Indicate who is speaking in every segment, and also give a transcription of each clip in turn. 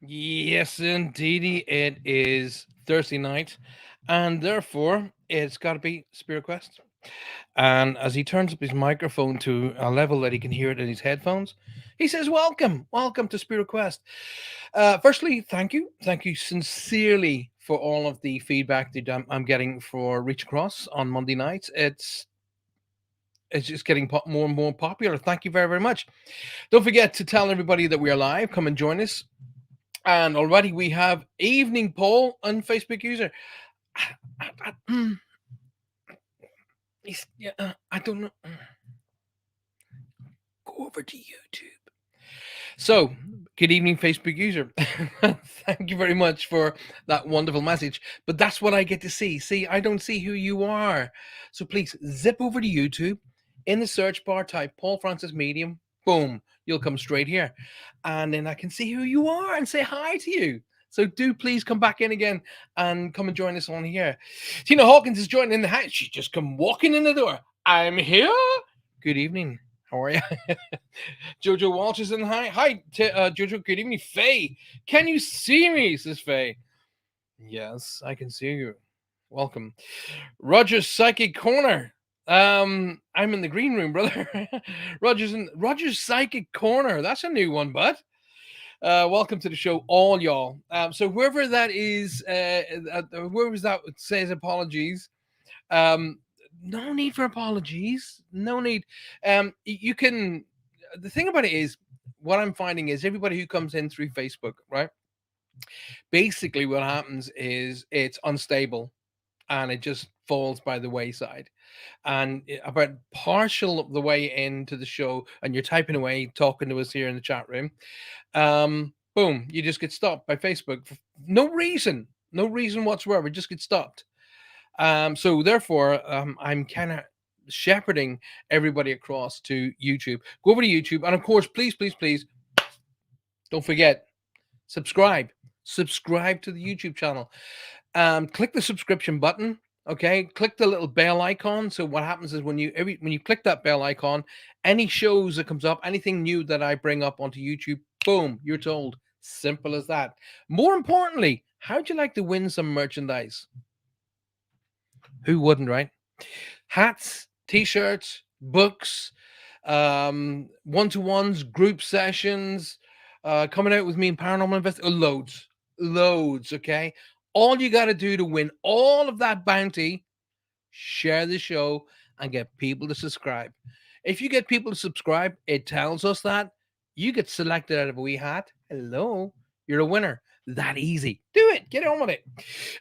Speaker 1: Yes, indeedy, it is Thursday night, and therefore it's got to be Spirit Quest. And as he turns up his microphone to a level that he can hear it in his headphones, he says, "Welcome, welcome to Spirit Quest." Firstly, thank you sincerely for all of the feedback that I'm getting for Reach Across on Monday nights. It's just getting more and more popular. Thank you very, very much. Don't forget to tell everybody that we are live. Come and join us. And already we have evening poll on Facebook user. Yeah, I don't know. Go over to YouTube. So, good evening, Facebook user. Thank you very much for that wonderful message. But that's what I get to see. See, I don't see who you are. So please zip over to YouTube. In the search bar, type Paul Francis Medium. Boom, you'll come straight here. And then I can see who you are and say hi to you. So do please come back in again and come and join us on here. Tina Hawkins is joining in the house. She's just come walking in the door. I'm here. Good evening. How are you? Jojo Walsh is in the hi. Hi, Jojo. Good evening, Faye. Can you see me? Says Faye. Yes, I can see you. Welcome, Roger's Psychic Corner. I'm in the green room, brother. Roger's Psychic Corner. That's a new one, bud. Welcome to the show, all y'all. So whoever that is, whoever that says apologies. Um, no need for apologies. No need. You can. The thing about it is, what I'm finding is everybody who comes in through Facebook, right? Basically, what happens is it's unstable and it just falls by the wayside. And about partial of the way into the show, and you're typing away, talking to us here in the chat room, boom, you just get stopped by Facebook for no reason whatsoever. Just get stopped. So therefore, I'm kind of shepherding everybody across to YouTube. Go over to YouTube, and of course, please, please, please, don't forget subscribe. Subscribe to the YouTube channel. Click the subscription button. Okay, click the little bell icon. So what happens is when you click that bell icon, any shows that comes up, anything new that I bring up onto YouTube, boom, you're told. Simple as that. More importantly, how'd you like to win some merchandise? Who wouldn't, right? Hats, t-shirts, books, one-to-ones, group sessions, coming out with me in Paranormal Investigation. Loads. Okay, all you got to do to win all of that bounty, share the show and get people to subscribe. If you get people to subscribe, it tells us that you get selected out of a wee hat. Hello, you're a winner. That easy. Do it. Get on with it.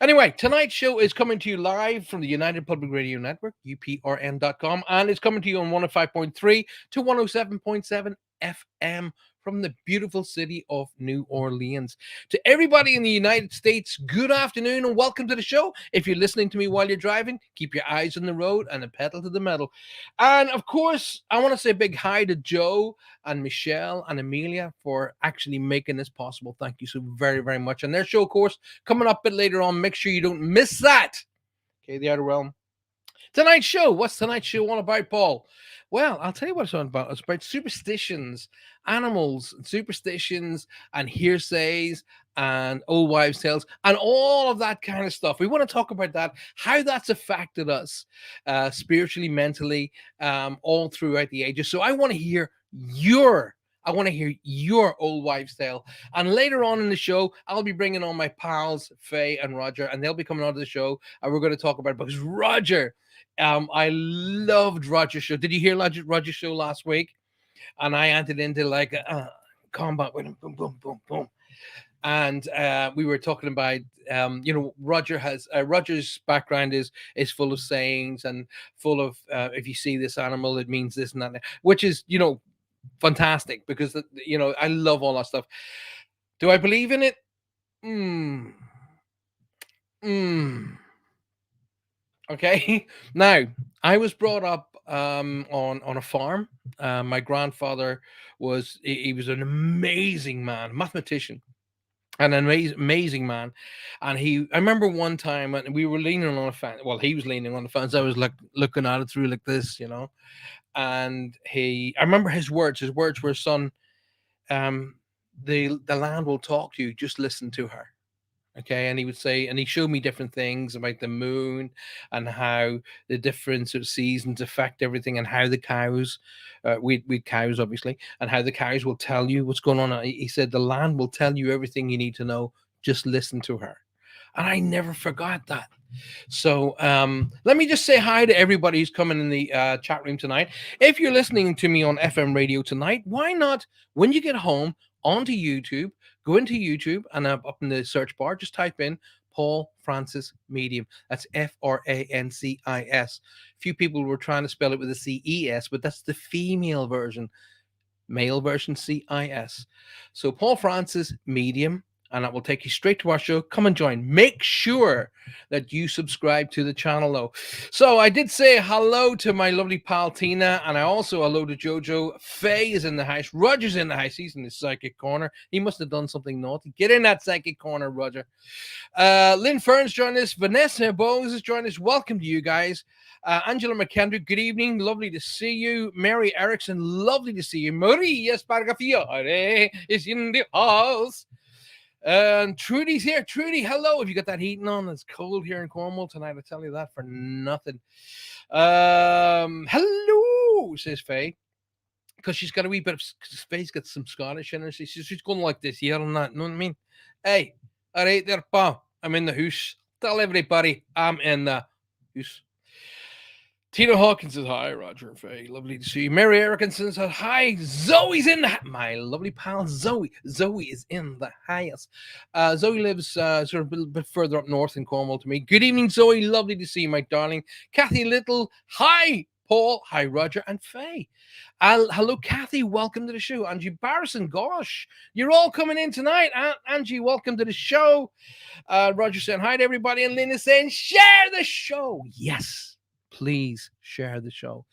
Speaker 1: Anyway, tonight's show is coming to you live from the United Public Radio Network, uprn.com, and it's coming to you on 105.3 to 107.7 FM from the beautiful city of New Orleans. To everybody in the United States, good afternoon and welcome to the show. If you're listening to me while you're driving, keep your eyes on the road and a pedal to the metal. And of course, I want to say a big hi to Joe and Michelle and Amelia for actually making this possible. Thank you so very, very much. And their show, of course, coming up a bit later on. Make sure you don't miss that. Okay, the Outer Realm. Tonight's show. What's tonight's show all about, Paul? Well, I'll tell you what it's all about. It's about superstitions, animals, superstitions, and hearsays, and old wives' tales, and all of that kind of stuff. We want to talk about that, how that's affected us spiritually, mentally, all throughout the ages. So I want to hear your old wives' tale. And later on in the show, I'll be bringing on my pals, Faye and Roger, and they'll be coming onto the show. And we're going to talk about it because Roger, I loved Roger's show. Did you hear Roger's show last week? And I entered into like combat with him, boom, boom, boom, boom. And we were talking about, Roger's background is full of sayings and full of if you see this animal, it means this and that, which is fantastic because I love all that stuff. Do I believe in it? Hmm. Okay. Now, I was brought up on a farm. My grandfather he was an amazing man, mathematician, and an amazing man. And I remember one time when we were leaning on a fence. Well, he was leaning on the fence. I was like looking at it through like this. And I remember his words. His words were, "Son, um, the land will talk to you. Just listen to her. Okay, and he would say, and he showed me different things about the moon and how the different sort of seasons affect everything, and how the cows, we cows obviously, and how the cows will tell you what's going on. He said the land will tell you everything you need to know. Just listen to her, and I never forgot that. So let me just say hi to everybody who's coming in the chat room tonight. If you're listening to me on FM radio tonight, why not, when you get home, onto YouTube, go into YouTube and up in the search bar, just type in Paul Francis Medium. That's Francis. Few people were trying to spell it with a CES, but that's the female version, male version CIS. So Paul Francis Medium, and that will take you straight to our show. Come and join. Make sure that you subscribe to the channel, though. So I did say hello to my lovely pal Tina, and I also hello to Jojo. Faye is in the house. Roger's in the house. He's in the psychic corner. He must have done something naughty. Get in that psychic corner, Roger. Lynn Fern's joined us. Vanessa Bowes has joined us. Welcome to you guys. Angela McKendrick, good evening. Lovely to see you. Mary Erickson, lovely to see you. Maria Spargafiore is in the house. And Trudy's here. Trudy, hello. Have you got that heating on? It's cold here in Cornwall tonight. I tell you that for nothing. Hello, says Faye. Because she's got a wee bit of, Faye's got some Scottish in her. She's going like this here and that. You know what I mean? Hey, all right there, pal. I'm in the house. Tell everybody I'm in the house. Tina Hawkins says hi, Roger and Faye. Lovely to see you. Mary Erickson says hi. Zoe's in the my lovely pal Zoe. Zoe is in the house. Zoe lives sort of a little bit further up north in Cornwall to me. Good evening, Zoe. Lovely to see you, my darling. Kathy Little. Hi, Paul. Hi, Roger and Faye. Hello, Kathy. Welcome to the show. Angie Barrison. Gosh, you're all coming in tonight. Angie, welcome to the show. Roger saying hi to everybody, and Lynn is saying share the show. Yes. Please share the show.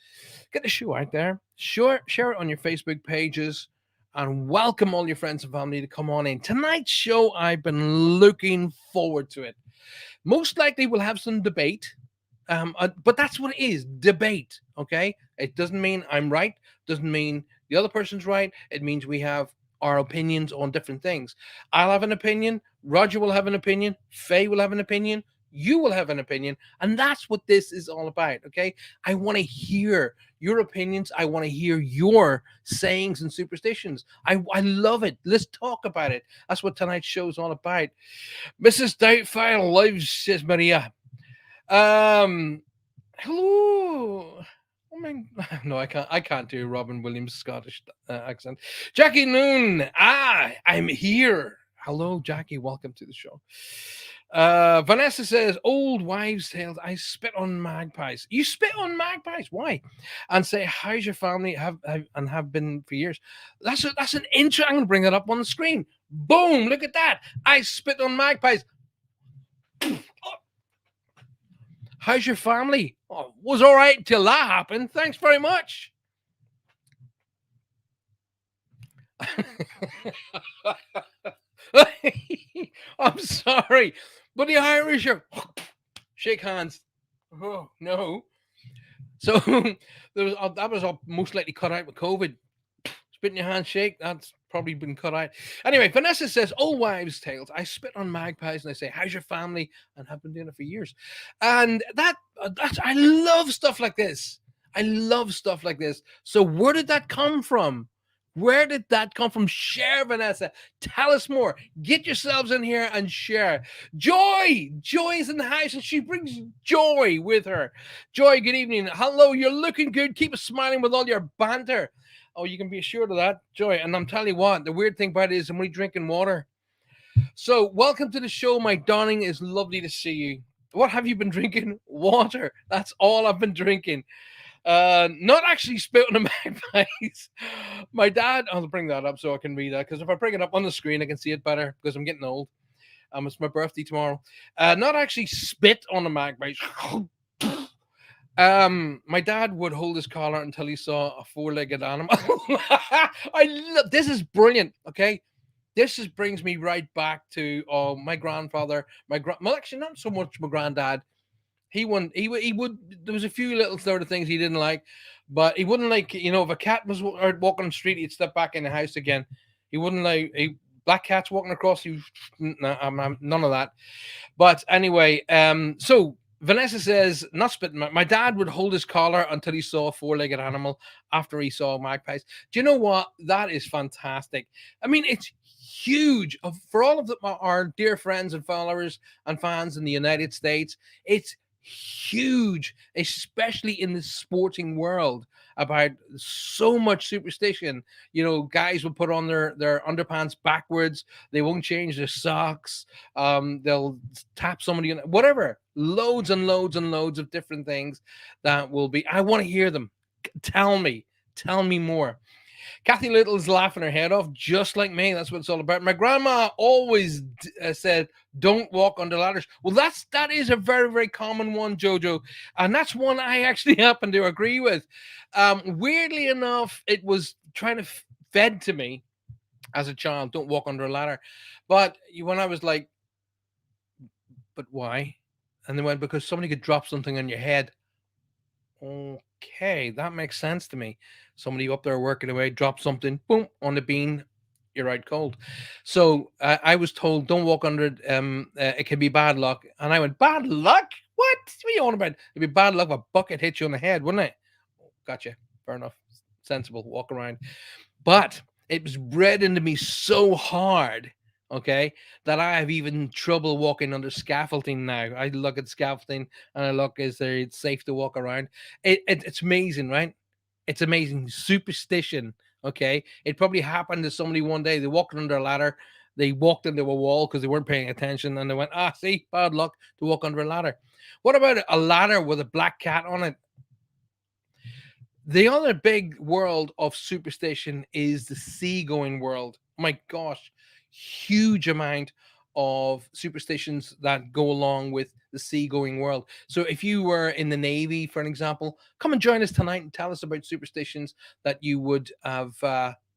Speaker 1: Get the show out there. Share it on your Facebook pages, and welcome all your friends and family to come on in. Tonight's show, I've been looking forward to it. Most likely we'll have some debate, but that's what it is, debate, okay? It doesn't mean I'm right, doesn't mean the other person's right. It means we have our opinions on different things. I'll have an opinion, Roger will have an opinion, Faye will have an opinion, you will have an opinion, and that's what this is all about. Okay, I want to hear your opinions. I want to hear your sayings and superstitions. I love it. Let's talk about it. That's what tonight's show is all about. Mrs. Doubtfire lives, says Maria. Hello. I mean, no, I can't do Robin Williams' Scottish accent. Jackie Noon. I'm here. Hello, Jackie. Welcome to the show. Vanessa says, old wives' tales. I spit on magpies. You spit on magpies? Why? And say, how's your family? Have been for years. That's an intro. I'm going to bring it up on the screen. Boom! Look at that. I spit on magpies. How's your family? Oh, was all right till that happened. Thanks very much. I'm sorry, but the Irish are shake hands. Oh no! So that was all most likely cut out with COVID. Spit in your hand, shake. That's probably been cut out. Anyway, Vanessa says, "Old wives' tales. I spit on magpies and I say, how's your family?' And have been doing it for years. And that's I love stuff like this. I love stuff like this. So where did that come from? Where did that come from? Share, Vanessa. Tell us more. Get yourselves in here and share. Joy! Joy is in the house and she brings joy with her. Joy, good evening. Hello, you're looking good. Keep smiling with all your banter. Oh, you can be assured of that, Joy. And I'm telling you what, the weird thing about it is I'm only drinking water. So welcome to the show, my darling. It's lovely to see you. What have you been drinking? Water. That's all I've been drinking. Not actually spit on the magpies. My dad, I'll bring that up so I can read that, because if I bring it up on the screen, I can see it better because I'm getting old. It's my birthday tomorrow. Not actually spit on the magpies. My dad would hold his collar until he saw a four-legged animal. This is brilliant. Okay, this just brings me right back to my grandfather. Well, actually, not so much my granddad. He would. There was a few little sort of things he didn't like, but he wouldn't like. If a cat was walking on the street, he'd step back in the house again. He wouldn't like black cats walking across you. No, I'm none of that. But anyway, so Vanessa says, not spitting. My dad would hold his collar until he saw a four-legged animal after he saw magpies. Do you know what? That is fantastic. I mean, it's huge. For all of our dear friends and followers and fans in the United States, it's huge, especially in the sporting world, about so much superstition. You know, guys will put on their underpants backwards. They won't change their socks. They'll tap somebody, whatever. Loads and loads and loads of different things that will be. I want to hear them. Tell me more. Kathy Little's laughing her head off, just like me. That's what it's all about. My grandma always said, "Don't walk under ladders." Well, that is a very very common one, Jojo, and that's one I actually happen to agree with. Weirdly enough, it was trying to fed to me as a child. Don't walk under a ladder, but when I was like, "But why?" And they went, "Because somebody could drop something on your head." Okay, that makes sense to me. Somebody up there working away, drop something, boom, on the bean, you're out cold. So I was told, don't walk under it. It can be bad luck. And I went, bad luck? What are you on about? It'd be bad luck if a bucket hit you on the head, wouldn't it? Gotcha. Fair enough. Sensible. Walk around. But it was bred into me so hard, okay, that I have even trouble walking under scaffolding now. I look at scaffolding and I look, is there it's safe to walk around? It's amazing, right? It's amazing. Superstition, okay? It probably happened to somebody one day. They walked under a ladder, they walked into a wall because they weren't paying attention, and they went, see, bad luck to walk under a ladder. What about a ladder with a black cat on it? The other big world of superstition is the seagoing world. My gosh, huge amount of superstitions that go along with the seagoing world. So if you were in the Navy, for an example, come and join us tonight and tell us about superstitions that you would have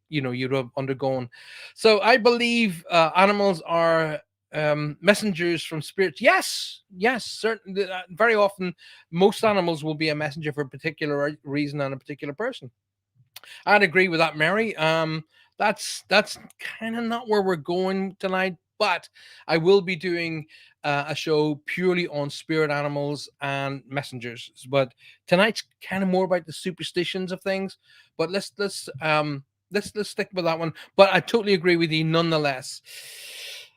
Speaker 1: you'd have undergone. So I believe animals are messengers from spirits. Yes, certainly. Very often, most animals will be a messenger for a particular reason and a particular person. I'd agree with that, Mary. That's kind of not where we're going tonight, but I will be doing a show purely on spirit animals and messengers. But tonight's kind of more about the superstitions of things. But let's stick with that one. But I totally agree with you, nonetheless.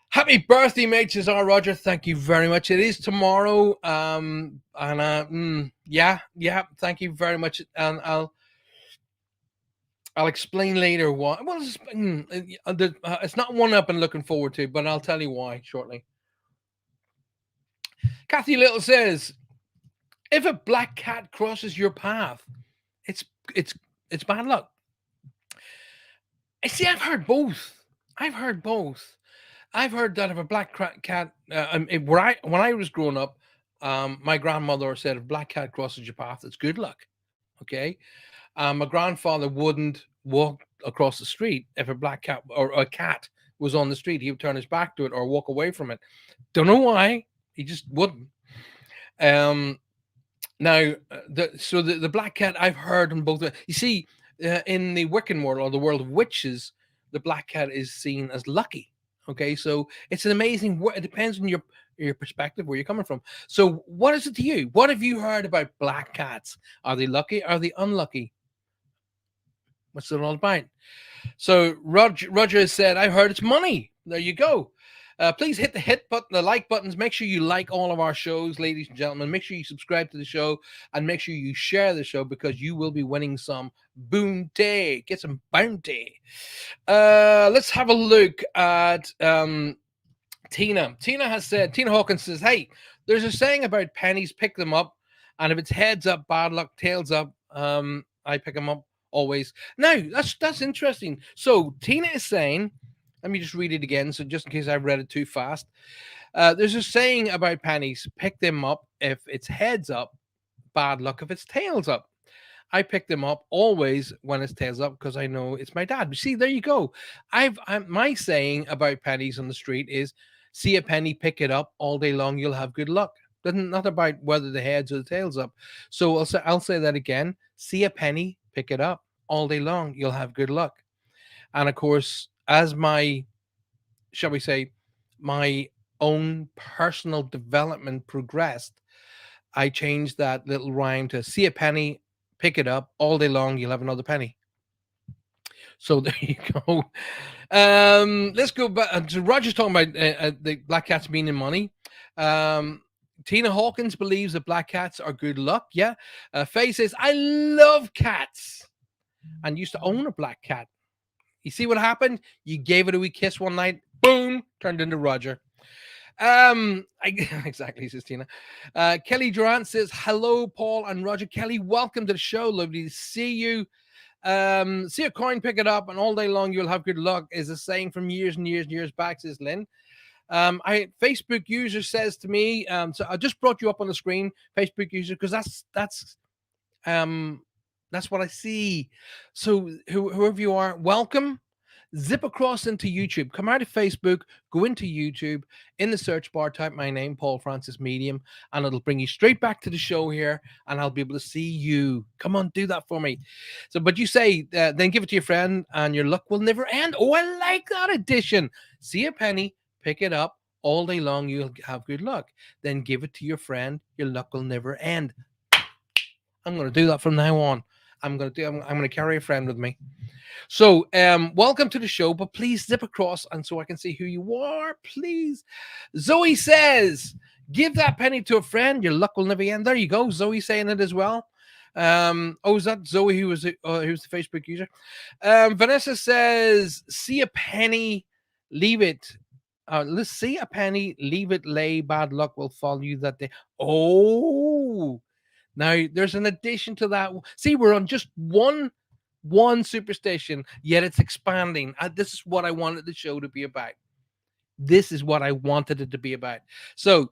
Speaker 1: Happy birthday, mate, Cesar Roger. Thank you very much. It is tomorrow. And yeah. Thank you very much. And I'll explain later why. Well, it's not one I've been looking forward to, but I'll tell you why shortly. Kathy Little says, if a black cat crosses your path, it's it's it's bad luck. I see. I've heard both. I've heard that if a black cat, when I was growing up, my grandmother said if a black cat crosses your path, it's good luck. Okay, my grandfather wouldn't walk across the street if a black cat or a cat was on the street. He would turn his back to it or walk away from it. Don't know why. He just wouldn't. Um, Now, the black cat I've heard in both. You see, in the Wiccan world or the world of witches, the black cat is seen as lucky. Okay, so it's an amazing. It depends on your perspective where you're coming from. So, what is it to you? What have you heard about black cats? Are they lucky? Are they unlucky? What's it all about? So Roger has said, I heard it's money. There you go. Please hit the hit button, the like buttons. Make sure you like all of our shows, ladies and gentlemen. Make sure you subscribe to the show and make sure you share the show because you will be winning some bounty. Get some bounty. Let's have a look at Tina. Tina Hawkins says, hey, there's a saying about pennies, pick them up. And if it's heads up, bad luck, tails up, I pick them up always. Now, that's interesting. So Tina is saying, let me just read it again. So just in case I've read it too fast. There's a saying about pennies, pick them up if it's heads up, bad luck if it's tails up. I pick them up always when it's tails up because I know it's my dad. But see, there you go. My saying about pennies on the street is, see a penny, pick it up all day long. You'll have good luck. Doesn't not about whether the heads or the tails up. So I'll say that again. See a penny, pick it up all day long. You'll have good luck. And of course, as my, shall we say, my own personal development progressed, I changed that little rhyme to see a penny, pick it up all day long, you'll have another penny. So there you go. Let's go back. So Roger's talking about the black cats meaning money. Um, Tina Hawkins believes that black cats are good luck. Yeah. Faye says, I love cats and used to own a black cat. You see what happened? You gave it a wee kiss one night, boom, turned into Roger. Exactly, says Tina. Kelly Durant says, hello, Paul and Roger. Kelly, welcome to the show. Lovely to see you. See a coin, pick it up, and all day long you'll have good luck is a saying from years and years and years back, says Lynn. I Facebook user says to me, so I just brought you up on the screen, Facebook user, because um that's what I see. So whoever you are, welcome. Zip across into YouTube. Come out of Facebook, go into YouTube. In the search bar, type my name, Paul Francis Medium, and it'll bring you straight back to the show here, and I'll be able to see you. Come on, do that for me. So, but you say, then give it to your friend, and your luck will never end. Oh, I like that addition. See a penny, pick it up. All day long, you'll have good luck. Then give it to your friend. Your luck will never end. I'm going to do that from now on. I'm going to carry a friend with me. So, welcome to the show, but please zip across and so I can see who you are, please. Zoe says, give that penny to a friend. Your luck will never end. There you go. Zoe saying it as well. Is that Zoe who's the Facebook user? Vanessa says, see a penny, leave it. Let's see a penny, leave it lay. Bad luck will follow you that day. Oh, now there's an addition to that. See, we're on just one superstition, yet it's expanding. This is what I wanted the show to be about. This is what I wanted it to be about. So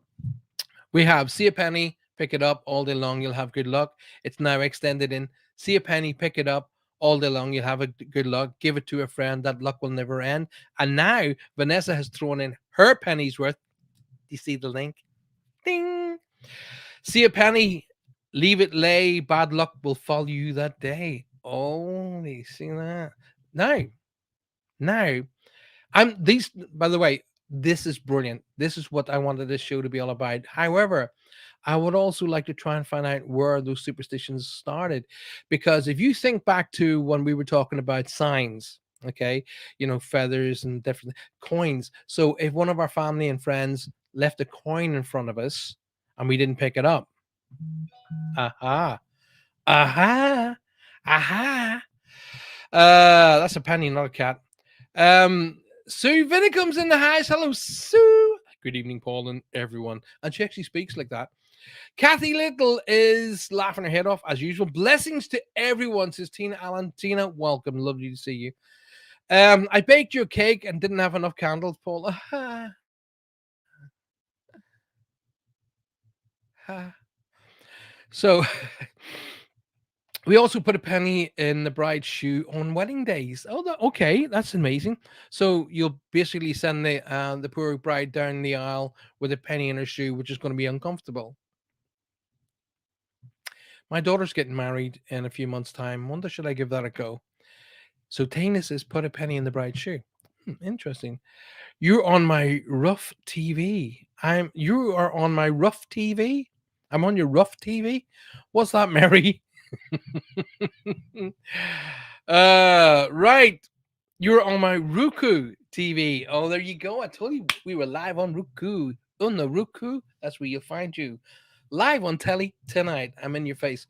Speaker 1: we have see a penny, pick it up all day long, you'll have good luck. It's now extended in see a penny, pick it up all day long, you'll have a good luck. Give it to a friend, that luck will never end. And now Vanessa has thrown in her penny's worth. Do you see the link? Ding. See a penny, leave it lay. Bad luck will follow you that day. Oh, you see that? Now, I'm these. By the way, this is brilliant. This is what I wanted this show to be all about. However, I would also like to try and find out where those superstitions started, because if you think back to when we were talking about signs, okay, feathers and different coins. So if one of our family and friends left a coin in front of us and we didn't pick it up, aha, aha, aha. That's a penny, not a cat. Sue Vinicum's in the house. Hello, Sue. Good evening, Paul and everyone. And she actually speaks like that. Kathy Little is laughing her head off as usual. Blessings to everyone, says Tina Allen. Tina, welcome. Lovely to see you. I baked your cake and didn't have enough candles, Paul. So we also put a penny in the bride's shoe on wedding days. Oh, okay, that's amazing. So you'll basically send the poor bride down the aisle with a penny in her shoe, which is going to be uncomfortable. My daughter's getting married in a few months' time. Wonder should I give that a go? So Tina says, put a penny in the bride's shoe. Interesting. You're on my rough TV. You are on my rough TV. I'm on your rough TV. What's that, Mary? Right. You're on my Roku TV. Oh, there you go. I told you we were live on Roku. On the Roku, that's where you'll find you. Live on telly tonight. I'm in your face.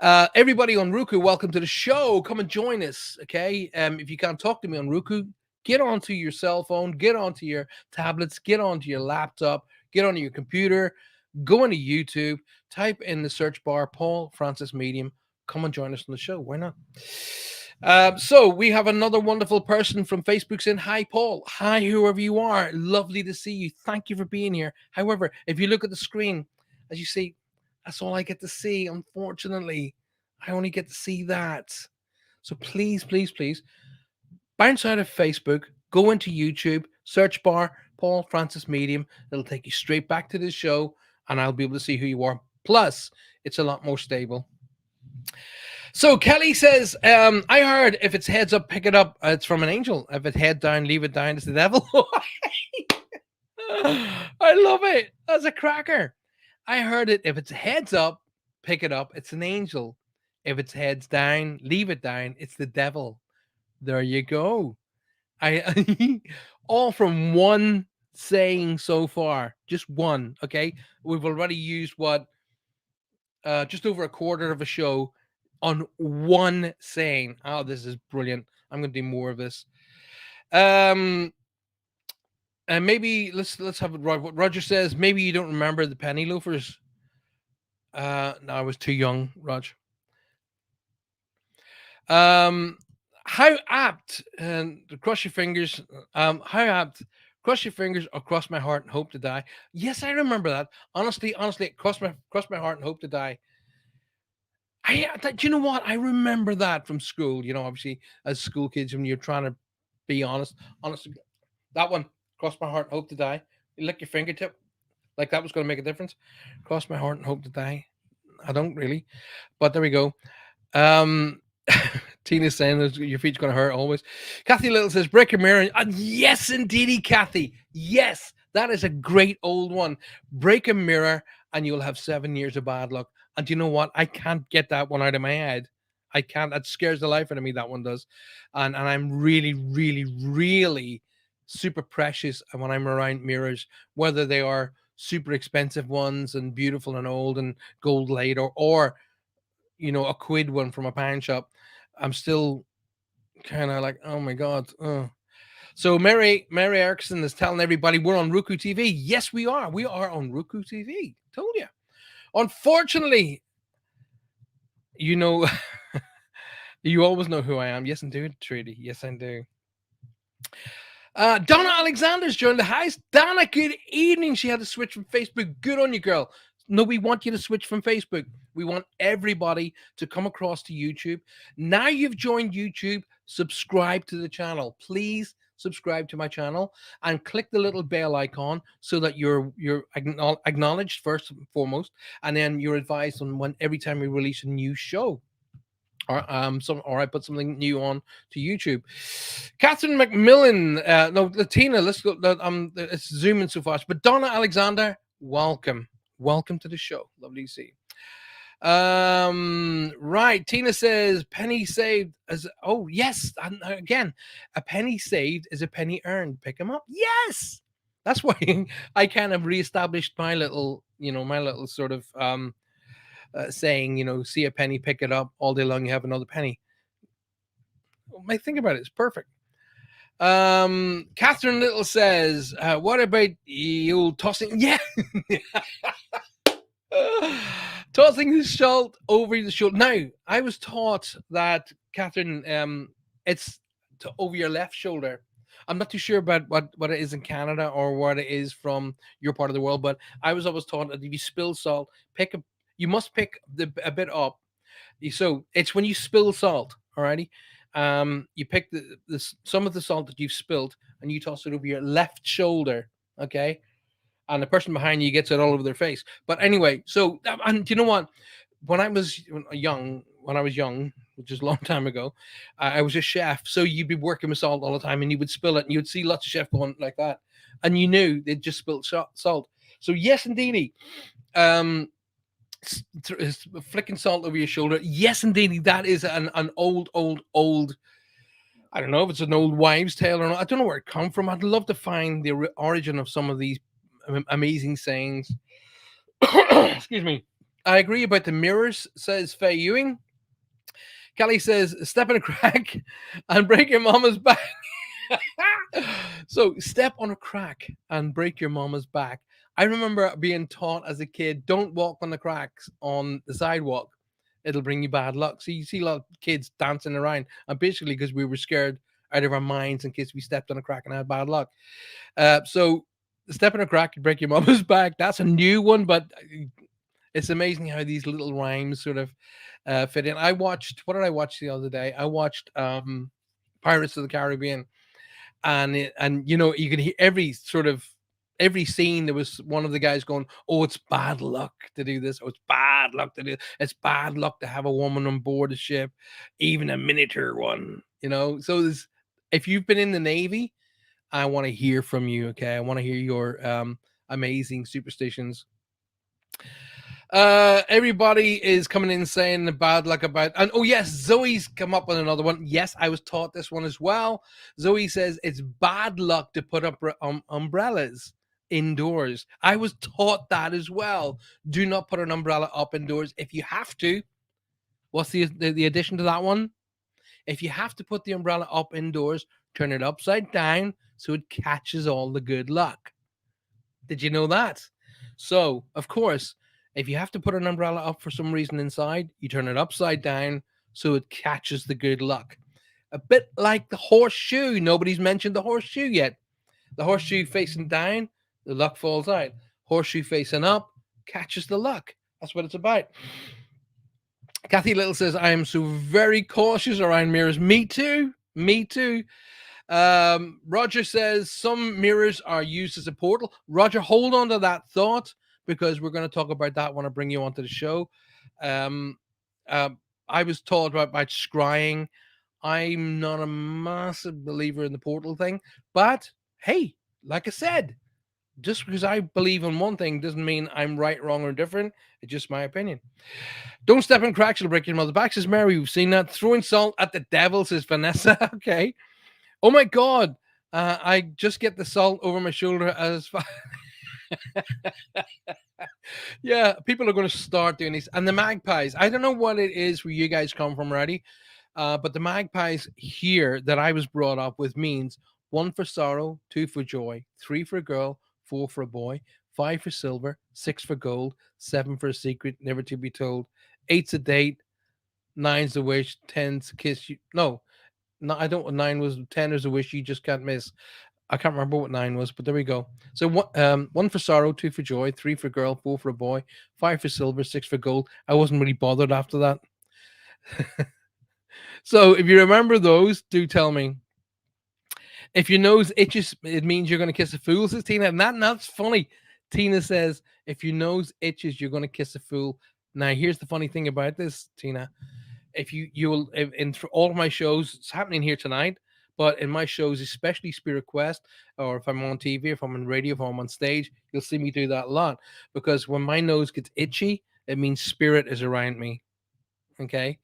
Speaker 1: Everybody on Roku, welcome to the show. Come and join us. Okay. If you can't talk to me on Roku, get onto your cell phone, get onto your tablets, get onto your laptop, get onto your computer, go into YouTube, type in the search bar Paul Francis Medium. Come and join us on the show. Why not? So we have another wonderful person from Facebook saying, hi, Paul. Hi, whoever you are. Lovely to see you. Thank you for being here. However, if you look at the screen, as you see, that's all I get to see. Unfortunately, I only get to see that. So please, please, please bounce out of Facebook, go into YouTube, search bar Paul Francis Medium. It'll take you straight back to this show, and I'll be able to see who you are. Plus, it's a lot more stable. So Kelly says, I heard if it's heads up, pick it up. It's from an angel. If it's head down, leave it down. It's the devil. I love it. That's a cracker. I heard it. If it's heads up, pick it up. It's an angel. If it's heads down, leave it down. It's the devil. There you go. I all from one saying so far. Just one. Okay. We've already used what just over a quarter of a show on one saying. Oh, this is brilliant. I'm gonna do more of this. Um and maybe let's have it right. What Roger says, maybe you don't remember the penny loafers. No, I was too young, Roger. Um, how apt and cross your fingers. How apt. Cross your fingers or cross my heart and hope to die. Yes, I remember that. Honestly, cross my heart and hope to die. Do you know what? I remember that from school. Obviously, as school kids, when you're trying to be honest, that one, cross my heart and hope to die. You lick your fingertip like that was going to make a difference. Cross my heart and hope to die. I don't really, but there we go. Um, Tina's saying that your feet's going to hurt always. Kathy Little says, break your mirror. And yes, indeedy, Kathy. Yes, that is a great old one. Break a mirror and you'll have 7 years of bad luck. And you know what? I can't get that one out of my head. I can't. That scares the life out of me, that one does. And I'm really, really, really super precious when I'm around mirrors, whether they are super expensive ones and beautiful and old and gold laid or a quid one from a pound shop. I'm still kind of like, oh my god. So Mary Erickson is telling everybody we're on Roku TV. Yes, we are. We are on Roku TV. Told you. Unfortunately, you know, you always know who I am. Yes, indeed, Trudy. Yes, I do. Donna Alexander's joined the house. Donna, good evening. She had to switch from Facebook. Good on you, girl. No, we want you to switch from Facebook. We want everybody to come across to YouTube. Now you've joined YouTube, subscribe to the channel. Please subscribe to my channel and click the little bell icon so that you're acknowledged first and foremost, and then you're advised on when every time we release a new show or I put something new on to YouTube. Catherine McMillan, no, Latina, let's go. It's zooming so fast, but Donna Alexander, welcome to the show. Lovely to see you. Right, Tina says penny saved as yes, and again, a penny saved is a penny earned. Pick them up. Yes, that's why I kind of reestablished my little sort of saying, see a penny, pick it up. All day long, you have another penny. Think about it. It's perfect. Catherine Little says, what about you tossing? Yeah. Tossing the salt over the shoulder. Now, I was taught that, Catherine, it's over your left shoulder. I'm not too sure about what it is in Canada or what it is from your part of the world, but I was always taught that if you spill salt, you must pick a bit up. So it's when you spill salt, alrighty. You pick some of the salt that you've spilled and you toss it over your left shoulder, okay, and the person behind you gets it all over their face. But anyway, so and do you know what? When I was young, which is a long time ago, I was a chef. So you'd be working with salt all the time, and you would spill it, and you'd see lots of chefs going like that, and you knew they'd just spilled salt. So yes, indeedy, flicking salt over your shoulder. Yes, indeedy, that is an old. I don't know if it's an old wives' tale or not. I don't know where it come from. I'd love to find the origin of some of these amazing sayings. Excuse me. I agree about the mirrors, says Faye Ewing. Kelly says, step in a crack and break your mama's back. So, step on a crack and break your mama's back. I remember being taught as a kid, don't walk on the cracks on the sidewalk. It'll bring you bad luck. So, you see a lot of kids dancing around, and basically because we were scared out of our minds in case we stepped on a crack and had bad luck. So, step in a crack and break your mama's back. That's a new one, but it's amazing how these little rhymes sort of fit in. What did I watch the other day? I watched Pirates of the Caribbean, and you can hear every sort of every scene there was one of the guys going, "Oh, it's bad luck to do this. Oh, it's bad luck to do. It's bad luck to have a woman on board a ship, even a miniature one." So if you've been in the Navy, I want to hear from you. Okay, I want to hear your amazing superstitions. Everybody is coming in saying the bad luck about, and oh yes, Zoe's come up with another one. Yes, I was taught this one as well. Zoe says it's bad luck to put up umbrellas indoors. I was taught that as well. Do not put an umbrella up indoors if you have to. What's the addition to that one? If you have to put the umbrella up indoors, turn it upside down so it catches all the good luck. Did you know that? So, of course, if you have to put an umbrella up for some reason inside, you turn it upside down so it catches the good luck. A bit like the horseshoe. Nobody's mentioned the horseshoe yet. The horseshoe facing down, the luck falls out. Horseshoe facing up, catches the luck. That's what it's about. Kathy Little says, I am so very cautious around mirrors. Me too. Me too. Roger says some mirrors are used as a portal. Roger, hold on to that thought because we're going to talk about that when I bring you onto the show. Um, uh, I was taught about scrying. I'm not a massive believer in the portal thing, but hey, like I said, just because I believe in one thing doesn't mean I'm right, wrong, or different. It's just my opinion. Don't step in cracks, you'll break your mother's back, says Mary. We've seen that. Throwing salt at the devil, says Vanessa. Okay. Oh my God. I just get the salt over my shoulder as far. Yeah, people are going to start doing this. And the magpies, I don't know what it is where you guys come from already, but the magpies here that I was brought up with means 1 for sorrow, 2 for joy, 3 for a girl, 4 for a boy, 5 for silver, 6 for gold, 7 for a secret, never to be told, 8's a date, 9's a wish, 10's a kiss you. No, I don't. 9 was 10 is a wish you just can't miss. I can't remember what 9 was, but there we go. So 1 for sorrow, 2 for joy, 3 for girl, 4 for a boy, 5 for silver, 6 for gold. I wasn't really bothered after that. So if you remember those, do tell me. If your nose itches, it means you're going to kiss a fool, says Tina. And that's funny. Tina says, if your nose itches, you're going to kiss a fool. Now, here's the funny thing about this, Tina. If you will, in all of my shows, it's happening here tonight, but in my shows, especially Spirit Quest, or if I'm on TV, if I'm on radio, if I'm on stage, you'll see me do that a lot. Because when my nose gets itchy, it means spirit is around me. Okay.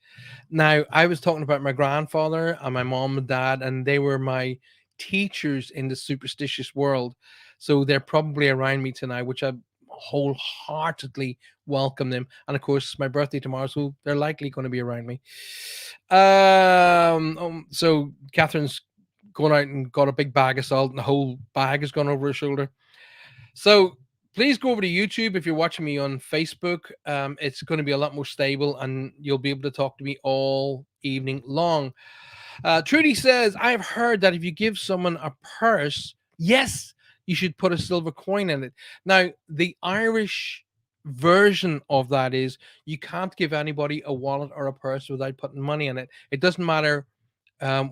Speaker 1: Now, I was talking about my grandfather and my mom and dad, and they were my teachers in the superstitious world. So they're probably around me tonight, which I wholeheartedly welcome them. And of course, it's my birthday tomorrow, so they're likely going to be around me. So Catherine's going out and got a big bag of salt, and the whole bag has gone over her shoulder. So please go over to YouTube if you're watching me on Facebook. It's going to be a lot more stable, and you'll be able to talk to me all evening long. Trudy says, I've heard that if you give someone a purse, yes, you should put a silver coin in it. Now, the Irish version of that is you can't give anybody a wallet or a purse without putting money in it. It doesn't matter. I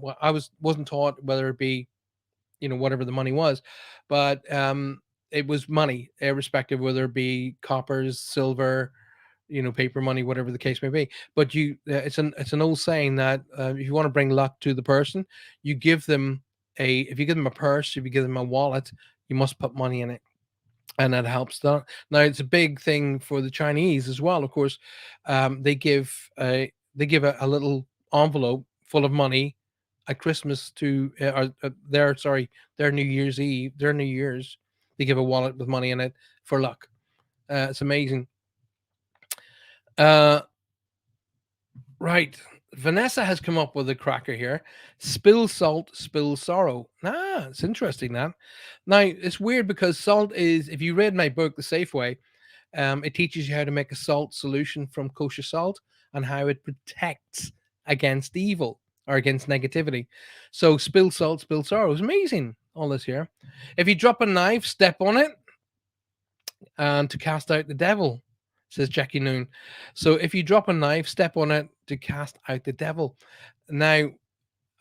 Speaker 1: wasn't taught whether it be, whatever the money was, but it was money, irrespective whether it be coppers, silver, paper money, whatever the case may be. But it's an old saying that if you want to bring luck to the person, you give them if you give them a purse, if you give them a wallet, you must put money in it, and that helps them. Now it's a big thing for the Chinese as well. Of course, they give a little envelope full of money at Christmas to their New Year's Eve, their New Year's. They give a wallet with money in it for luck. It's amazing. Uh, right. Vanessa has come up with a cracker here. Spill salt, spill sorrow. It's interesting that. Now, it's weird because salt is, if you read my book, The Safe Way, it teaches you how to make a salt solution from kosher salt and how it protects against evil or against negativity. So spill salt, spill sorrow. It's amazing, all this here. If you drop a knife, step on it and to cast out the devil, says Jackie Noon. So if you drop a knife, step on it to cast out the devil. Now,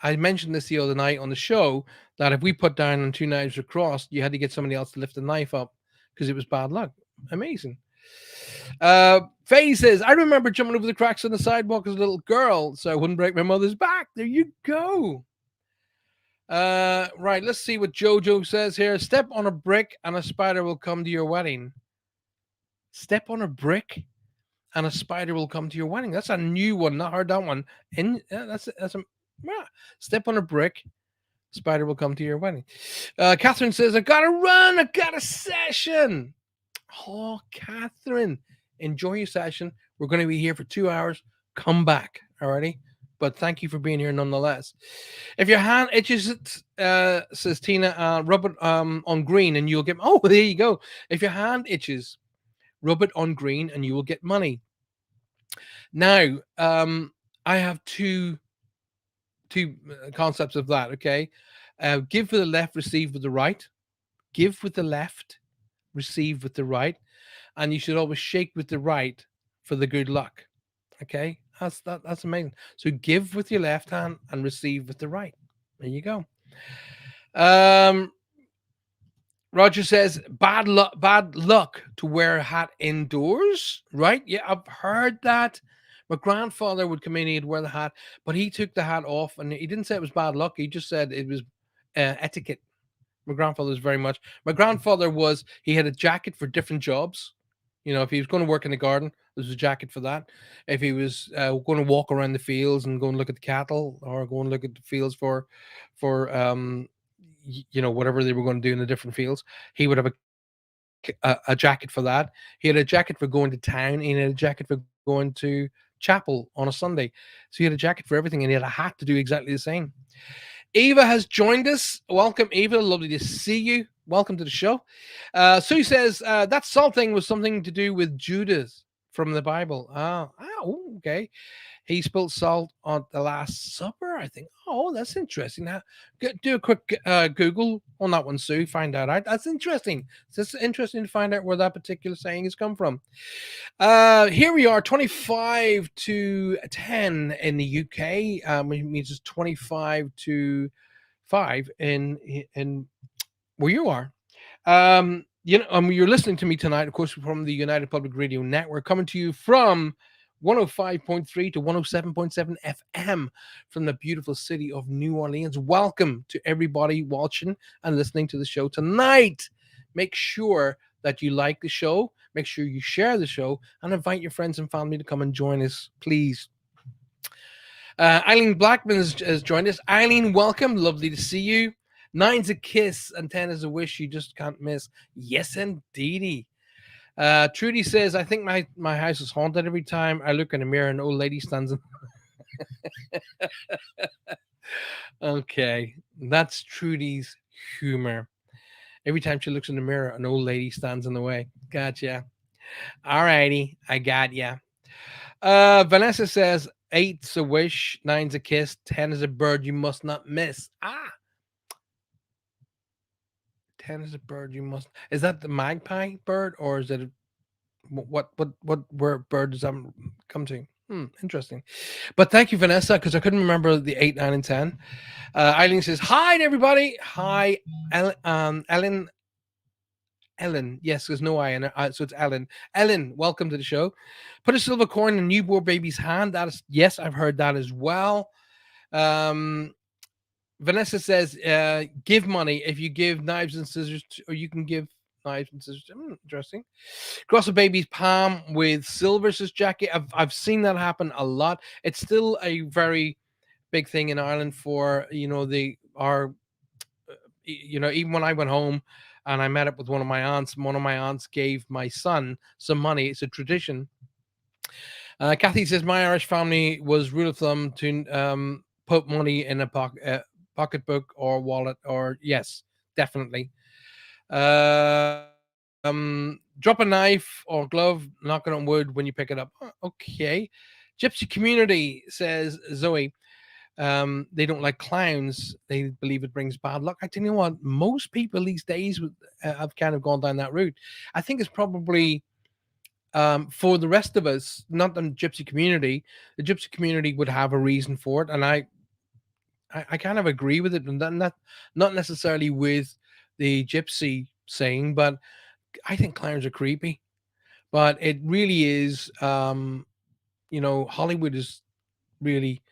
Speaker 1: I mentioned this the other night on the show that if we put down and two knives were crossed, you had to get somebody else to lift the knife up because it was bad luck. Amazing. Faye says, I remember jumping over the cracks on the sidewalk as a little girl so I wouldn't break my mother's back. There you go. Right, let's see what Jojo says here. Step on a brick and a spider will come to your wedding. Step on a brick and a spider will come to your wedding. That's a new one. Not heard that one. That's a yeah. Step on a brick, spider will come to your wedding. Catherine says, I gotta run. I got a session. Oh, Catherine, enjoy your session. We're going to be here for 2 hours. Come back, alrighty? But thank you for being here nonetheless. If your hand itches, says Tina, rub it on green and you'll get. Oh, there you go. If your hand itches, rub it on green and you will get money. Now, I have two concepts of that. Okay, give with the left, receive with the right. Give with the left, receive with the right, and you should always shake with the right for the good luck. Okay, that's amazing. So give with your left hand and receive with the right. There you go. Um, Roger says bad luck to wear a hat indoors. Right? Yeah, I've heard that. My grandfather would come in, he'd wear the hat, but he took the hat off, and he didn't say it was bad luck. He just said it was etiquette. My grandfather was very much. My grandfather was. He had a jacket for different jobs. You know, if he was going to work in the garden, there was a jacket for that. If he was going to walk around the fields and go and look at the cattle, or go and look at the fields for you know, whatever they were going to do in the different fields, he would have a jacket for that. He had a jacket for going to town. He had a jacket for going to chapel on a Sunday. So he had a jacket for everything, and he had a hat to do exactly the same. Eva has joined us. Welcome, Eva. Lovely to see you. Welcome to the show. Sue says that salt thing was something to do with Judas from the Bible. Okay. He spilled salt on the Last Supper, I think. Oh, that's interesting. Now, do a quick Google on that one, Sue. Find out. That's interesting. It's interesting to find out where that particular saying has come from. Here we are, 25 to 10 in the UK. Which means it's 25 to 5 in where you are. You're listening to me tonight, of course, from the United Public Radio Network, coming to you from 105.3 to 107.7 FM from the beautiful city of New Orleans. Welcome to everybody watching and listening to the show tonight. Make sure that you like the show. Make sure you share the show and invite your friends and family to come and join us, please. Eileen Blackman has joined us. Eileen, welcome. Lovely to see you. 9's a kiss and 10 is a wish you just can't miss. Yes, indeedy. Trudy says, I think my house is haunted every time I look in the mirror and an old lady stands in. Okay, that's Trudy's humor. Every time she looks in the mirror, an old lady stands in the way. Gotcha. All righty, I got ya. Vanessa says, 8's a wish, 9's a kiss, 10 is a bird you must not miss. 10 is a bird you must. Is that the magpie bird, or is it what where bird does that come to? Interesting. But thank you, Vanessa, because I couldn't remember the 8, 9, and 10. Eileen says, hi to everybody. Hi, Ellen. Ellen, yes, there's no I in it, so it's Ellen. Ellen, welcome to the show. Put a silver coin in a newborn baby's hand. That is, yes, I've heard that as well. Vanessa says, give money if you give knives and scissors, or you can give knives and scissors. Interesting. Cross a baby's palm with silver, says Jackie. I've seen that happen a lot. It's still a very big thing in Ireland for, even when I went home and I met up with one of my aunts gave my son some money. It's a tradition. Kathy says, my Irish family was rule of thumb to put money in a pocketbook or wallet, or yes, definitely. Drop a knife or glove, knock it on wood when you pick it up. Okay. Gypsy community, says Zoe. They don't like clowns. They believe it brings bad luck. I tell you what, most people these days have kind of gone down that route. I think it's probably for the rest of us, not the gypsy community. The gypsy community would have a reason for it, and I kind of agree with it, and not necessarily with the gypsy saying, but I think clowns are creepy. But it really is, Hollywood is really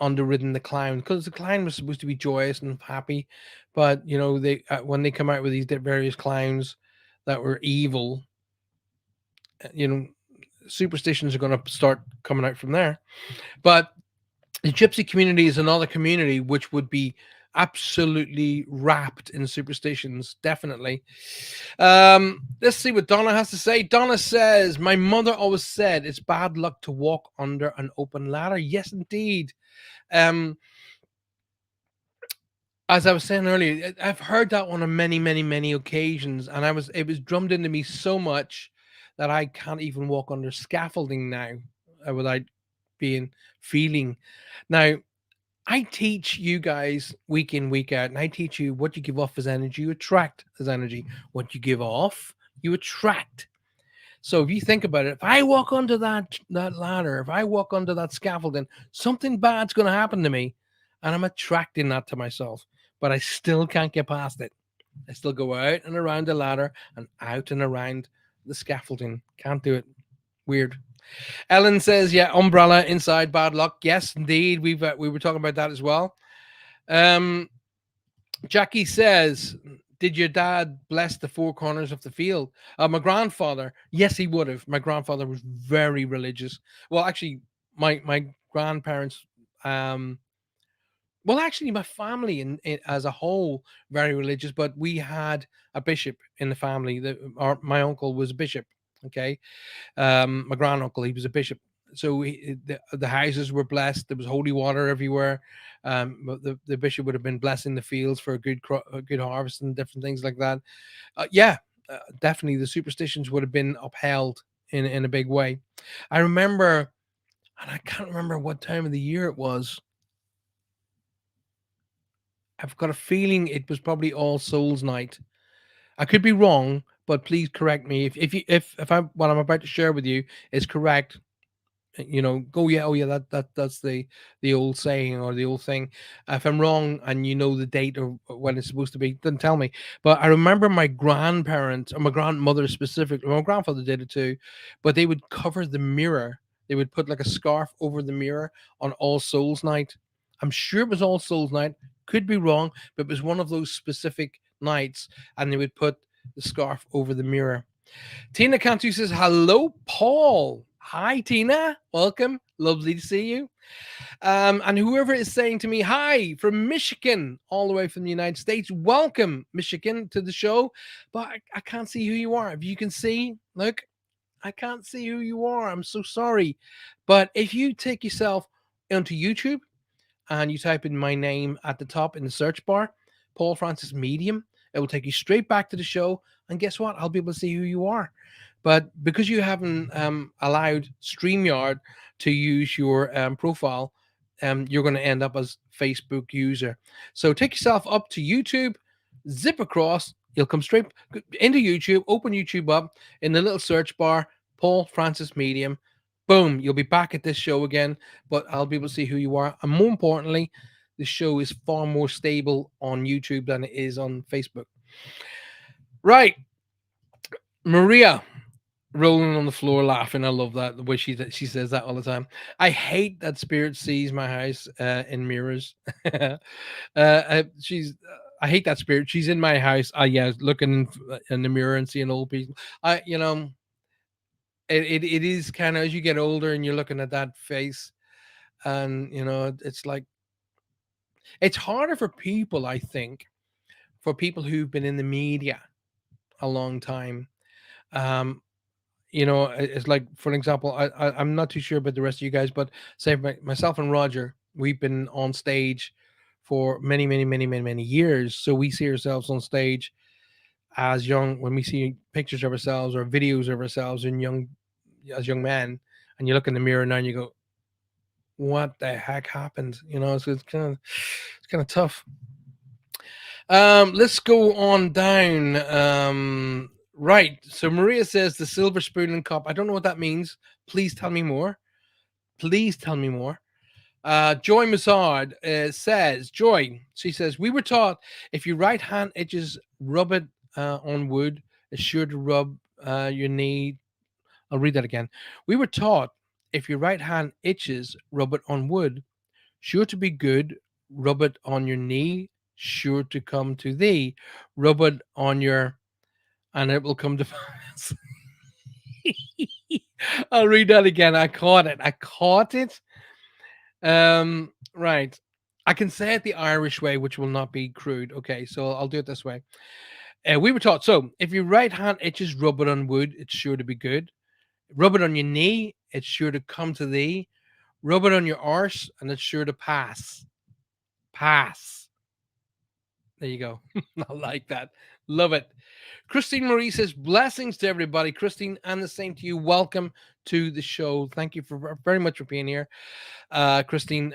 Speaker 1: underridden the clown, because the clown was supposed to be joyous and happy, but they when they come out with these various clowns that were evil, uh, you know, superstitions are going to start coming out from there. But the gypsy community is another community which would be absolutely wrapped in superstitions, definitely. Let's see what Donna has to say. Donna says, my mother always said it's bad luck to walk under an open ladder. Yes, indeed. um as I was saying earlier, I've heard that one on many, many, many occasions, and it was drummed into me so much that I can't even walk under scaffolding now, without being feeling. Now, I teach you guys week in, week out, and I teach you what you give off as energy, you attract as energy. What you give off, you attract. So if you think about it, if I walk under that ladder, if I walk under that scaffolding, something bad's going to happen to me, and I'm attracting that to myself. But I still can't get past it. I still go out and around the ladder and out and around the scaffolding. Can't do it. Weird. Ellen says, "Yeah, umbrella inside, bad luck." Yes, indeed. We were talking about that as well. Um, Jackie says, did your dad bless the four corners of the field? My grandfather, yes, he would have. My grandfather was very religious. Well, actually, my grandparents, um, well, actually, my family in as a whole, very religious. But we had a bishop in the family. My uncle was a bishop. Okay, my granduncle, he was a bishop. So the houses were blessed. There was holy water everywhere. But the bishop would have been blessing the fields for a good harvest and different things like that. Yeah, definitely the superstitions would have been upheld in a big way. I remember, and I can't remember what time of the year it was. I've got a feeling it was probably All Souls Night. I could be wrong, but please correct me if I what I'm about to share with you is correct. Go, yeah, oh yeah, that's the old saying or the old thing. If I'm wrong and you know the date or when it's supposed to be, then tell me. But I remember my grandparents, or my grandmother specifically, my grandfather did it too, but they would cover the mirror. They would put like a scarf over the mirror on All Souls Night. I'm sure it was All Souls Night, could be wrong, but it was one of those specific nights, and they would put the scarf over the mirror. Tina Cantu says, hello, Paul. Hi, Tina. Welcome. Lovely to see you. And whoever is saying to me, hi, from Michigan, all the way from the United States, welcome, Michigan, to the show. But I can't see who you are. If you can see, look, I can't see who you are. I'm so sorry. But if you take yourself onto YouTube and you type in my name at the top in the search bar, Paul Francis Medium, it will take you straight back to the show. And guess what? I'll be able to see who you are. But because you haven't allowed StreamYard to use your profile, you're going to end up as Facebook user. So take yourself up to YouTube, zip across, you'll come straight into YouTube, open YouTube up in the little search bar, Paul Francis Medium. Boom, you'll be back at this show again, but I'll be able to see who you are. And more importantly, the show is far more stable on YouTube than it is on Facebook. Right. Maria, rolling on the floor laughing. I love that, the way she says that all the time. I hate that Spirit sees my house in mirrors. She's I hate that Spirit. She's in my house. Yeah, looking in the mirror and seeing old people. It is kind of, as you get older and you're looking at that face, and it's like, it's harder for people, I think, for people who've been in the media a long time. Um, it's like, for example, I'm not too sure about the rest of you guys, but say myself and Roger, we've been on stage for many, many, many, many, many years. So we see ourselves on stage as young, when we see pictures of ourselves or videos of ourselves as young men, and you look in the mirror now and you go, what the heck happened? So it's kind of tough. Let's go on down. Right. So Maria says the silver spoon and cup. I don't know what that means. Please tell me more. Please tell me more. Joy Massard says, Joy, she says, we were taught if your right hand itches, rub it on wood. It's sure to rub your knee. I'll read that again. We were taught if your right hand itches, rub it on wood. Sure to be good, rub it on your knee. Sure to come to thee. Rub it on your, and it will come to pass. I'll read that again. I caught it. I caught it. Right. I can say it the Irish way, which will not be crude. Okay, so I'll do it this way. We were taught so if your right hand itches, rub it on wood. It's sure to be good. Rub it on your knee. It's sure to come to thee. Rub it on your arse, and it's sure to pass. Pass. There you go. I like that. Love it. Christine Marie says, blessings to everybody. Christine, and the same to you. Welcome to the show. Thank you for very much for being here. Christine,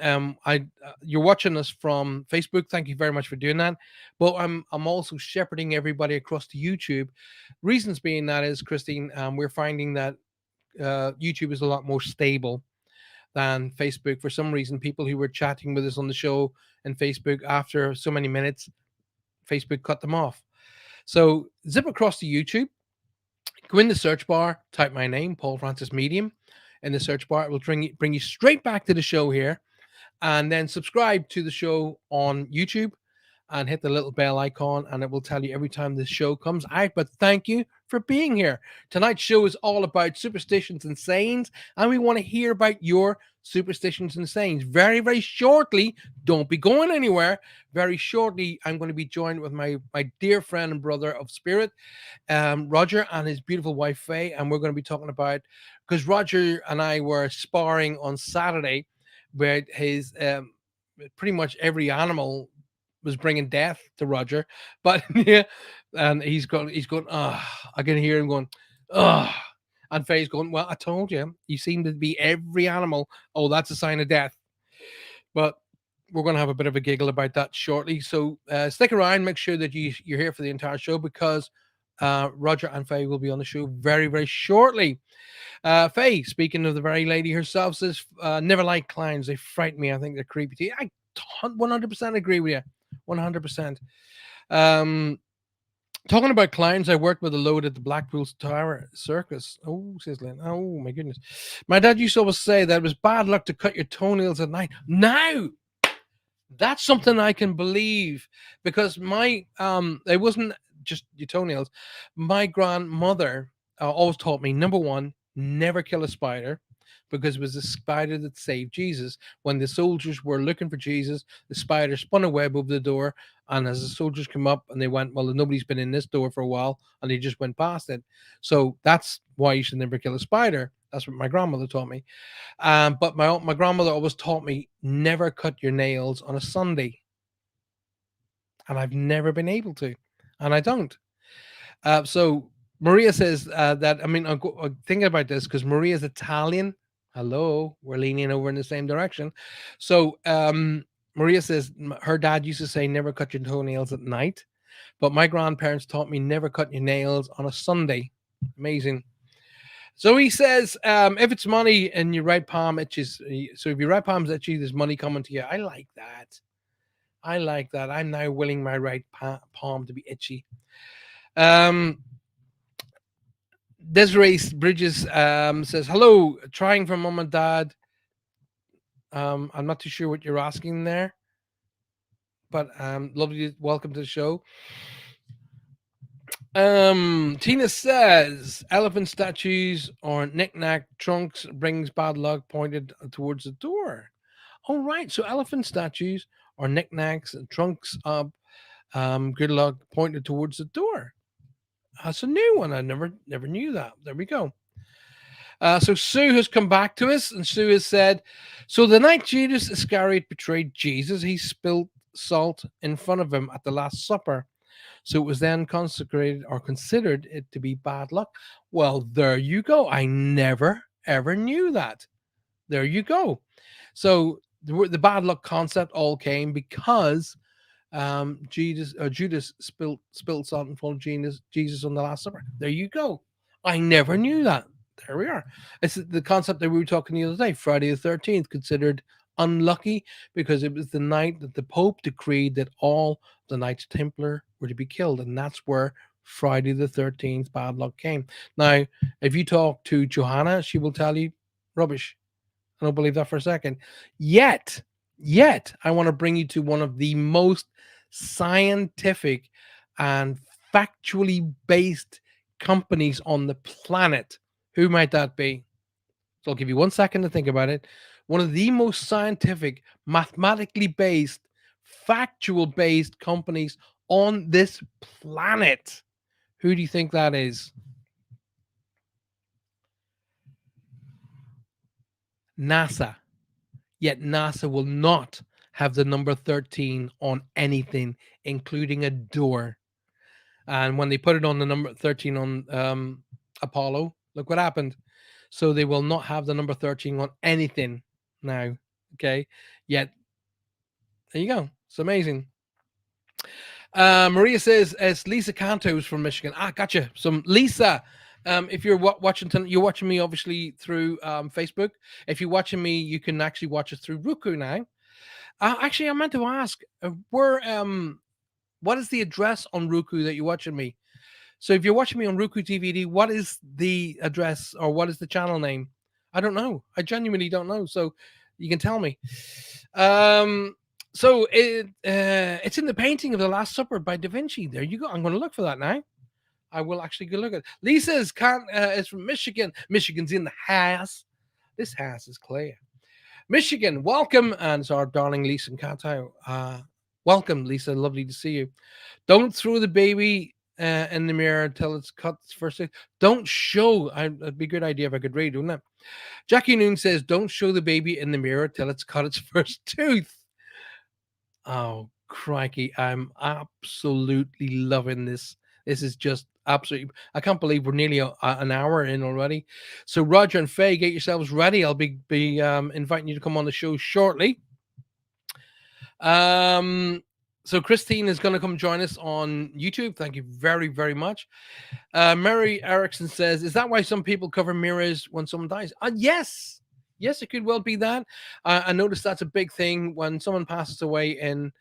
Speaker 1: you're watching us from Facebook. Thank you very much for doing that. But I'm also shepherding everybody across to YouTube. Reasons being that is, Christine, we're finding that YouTube is a lot more stable than Facebook. For some reason, people who were chatting with us on the show and Facebook, after so many minutes, Facebook cut them off. So zip across to YouTube, go in the search bar, type my name, Paul Francis Medium, in the search bar. It will bring you straight back to the show here, and then subscribe to the show on YouTube and hit the little bell icon, and it will tell you every time the show comes out. But thank you for being here. Tonight's show is all about superstitions and sayings, and we want to hear about your superstitions and sayings. Very, very shortly, don't be going anywhere. Very shortly, I'm going to be joined with my dear friend and brother of spirit, Roger, and his beautiful wife Faye, and we're going to be talking about, because Roger and I were sparring on Saturday, where his pretty much every animal was bringing death to Roger, but yeah, and he's going. I can hear him going, and Faye's going, well, I told you, you seem to be every animal. Oh, that's a sign of death. But we're going to have a bit of a giggle about that shortly. So stick around, make sure that you're here for the entire show, because Roger and Faye will be on the show very, very shortly. Faye, speaking of the very lady herself, says, never like clowns. They frighten me. I think they're creepy to you. I 100% agree with you. 100%. Talking about clowns, I worked with a load at the Blackpool Tower Circus. Oh, says Lynn. Oh, my goodness. My dad used to always say that it was bad luck to cut your toenails at night. Now, that's something I can believe, because my it wasn't just your toenails. My grandmother always taught me, number one, never kill a spider, because it was the spider that saved Jesus. When the soldiers were looking for Jesus, the spider spun a web over the door, and as the soldiers come up and they went, well, nobody's been in this door for a while, and they just went past it. So that's why you should never kill a spider. That's what my grandmother taught me. But my grandmother always taught me, never cut your nails on a Sunday, and I've never been able to, and I don't. So Maria says that, I mean, I'm thinking about this because Maria's Italian. Hello, we're leaning over in the same direction. So Maria says her dad used to say, never cut your toenails at night, but my grandparents taught me, never cut your nails on a Sunday. Amazing. So he says, if it's money in your right palm itches, so if your right palm's itchy, there's money coming to you. I like that. I like that. I'm now willing my right palm to be itchy. Desiree Bridges says, hello, trying for mom and dad. I'm not too sure what you're asking there, but lovely, welcome to the show. Tina says, elephant statues or knick-knack trunks brings bad luck pointed towards the door. All right, so elephant statues or knickknacks and trunks up, good luck pointed towards the door. That's a new one. I never knew that. There we go. So Sue has come back to us, and Sue has said, so the night Judas Iscariot betrayed Jesus, he spilled salt in front of him at the Last Supper. So it was then consecrated or considered it to be bad luck. Well, there you go. I never, ever knew that. There you go. So the bad luck concept all came because Judas spilled salt in front of Jesus on the Last Supper. There you go. I never knew that. There we are. It's the concept that we were talking the other day. Friday the 13th considered unlucky because it was the night that the Pope decreed that all the Knights Templar were to be killed, and that's where Friday the 13th bad luck came. Now, if you talk to Johanna, she will tell you rubbish. I don't believe that for a second. Yet, I want to bring you to one of the most scientific and factually based companies on the planet. Who might that be? So I'll give you 1 second to think about it. One of the most scientific, mathematically based, factual based companies on this planet. Who do you think that is? NASA. Yet NASA will not have the number 13 on anything, including a door. And when they put it on the number 13 on Apollo, look what happened. So they will not have the number 13 on anything now. Okay. Yet, there you go. It's amazing. Maria says it's Lisa Cantos from Michigan. Gotcha. Some Lisa. If you're watching, you're watching me obviously through Facebook. If you're watching me, you can actually watch us through Roku now. Actually, I meant to ask, what is the address on Roku that you're watching me? So if you're watching me on Roku TVD, what is the address or what is the channel name? I don't know. I genuinely don't know. So you can tell me. So it's in the painting of the Last Supper by Da Vinci. There you go. I'm going to look for that now. I will actually go look at it. Lisa's is from Michigan. Michigan's in the house. This house is clear. Michigan, welcome. And it's our darling Lisa and Kato. Welcome, Lisa. Lovely to see you. Don't throw the baby in the mirror until it's cut first. Don't show. It'd be a good idea if I could read, wouldn't it? Jackie Noon says, don't show the baby in the mirror till it's cut its first tooth. Oh, crikey. I'm absolutely loving this. This is just absolutely, I can't believe we're nearly an hour in already. So Roger and Faye, get yourselves ready. I'll be inviting you to come on the show shortly. So Christine is going to come join us on YouTube. Thank you very, very much. Mary Erickson says, is that why some people cover mirrors when someone dies? Yes. Yes, it could well be that. I noticed that's a big thing when someone passes away in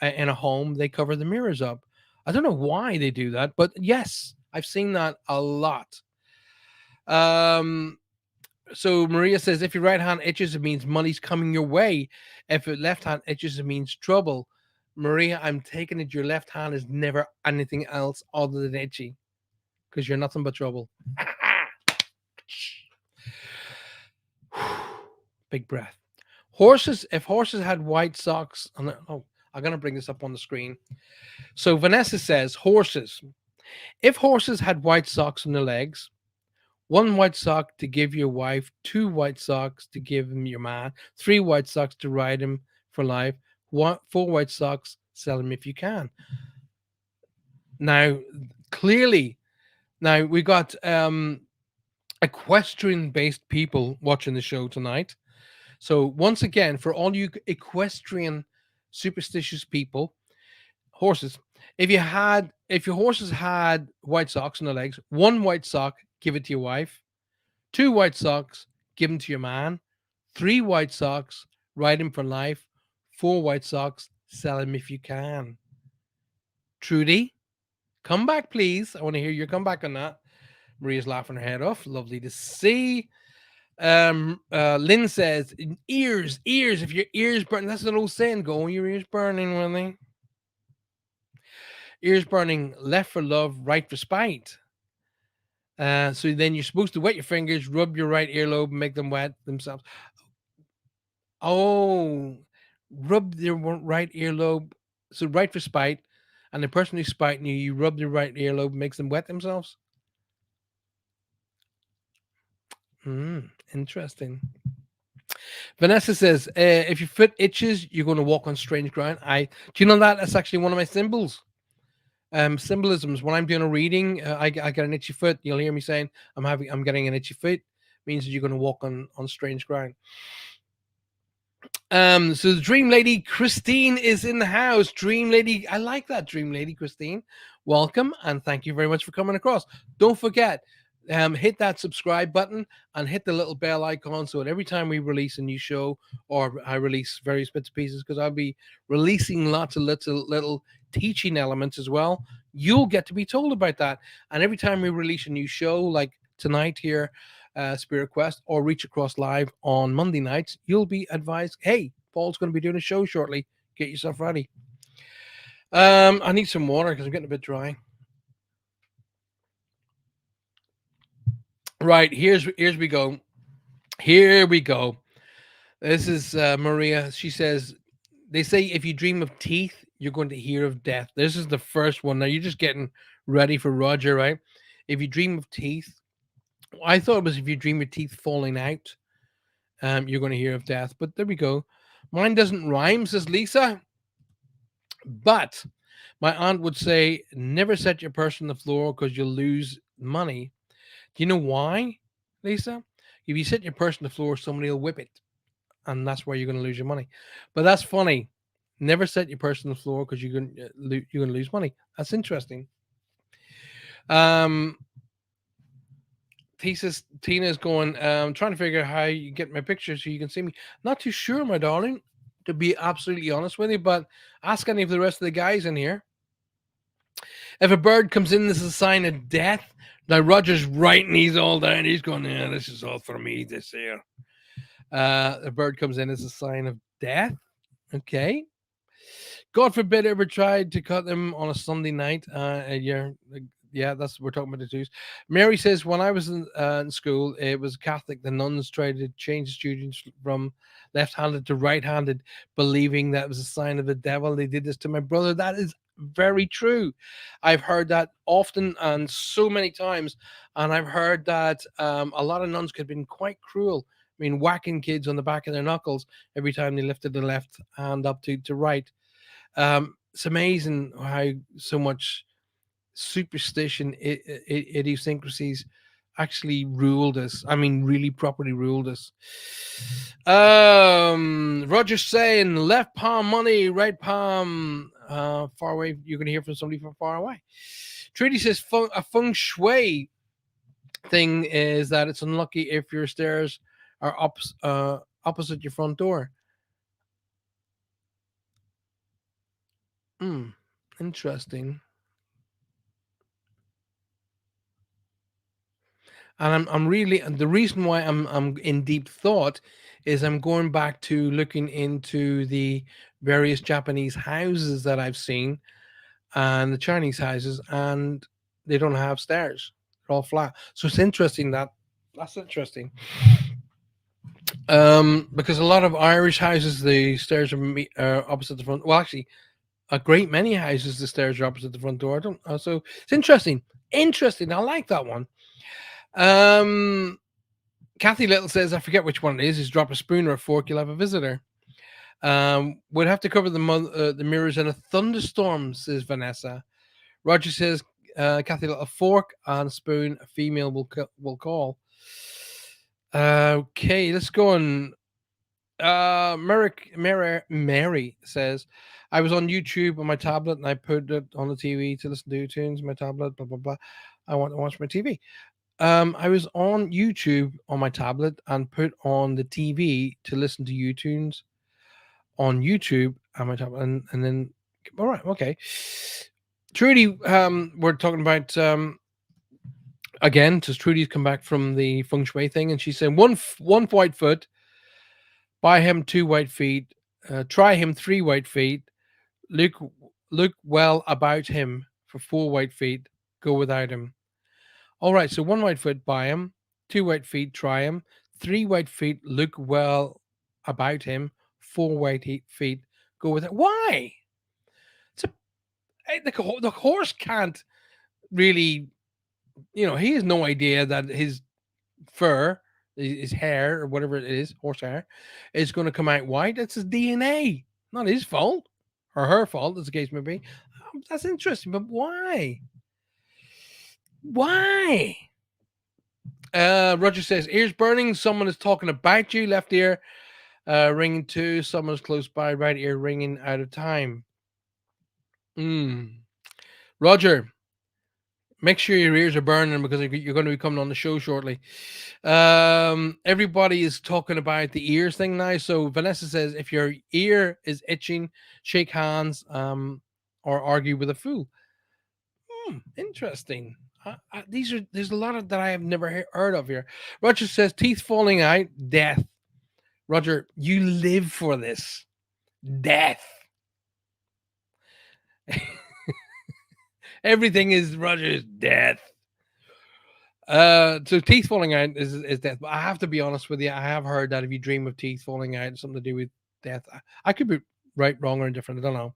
Speaker 1: a home, they cover the mirrors up. I don't know why they do that, but yes, I've seen that a lot. So Maria says, if your right hand itches, it means money's coming your way. If your left hand itches, it means trouble. Maria, I'm taking it your left hand is never anything else other than itchy, because you're nothing but trouble. Big breath. Horses, if horses had white socks, I'm going to bring this up on the screen. So Vanessa says, horses, if horses had white socks on their legs, 1 white sock to give your wife, 2 white socks to give him your man, 3 white socks to ride him for life, 4 white socks, sell him if you can. Now, clearly, we got equestrian-based people watching the show tonight. So once again, for all you equestrian superstitious people, horses, if your horses had white socks on their legs, 1 white sock, give it to your wife, 2 white socks, give them to your man, 3 white socks, ride him for life, 4 white socks, sell him if you can. Trudy, come back, please. I want to hear your comeback on that. Maria's laughing her head off. Lovely to see. Lynn says, ears, if your ears burn, that's an old saying, go, your ears burning, Willie. Ears burning, left for love, right for spite. So then you're supposed to wet your fingers, rub your right earlobe, make them wet themselves. Oh, rub their right earlobe. So right for spite, and the person who's spiting you, you rub their right earlobe, makes them wet themselves. Interesting. Vanessa says, if your foot itches, you're going to walk on strange ground. Do you know that? That's actually one of my symbols. Symbolisms. When I'm doing a reading, I get an itchy foot. You'll hear me saying, I'm getting an itchy foot. Means that you're going to walk on strange ground. So the Dream Lady Christine is in the house. Dream Lady, I like that. Dream Lady Christine, welcome and thank you very much for coming across. Don't forget, hit that subscribe button and hit the little bell icon so that every time we release a new show or I release various bits and pieces, because I'll be releasing lots of little teaching elements as well, you'll get to be told about that. And every time we release a new show, like tonight here, Spirit Quest, or Reach Across Live on Monday nights, you'll be advised, hey, Paul's going to be doing a show shortly. Get yourself ready. I need some water because I'm getting a bit dry. Right, here's we go. Here we go. This is Maria. She says, they say if you dream of teeth, you're going to hear of death. This is the first one. Now you're just getting ready for Roger, right? If you dream of teeth, I thought it was if you dream of teeth falling out, you're going to hear of death. But there we go. Mine doesn't rhyme, says Lisa. But my aunt would say, never set your purse on the floor because you'll lose money. Do you know why, Lisa? If you set your purse on the floor, somebody will whip it, and that's where you're going to lose your money. But that's funny. Never set your purse on the floor because you're going to lose money. That's interesting. Um, Tina's going, trying to figure out how you get my picture so you can see me. Not too sure, my darling, to be absolutely honest with you, but ask any of the rest of the guys in here. If a bird comes in, this is a sign of death. Now Roger's writing these all down. He's going, yeah, this is all for me this year. A bird comes in as a sign of death. Okay. God forbid ever tried to cut them on a Sunday night. Yeah, that's we're talking about the Jews. Mary says when I was in school, it was Catholic. The nuns tried to change the students from left-handed to right-handed, believing that was a sign of the devil. They did this to my brother. That is very true. I've heard that often and so many times, and I've heard that a lot of nuns could have been quite cruel. I mean, whacking kids on the back of their knuckles every time they lifted the left hand up to right. It's amazing how so much superstition, idiosyncrasies actually ruled us. I mean, really properly ruled us. Roger's saying left palm money, right palm far away. You're going to hear from somebody from far away. Trudy says a feng shui thing is that it's unlucky if your stairs are opposite your front door. Hmm, interesting. And I'm really, and the reason why I'm in deep thought is I'm going back to looking into the various Japanese houses that I've seen and the Chinese houses, and they don't have stairs; they're all flat. So it's interesting that's interesting. Because a lot of Irish houses, the stairs are opposite the front. Well, actually, a great many houses, the stairs are opposite the front door. I don't. So it's interesting. Interesting. I like that one. Um, Kathy Little says, I forget which one it is drop a spoon or a fork, you'll have a visitor. We'd have to cover the mirrors in a thunderstorm, says Vanessa. Roger says, Kathy Little, a fork and a spoon, a female will call. Okay, let's go on. Mary says, I was on YouTube on my tablet and I put it on the TV to listen to tunes, my tablet, blah, blah, blah. I want to watch my TV. I was on YouTube on my tablet and put on the TV to listen to YouTunes on YouTube on my tablet, and then all right, okay. Trudy, we're talking about again. Because Trudy's come back from the feng shui thing, and she said one white foot, buy him 2 white feet, try him 3 white feet, look look well about him for 4 white feet, go without him. All right, so 1 white foot, buy him. 2 white feet, try him. 3 white feet, look well about him. 4 white feet, go with it. Why? It's a, the horse can't really, he has no idea that his fur, his hair, or whatever it is, horsehair, is going to come out white. That's his DNA. Not his fault or her fault, as the case may be. That's interesting, but why? Why? Roger says, ears burning. Someone is talking about you. Left ear ringing too. Someone's close by. Right ear ringing out of time. Roger, Make sure your ears are burning because you're going to be coming on the show shortly. Everybody is talking about the ears thing now. So Vanessa says, if your ear is itching, shake hands, or argue with a fool. Interesting. There's a lot of that I have never heard of here. Roger says, teeth falling out, death. Roger, you live for this. Death. Everything is Roger's death. So teeth falling out is death. But I have to be honest with you. I have heard that if you dream of teeth falling out, it's something to do with death. I could be right, wrong, or indifferent. I don't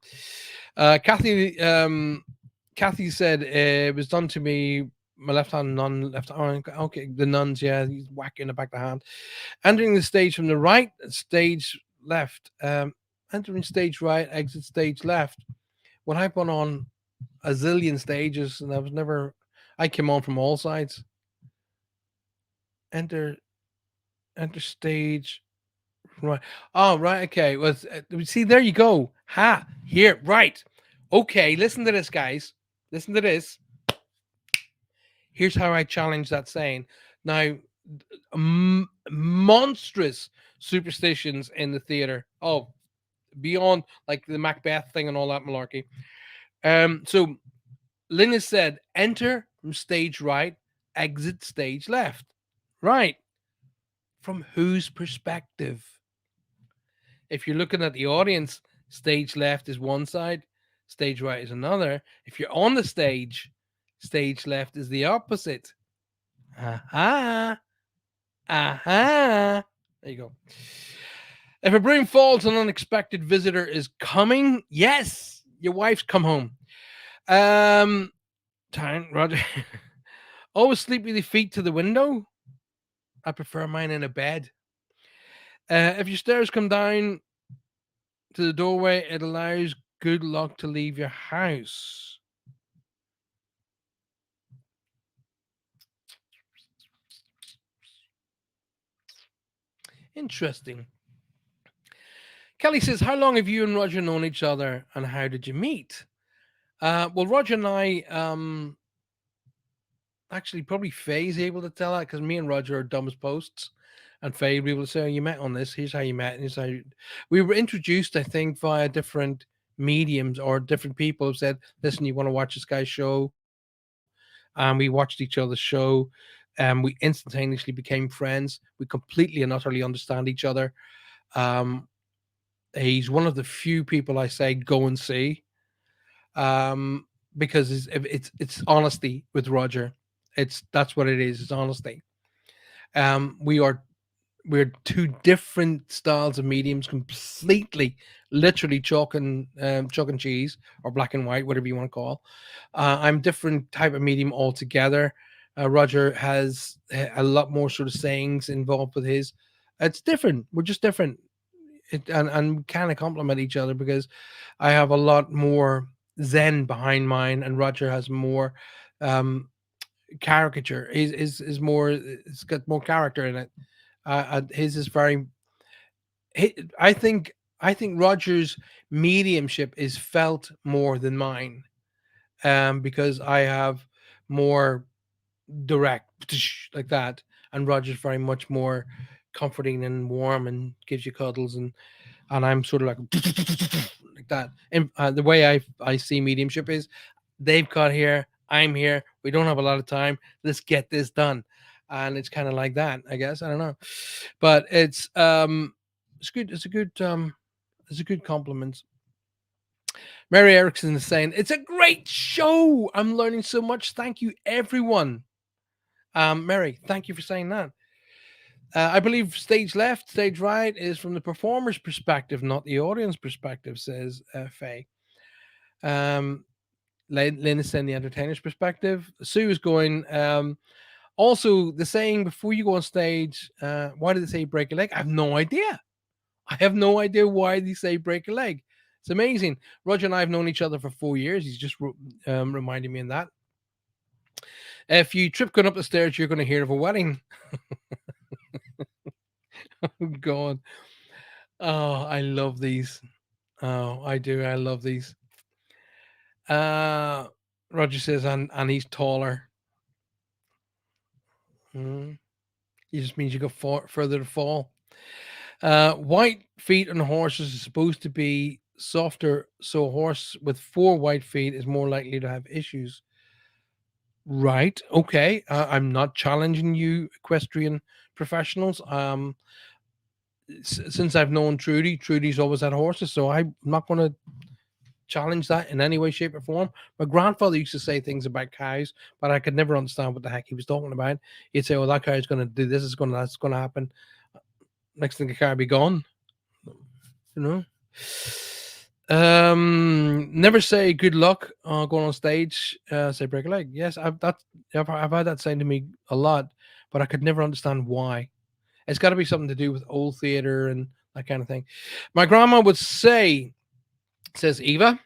Speaker 1: know. Kathy said it was done to me. My left hand, nun, left arm. Okay, the nuns. Yeah, he's whacking the back of the hand. Entering the stage from the right, stage left. Entering stage right, exit stage left. When I've gone on a zillion stages, and I was never. I came on from all sides. Enter enter stage right. Oh, right. Okay. Well, see, there you go. Ha. Here. Right. Okay. Listen to this, guys. Listen to this. Here's how I challenge that saying. Now, monstrous superstitions in the theater. Oh, beyond like the Macbeth thing and all that malarkey. So Lynn has said, enter from stage right, exit stage left. Right. From whose perspective? If you're looking at the audience, stage left is one side, stage right is another. If you're on the stage left is the opposite. Aha. Aha. There you go. If a broom falls, an unexpected visitor is coming. Yes, your wife's come home. Time, Roger. Always sleep with your feet to the window. I prefer mine in a bed. If your stairs come down to the doorway, it allows good luck to leave your house. Interesting. Kelly says, how long have you and Roger known each other and how did you meet? Well, Roger and I, actually, probably Faye's able to tell that because me and Roger are dumb as posts. And Faye will be able to say, oh, you met on this. Here's how you met. And here's how you... We were introduced, I think, via different mediums or different people who said, listen, you want to watch this guy's show? And we watched each other's show. And we instantaneously became friends. We completely and utterly understand each other. Um, he's one of the few people I say go and see, because it's honesty with Roger. That's what it is. It's honesty. We are we're two different styles of mediums, completely, literally chalk and cheese or black and white, whatever you want to call. I'm different type of medium altogether. Roger has a lot more sort of sayings involved with his. It's different. We're just different, and kind of complement each other because I have a lot more zen behind mine, and Roger has more um, caricature. Is more. It's got more character in it. His is very. I think. I think Roger's mediumship is felt more than mine, because I have more direct like that, and Roger's very much more comforting and warm and gives you cuddles, and I'm sort of like like that. And the way I see mediumship is, they've got here, I'm here. We don't have a lot of time. Let's get this done, and it's kind of like that. I guess I don't know, but it's good. It's a good compliment. Mary Erickson is saying it's a great show. I'm learning so much. Thank you, everyone. Mary, thank you for saying that. I believe stage left, stage right is from the performer's perspective, not the audience perspective, says Faye. Um, Lynn is saying the entertainer's perspective. Sue is going, also, the saying before you go on stage, why did they say break a leg? I have no idea. I have no idea why they say break a leg. It's amazing. Roger and I have known each other for 4 years. He's just reminding me of that. If you trip going up the stairs, you're going to hear of a wedding. Oh, God. Oh, I love these. Oh, I do. I love these. Uh, Roger says, and he's taller. Mm. It just means you go further to fall. White feet on horses is supposed to be softer, so a horse with four white feet is more likely to have issues. Right. Okay. I'm not challenging you, equestrian professionals. Since I've known Trudy, Trudy's always had horses, so I'm not going to challenge that in any way, shape, or form. My grandfather used to say things about cows, but I could never understand what the heck he was talking about. He'd say, "Oh, that cow is going to do this. Is going to that's going to happen." Next thing, the cow be gone. You know. Never say good luck going on stage. Say break a leg. Yes, I've had that saying to me a lot, but I could never understand why. It's got to be something to do with old theater and that kind of thing. My grandma would say, says Eva,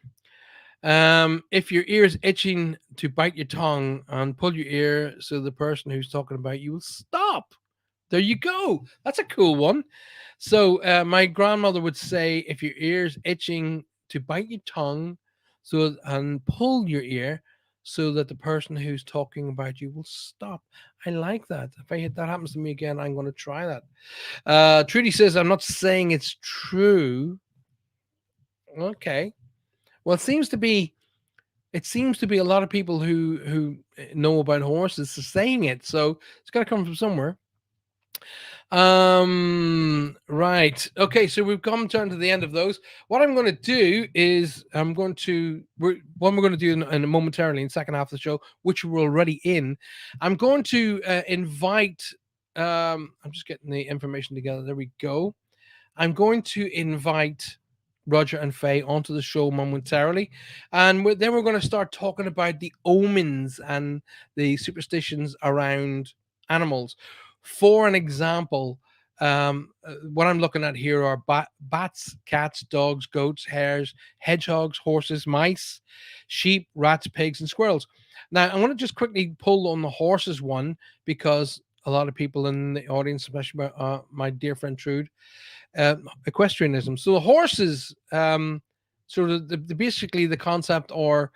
Speaker 1: if your ear is itching to bite your tongue and pull your ear so the person who's talking about you will stop. There you go. That's a cool one. So my grandmother would say, if your ear's itching, to bite your tongue, and pull your ear, so that the person who's talking about you will stop. I like that. If that happens to me again, I'm going to try that. Trudy says, I'm not saying it's true. Okay. Well, it seems to be a lot of people who know about horses saying it, so it's got to come from somewhere. Right. Okay, so we've come down to the end of those. What I'm going to do is we're going to do in momentarily in the second half of the show, which we're already in. I'm going to invite. I'm just getting the information together. There we go. I'm going to invite Roger and Faye onto the show momentarily, and then we're going to start talking about the omens and the superstitions around animals. For an example, what I'm looking at here are bats, cats, dogs, goats, hares, hedgehogs, horses, mice, sheep, rats, pigs, and squirrels. Now, I want to just quickly pull on the horses one because a lot of people in the audience, especially my dear friend Trude, equestrianism. So the horses, sort of basically the concept or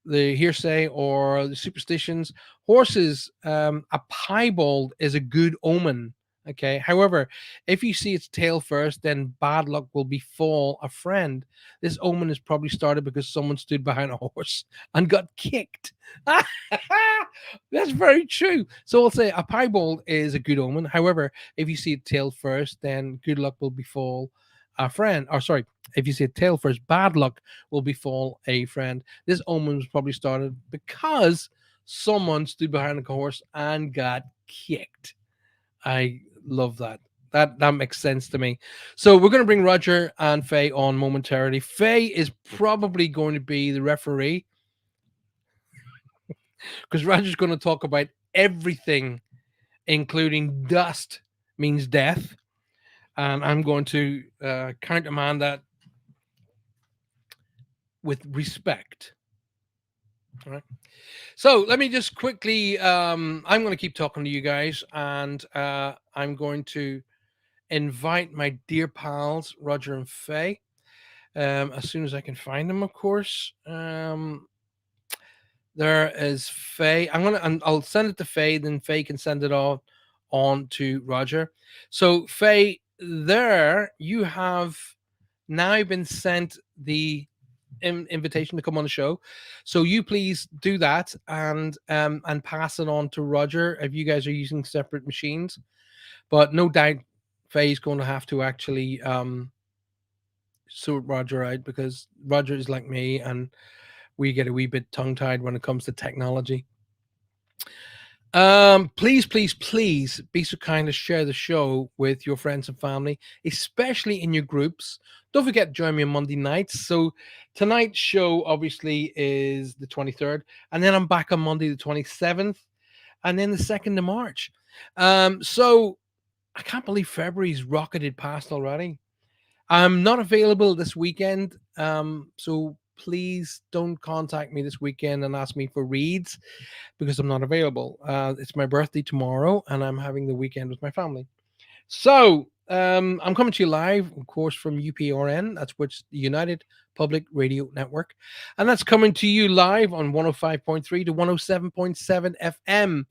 Speaker 1: the hearsay or the superstitions. Horses, a piebald is a good omen. Okay. However, if you see its tail first, then bad luck will befall a friend. This omen is probably started because someone stood behind a horse and got kicked. That's very true. So I'll say a piebald is a good omen. However, if you see it tail first, then good luck will befall a friend. Or sorry, if you see it tail first, bad luck will befall a friend. This omen was probably started because someone stood behind a horse and got kicked. I love that. That makes sense to me. So we're going to bring Roger and Faye on momentarily. Faye is probably going to be the referee because Roger's going to talk about everything, including dust means death, and I'm going to countermand that with respect. All right. So let me just quickly. I'm going to keep talking to you guys, and I'm going to invite my dear pals Roger and Faye. As soon as I can find them, of course. There is Faye. And I'll send it to Faye. Then Faye can send it on to Roger. So Faye, there you have now been sent the invitation to come on the show. So you please do that and pass it on to Roger if you guys are using separate machines. But no doubt Faye's going to have to actually sort Roger out because Roger is like me and we get a wee bit tongue tied when it comes to technology. Please, please, please be so kind to share the show with your friends and family, especially in your groups. Don't forget to join me on Monday nights. So tonight's show obviously is the 23rd, and then I'm back on Monday the 27th, and then the 2nd of March. So I can't believe February's rocketed past already. I'm not available this weekend, so please don't contact me this weekend and ask me for reads because I'm not available. It's my birthday tomorrow, and I'm having the weekend with my family. So I'm coming to you live, of course, from UPRN. That's which the United Public Radio Network, and that's coming to you live on 105.3 to 107.7 FM,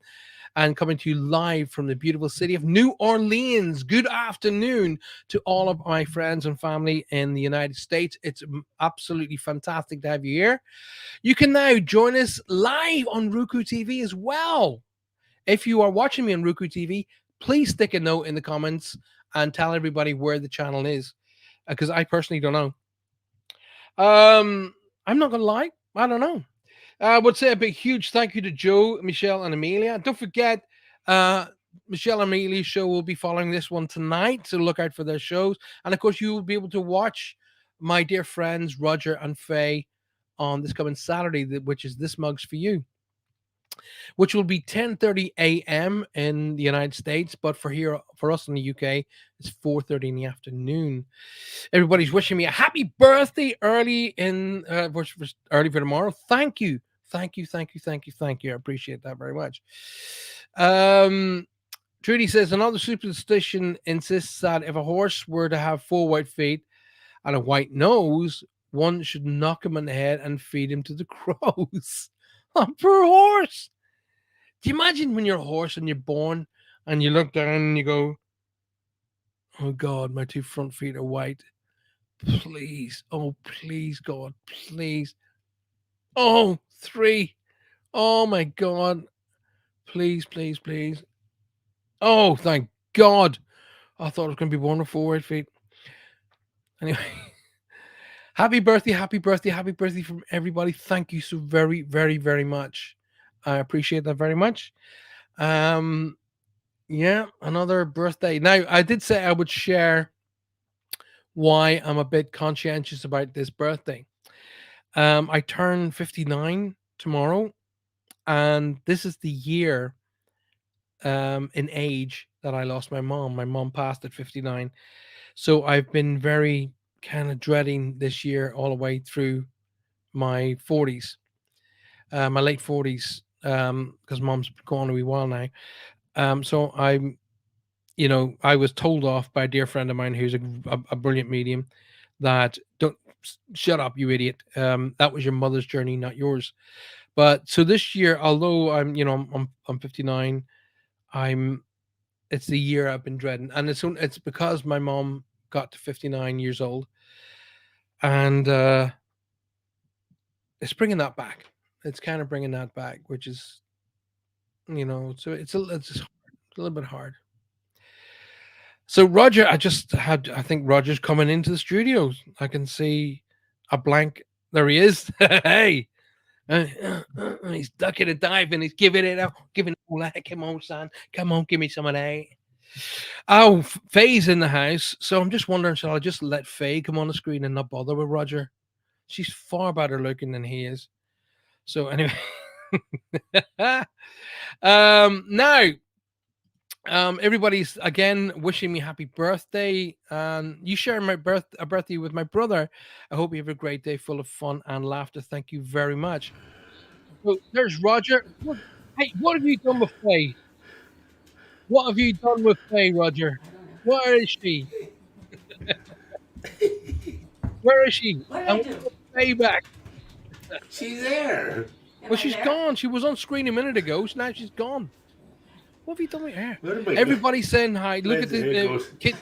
Speaker 1: and coming to you live from the beautiful city of New Orleans. Good afternoon to all of my friends and family in the United States. It's absolutely fantastic to have you here. You can now join us live on Roku TV as well. If you are watching me on Roku TV, please stick a note in the comments and tell everybody where the channel is, because I personally don't know. I'm not gonna lie, I don't know. I would say a big, huge thank you to Joe, Michelle, and Amelia. Don't forget, uh, Michelle and Amelia's show will be following this one tonight, so look out for their shows. And of course, you will be able to watch my dear friends Roger and Faye on this coming Saturday, which is This Mug's for You, which will be 10:30 a.m. in the United States, but for us in the UK, it's 4:30 in the afternoon. Everybody's wishing me a happy birthday early for tomorrow. Thank you. Thank you, thank you, thank you, thank you. I appreciate that very much. Um, Trudy says another superstition insists that if a horse were to have four white feet and a white nose, one should knock him on the head and feed him to the crows. Oh, poor horse. Do you imagine when you're a horse and you're born and you look down and you go, "Oh God, my two front feet are white. Please, oh please, God, please. Oh, three. Oh my God, please, please, please. Oh, thank God. I thought I was going to be born with four white feet." Anyway, happy birthday, happy birthday, happy birthday from everybody. Thank you so very, very, very much. I appreciate that very much. Um, yeah, another birthday. Now, I did say I would share why I'm a bit conscientious about this birthday. I turn 59 tomorrow, and this is the year in age that I lost my mom. My mom passed at 59. So I've been very kind of dreading this year all the way through my 40s, my late 40s, because mom's gone a wee while now. So I was told off by a dear friend of mine who's a brilliant medium that don't shut up, you idiot. That was your mother's journey, not yours. But so this year, although I'm 59, I'm it's the year I've been dreading, and it's because my mom got to 59 years old, and it's bringing that back. It's kind of bringing that back, which is so it's a little bit hard. So Roger, I think Roger's coming into the studio. I can see a blank. There he is. Hey, he's ducking and diving. He's giving it out, giving it all that. Come on, son. Come on, give me some of that. Oh, Faye's in the house. So I'm just wondering, shall I just let Faye come on the screen and not bother with Roger? She's far better looking than he is. So anyway, now everybody's again wishing me happy birthday. You share a birthday with my brother. I hope you have a great day full of fun and laughter. Thank you very much. So there's Roger. Hey, what have you done with Faye? What have you done with Faye, Roger? Where is she? Where is she?
Speaker 2: What did
Speaker 1: I
Speaker 2: I
Speaker 1: want
Speaker 2: do?
Speaker 1: Faye back.
Speaker 2: She's there. Am
Speaker 1: Well,
Speaker 2: I
Speaker 1: she's
Speaker 2: there?
Speaker 1: gone. She was on screen a minute ago. So now she's gone. What have you done with her?
Speaker 2: What am I doing?
Speaker 1: Everybody's saying hi. Look at
Speaker 2: There it
Speaker 1: the
Speaker 2: goes.
Speaker 1: kid.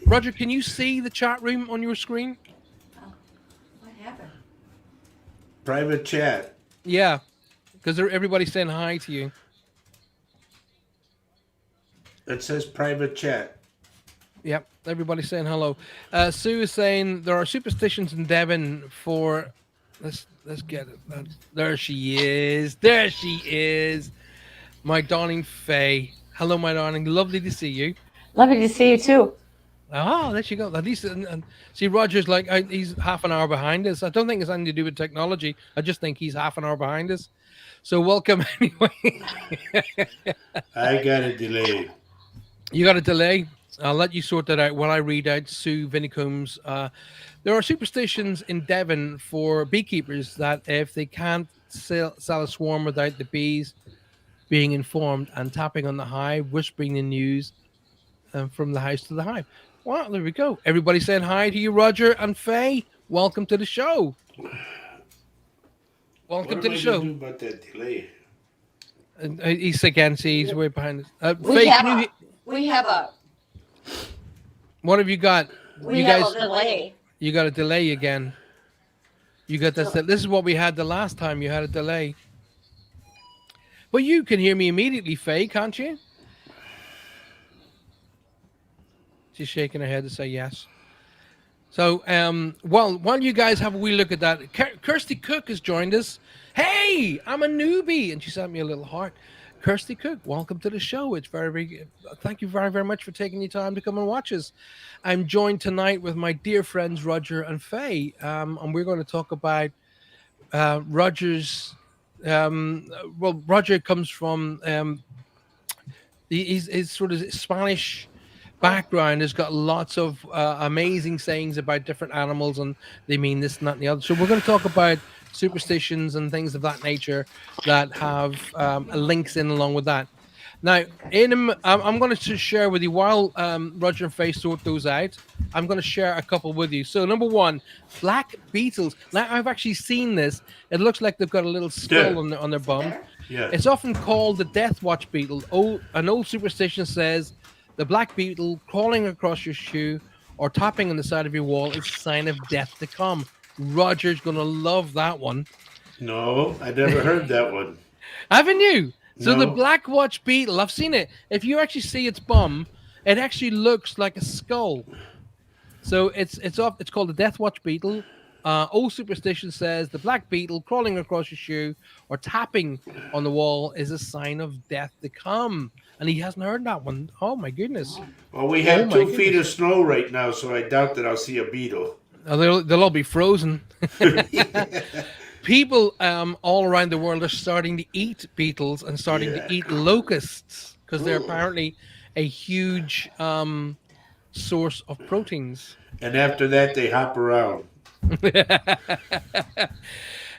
Speaker 1: Roger, can you see the chat room on your screen?
Speaker 2: Oh, what happened?
Speaker 3: Private chat.
Speaker 1: Yeah, because everybody's saying hi to you.
Speaker 3: It says private chat.
Speaker 1: Yep, everybody's saying hello. Sue is saying there are superstitions in Devon for. Let's get it. There she is. There she is. My darling Faye. Hello, my darling. Lovely to see you.
Speaker 4: Lovely to see you too.
Speaker 1: Ah, there she go. At least, and see, Roger's like he's half an hour behind us. I don't think it's anything to do with technology. I just think he's half an hour behind us. So welcome anyway.
Speaker 3: I got a delay.
Speaker 1: You got a delay. I'll let you sort that out while I read out Sue Vinicombe's. There are superstitions in Devon for beekeepers that if they can't sell a swarm without the bees being informed and tapping on the hive, whispering the news, from the house to the hive. Well, there we go. Everybody saying hi to you, Roger and Faye. Welcome to the show.
Speaker 3: What
Speaker 1: Welcome
Speaker 3: am
Speaker 1: to the
Speaker 3: I going to
Speaker 1: show.
Speaker 3: do about that delay?
Speaker 1: And he's again. See, he's way behind us.
Speaker 4: We
Speaker 1: Faye,
Speaker 4: have
Speaker 1: can you?
Speaker 4: a we have a
Speaker 1: What have you got?
Speaker 4: we
Speaker 1: You
Speaker 4: have
Speaker 1: guys,
Speaker 4: a delay.
Speaker 1: you got a delay again. You got this.
Speaker 4: So
Speaker 1: This is what we had the last time. You had a delay, but you can hear me immediately, Faye, can't you? She's shaking her head to say yes. So, while you guys have a wee look at that, Kirsty Cook has joined us. Hey, I'm a newbie, and she sent me a little heart. Kirsty Cook, welcome to the show. It's very, thank you very, very much for taking your time to come and watch us. I'm joined tonight with my dear friends Roger and Faye, and we're going to talk about Roger's. Well, Roger comes from he's sort of Spanish background has got lots of amazing sayings about different animals and they mean this and that and the other. So we're going to talk about superstitions and things of that nature that have links in along with that. Now, I'm going to share with you while Roger and Faye sort those out. I'm going to share a couple with you. So, number one, black beetles. Now, I've actually seen this. It looks like they've got a little skull
Speaker 3: Yeah.
Speaker 1: on their bum.
Speaker 2: There?
Speaker 3: Yeah.
Speaker 1: It's often called the death watch beetle. Oh, an old superstition says the black beetle crawling across your shoe or tapping on the side of your wall is a sign of death to come. Roger's going to love that one.
Speaker 3: No, I never heard that one.
Speaker 1: Haven't you? So the
Speaker 3: No.
Speaker 1: black watch beetle, I've seen it. If you actually see its bum, it actually looks like a skull. So it's called the death watch beetle. Old superstition says the black beetle crawling across your shoe or tapping on the wall is a sign of death to come. And he hasn't heard that one. Oh my goodness.
Speaker 3: Well, we
Speaker 1: Oh
Speaker 3: have
Speaker 1: my
Speaker 3: 2 feet of
Speaker 1: goodness.
Speaker 3: snow right now, so I doubt that I'll see a beetle.
Speaker 1: Oh, they'll all be frozen. People all around the world are starting to eat beetles and starting to
Speaker 3: Yeah.
Speaker 1: eat locusts because they're
Speaker 3: Ooh.
Speaker 1: apparently a huge source of proteins.
Speaker 3: And after that, they hop around.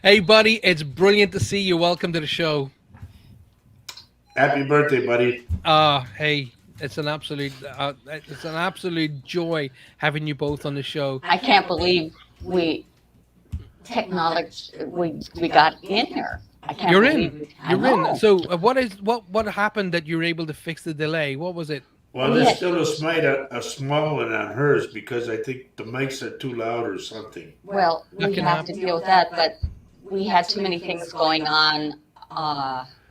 Speaker 1: Hey, buddy, it's brilliant to see you. Welcome to the show.
Speaker 3: Happy birthday, buddy.
Speaker 1: Hey, it's an absolute joy having you both on the show.
Speaker 4: I can't believe we technology we got in here. I can't
Speaker 1: You're
Speaker 4: believe
Speaker 1: in.
Speaker 4: it. I
Speaker 1: You're in.
Speaker 4: know.
Speaker 1: So, what happened that you were able to fix the delay? What was it?
Speaker 3: Well,
Speaker 4: We
Speaker 3: there's
Speaker 4: had
Speaker 3: still a small one on hers because I think the mics are too loud or something.
Speaker 4: well,
Speaker 1: That
Speaker 4: we
Speaker 1: can
Speaker 4: have to
Speaker 1: happen.
Speaker 4: deal with that, but we had too many things going on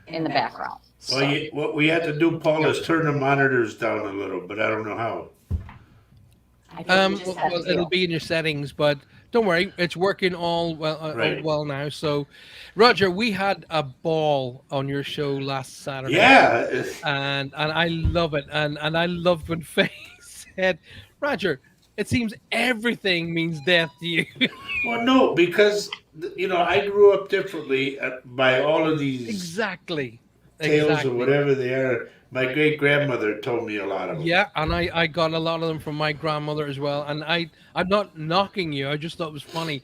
Speaker 4: in the background.
Speaker 3: Well,
Speaker 4: So
Speaker 3: what we had to do, Paul, is turn the monitors down a little, but I don't know how.
Speaker 4: I think we just had to
Speaker 1: It'll
Speaker 4: deal.
Speaker 1: be in your settings, but don't worry, it's working all
Speaker 3: Right.
Speaker 1: well now. So, Roger, we had a ball on your show last Saturday.
Speaker 3: Yeah.
Speaker 1: And I love it, and I loved when Faye said, "Roger, it seems everything means death to you."
Speaker 3: Well, no, because I grew up differently by all of these
Speaker 1: Exactly,
Speaker 3: tales or
Speaker 1: exactly.
Speaker 3: whatever they are. My great grandmother told me a lot of them.
Speaker 1: Yeah, and I got a lot of them from my grandmother as well. And I'm not knocking you. I just thought it was funny.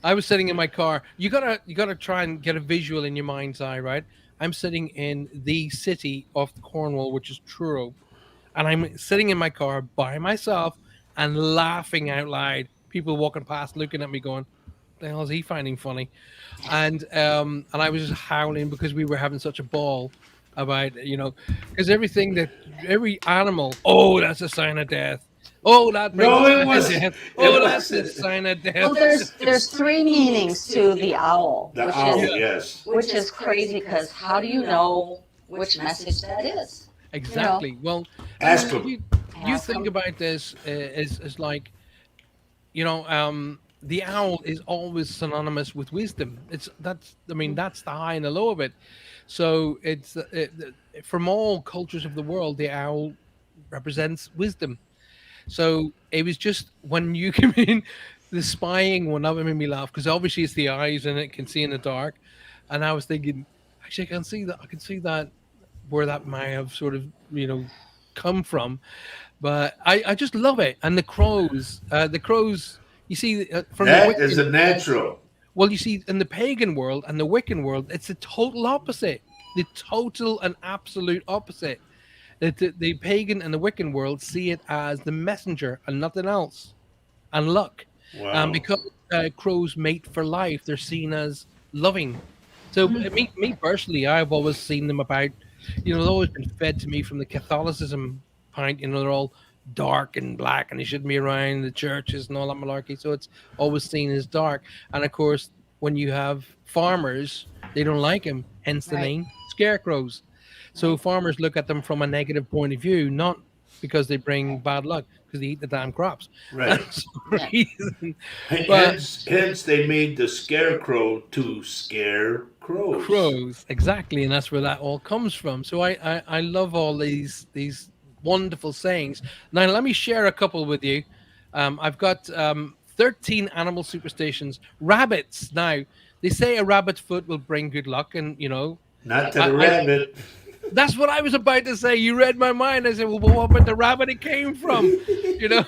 Speaker 1: I was sitting in my car. You gotta try and get a visual in your mind's eye, right? I'm sitting in the city of Cornwall, which is Truro, and I'm sitting in my car by myself and laughing out loud. People walking past, looking at me, going, "The hell is he finding funny?" And I was just howling because we were having such a ball about because every animal, oh, that's a sign of death. Oh, that brings a
Speaker 3: No, it
Speaker 1: sign of
Speaker 3: was
Speaker 1: death.
Speaker 3: it
Speaker 1: Oh, that's a
Speaker 3: wasn't
Speaker 1: sign of
Speaker 4: Well,
Speaker 1: death.
Speaker 4: there's three meanings to the owl,
Speaker 3: the
Speaker 4: which
Speaker 3: owl.
Speaker 4: is
Speaker 1: Yeah.
Speaker 3: Yes.
Speaker 4: which is crazy because how do you know which message that is?
Speaker 1: Exactly. Well, I
Speaker 3: Ask
Speaker 1: mean,
Speaker 3: him.
Speaker 1: you
Speaker 4: Ask
Speaker 1: think
Speaker 4: 'em.
Speaker 1: about this is like the owl is always synonymous with wisdom. That's the high and the low of it. So from all cultures of the world, the owl represents wisdom. So it was just when you came in, the spying one that made me laugh because obviously it's the eyes and it can see in the dark. And I was thinking, actually, I can see that. I can see that where that might have sort of come from. But I just love it. And the crows. You see, from the
Speaker 3: That is a
Speaker 1: Wiccan.
Speaker 3: natural.
Speaker 1: Well, you see, in the pagan world and the Wiccan world, it's the total opposite. The total and absolute opposite. The pagan and the Wiccan world see it as the messenger and nothing else, and luck.
Speaker 3: Wow.
Speaker 1: Because crows mate for life, they're seen as loving. So me personally, I've always seen them about, they've always been fed to me from the Catholicism point. They're all dark and black, and they shouldn't be around the churches and all that malarkey. So it's always seen as dark. And of course, when you have farmers, they don't like them, hence the
Speaker 4: Right.
Speaker 1: name scarecrows. So
Speaker 4: Right.
Speaker 1: farmers look at them from a negative point of view, not because they bring bad luck, because they eat the damn crops.
Speaker 3: Right.
Speaker 1: That's the
Speaker 4: Yeah.
Speaker 1: reason. But
Speaker 3: Hence they made the scarecrow to scare crows.
Speaker 1: crows, exactly, and that's where that all comes from. So I love all these wonderful sayings. Now let me share a couple with you. I've got 13 animal superstitions. Rabbits. Now they say a rabbit's foot will bring good luck, and
Speaker 3: Not to the
Speaker 1: I
Speaker 3: rabbit.
Speaker 1: that's what I was about to say. You read my mind. I said, well, but what about the rabbit it came from? You know.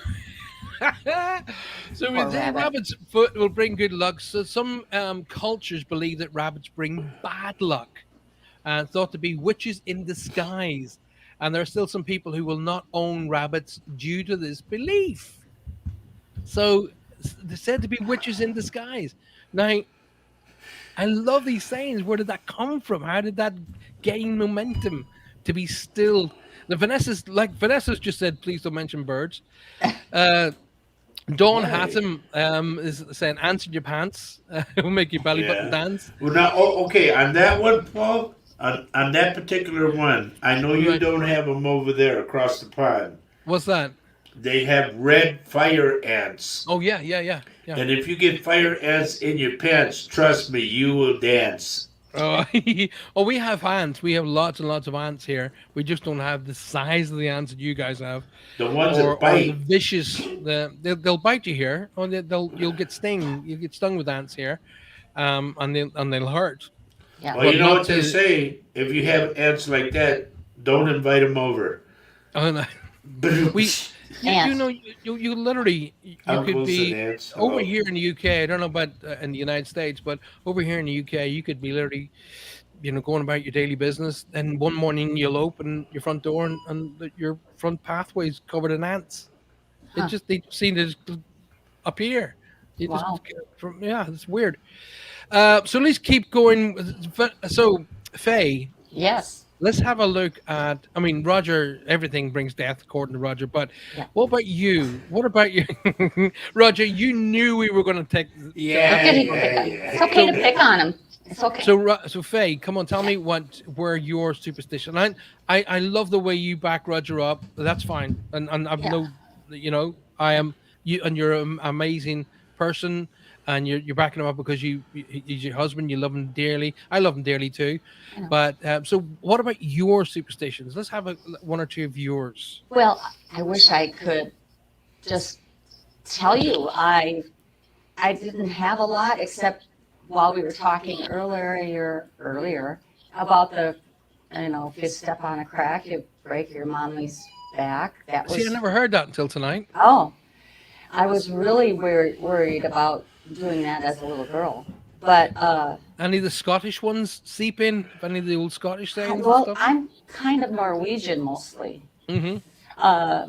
Speaker 1: So we
Speaker 4: Poor
Speaker 1: say
Speaker 4: rabbit.
Speaker 1: rabbit's foot will bring good luck. So some cultures believe that rabbits bring bad luck, and thought to be witches in disguise. And there are still some people who will not own rabbits due to this belief. So they're said to be witches in disguise. Now, I love these sayings. Where did that come from? How did that gain momentum to be still? The Vanessa's just said, please don't mention birds. Uh, Dawn
Speaker 3: Why?
Speaker 1: Hatton is saying, answer your pants. It will make your belly button
Speaker 3: Yeah.
Speaker 1: dance.
Speaker 3: Well, now, okay, on that one, Paul, on that particular one, I know you
Speaker 1: Right.
Speaker 3: don't have them over there across the pond.
Speaker 1: What's that?
Speaker 3: They have red fire ants.
Speaker 1: Oh, yeah, yeah, yeah, yeah.
Speaker 3: And if you get fire ants in your pants, trust me, you will dance.
Speaker 1: Oh, oh, we have ants. We have lots and lots of ants here. We just don't have the size of the ants that you guys have,
Speaker 3: The ones that
Speaker 1: or the
Speaker 3: bite.
Speaker 1: vicious. They'll bite you here, or you'll get stung. You get stung with ants here, and they'll hurt.
Speaker 4: Yeah.
Speaker 3: Well,
Speaker 1: But
Speaker 3: you know
Speaker 1: not
Speaker 3: what they
Speaker 1: to.
Speaker 3: say? If you have ants like that, don't invite them over.
Speaker 1: Oh, no. We you
Speaker 4: Ants.
Speaker 1: know you literally you could
Speaker 3: Uncles and
Speaker 1: be
Speaker 3: aunts.
Speaker 1: over
Speaker 3: Hello.
Speaker 1: here in the UK. I don't know about in the United States, but over here in the UK, you could be literally going about your daily business, and one morning you'll open your front door, and your front pathway is covered in ants.
Speaker 4: Huh.
Speaker 1: They just seem to just appear. You just
Speaker 4: Wow.
Speaker 1: yeah, it's weird. So let's keep going. So Faye,
Speaker 4: Yes.
Speaker 1: let's have a look at. I mean, Roger, everything brings death, according to Roger. But
Speaker 4: Yeah.
Speaker 1: what about you? What about you, Roger? You knew we were going to take.
Speaker 3: Yeah,
Speaker 4: Okay.
Speaker 3: yeah,
Speaker 4: It's okay to
Speaker 3: yeah.
Speaker 4: pick on him. It's okay.
Speaker 1: So Faye, come on, tell me what were your superstition. I love the way you back Roger up. That's fine, and I've
Speaker 4: Yeah.
Speaker 1: no, I am you, and you're an amazing person, and you're backing him up because he's your husband. You love him dearly. I love him dearly too.
Speaker 4: I know.
Speaker 1: But so, what about your superstitions? Let's have one or two of yours.
Speaker 4: Well, I wish I could just tell you I didn't have a lot except while we were talking earlier about if you step on a crack, you break your mommy's back. That
Speaker 1: See, I
Speaker 4: was
Speaker 1: never heard that until tonight.
Speaker 4: oh, I was really worried about doing that as a little girl. But
Speaker 1: Any of the Scottish ones seep in? Any of the old Scottish sayings and
Speaker 4: well,
Speaker 1: stuff?
Speaker 4: I'm kind of Norwegian mostly.
Speaker 1: Mm-hmm.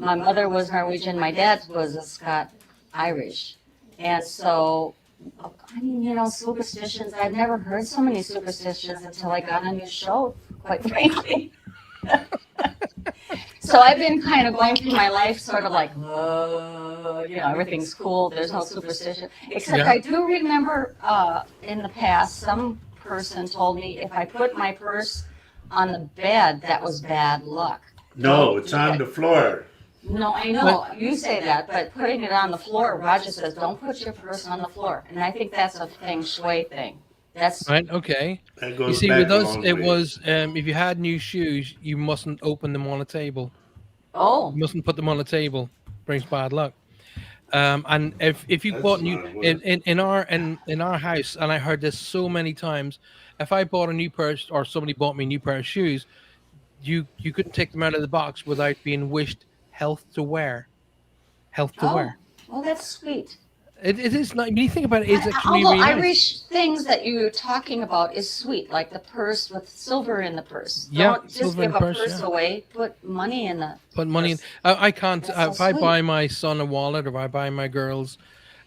Speaker 4: My mother was Norwegian. My dad was a Scot Irish, and so I mean, superstitions. I've never heard so many superstitions until I got on your show. Quite frankly. So I've been kind of going through my life sort of like, everything's cool. There's no superstition. Except
Speaker 1: Yeah.
Speaker 4: I do remember in the past, some person told me if I put my purse on the bed, that was bad luck.
Speaker 3: No, it's on the floor.
Speaker 4: No, I know, you say that, but putting it on the floor, Roger says, don't put your purse on the floor. And I think that's a feng shui thing. That's,
Speaker 1: Right. Okay.
Speaker 3: That
Speaker 1: You
Speaker 3: goes
Speaker 1: see,
Speaker 3: back
Speaker 1: with
Speaker 3: a
Speaker 1: us,
Speaker 3: long
Speaker 1: it
Speaker 3: way.
Speaker 1: was if you had new shoes, you mustn't open them on a table.
Speaker 4: oh,
Speaker 1: You mustn't put them on a table. Brings bad luck. And if you
Speaker 3: That's
Speaker 1: bought
Speaker 3: a
Speaker 1: new
Speaker 3: lot of work.
Speaker 1: in our house, and I heard this so many times, if I bought a new pair or somebody bought me a new pair of shoes, you couldn't take them out of the box without being wished health to wear. Health to
Speaker 4: oh,
Speaker 1: wear.
Speaker 4: well, that's sweet.
Speaker 1: It is not. When you think about it, it's
Speaker 4: But
Speaker 1: actually
Speaker 4: all the
Speaker 1: really nice.
Speaker 4: Irish things that you're talking about is sweet, like the purse with silver in the purse.
Speaker 1: Yeah,
Speaker 4: Don't just
Speaker 1: silver in
Speaker 4: give
Speaker 1: the
Speaker 4: a
Speaker 1: purse.
Speaker 4: purse
Speaker 1: Yeah,
Speaker 4: away. Put money in the
Speaker 1: put money in.
Speaker 4: purse.
Speaker 1: I can't.
Speaker 4: That's so
Speaker 1: If I buy
Speaker 4: sweet.
Speaker 1: my son a wallet, or if I buy my girls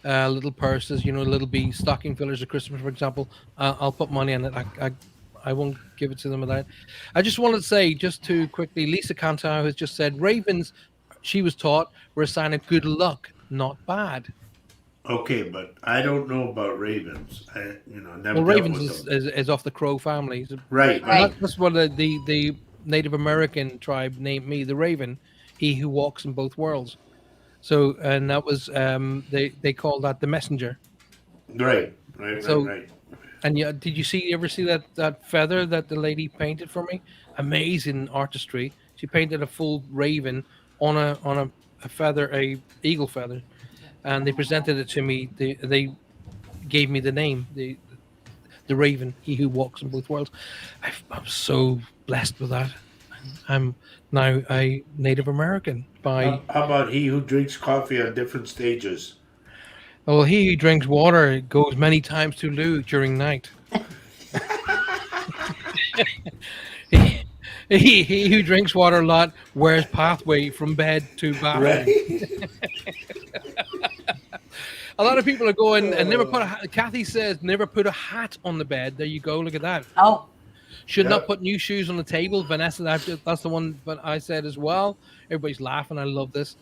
Speaker 1: little purses, little be stocking fillers at Christmas, for example, I'll put money in it. I won't give it to them without. I just wanted to say, just to quickly, Lisa Cantow has just said ravens. She was taught were a sign of good luck, not bad.
Speaker 3: Okay, but I don't know about ravens. Never
Speaker 1: Well,
Speaker 3: dealt
Speaker 1: ravens
Speaker 3: with
Speaker 1: is,
Speaker 3: them.
Speaker 1: is, is off the crow family.
Speaker 3: Right,
Speaker 1: And
Speaker 3: right.
Speaker 4: Right.
Speaker 1: that's what the Native American tribe named me, the Raven, he who walks in both worlds. So, and that was they call that the messenger.
Speaker 3: Right, right, right,
Speaker 1: So,
Speaker 3: right.
Speaker 1: and yeah, did you ever see that feather that the lady painted for me? Amazing artistry. She painted a full raven on a feather, a eagle feather, and they presented it to me. They gave me the name, the Raven, he who walks in both worlds. I'm so blessed with that. I'm now a Native American by,
Speaker 3: How about he who drinks coffee on different stages?
Speaker 1: well, he who drinks water goes many times to loo during night. He, he who drinks water a lot wears pathway from bed to bathroom.
Speaker 3: Right?
Speaker 1: A lot of people are going and never put
Speaker 3: Uh,
Speaker 1: a Kathy says never put a hat on the bed. There you go. Look at that.
Speaker 4: Oh,
Speaker 1: Should not
Speaker 3: yep.
Speaker 1: put new shoes on the table. Vanessa, that's the one. But I said as well. Everybody's laughing. I love this.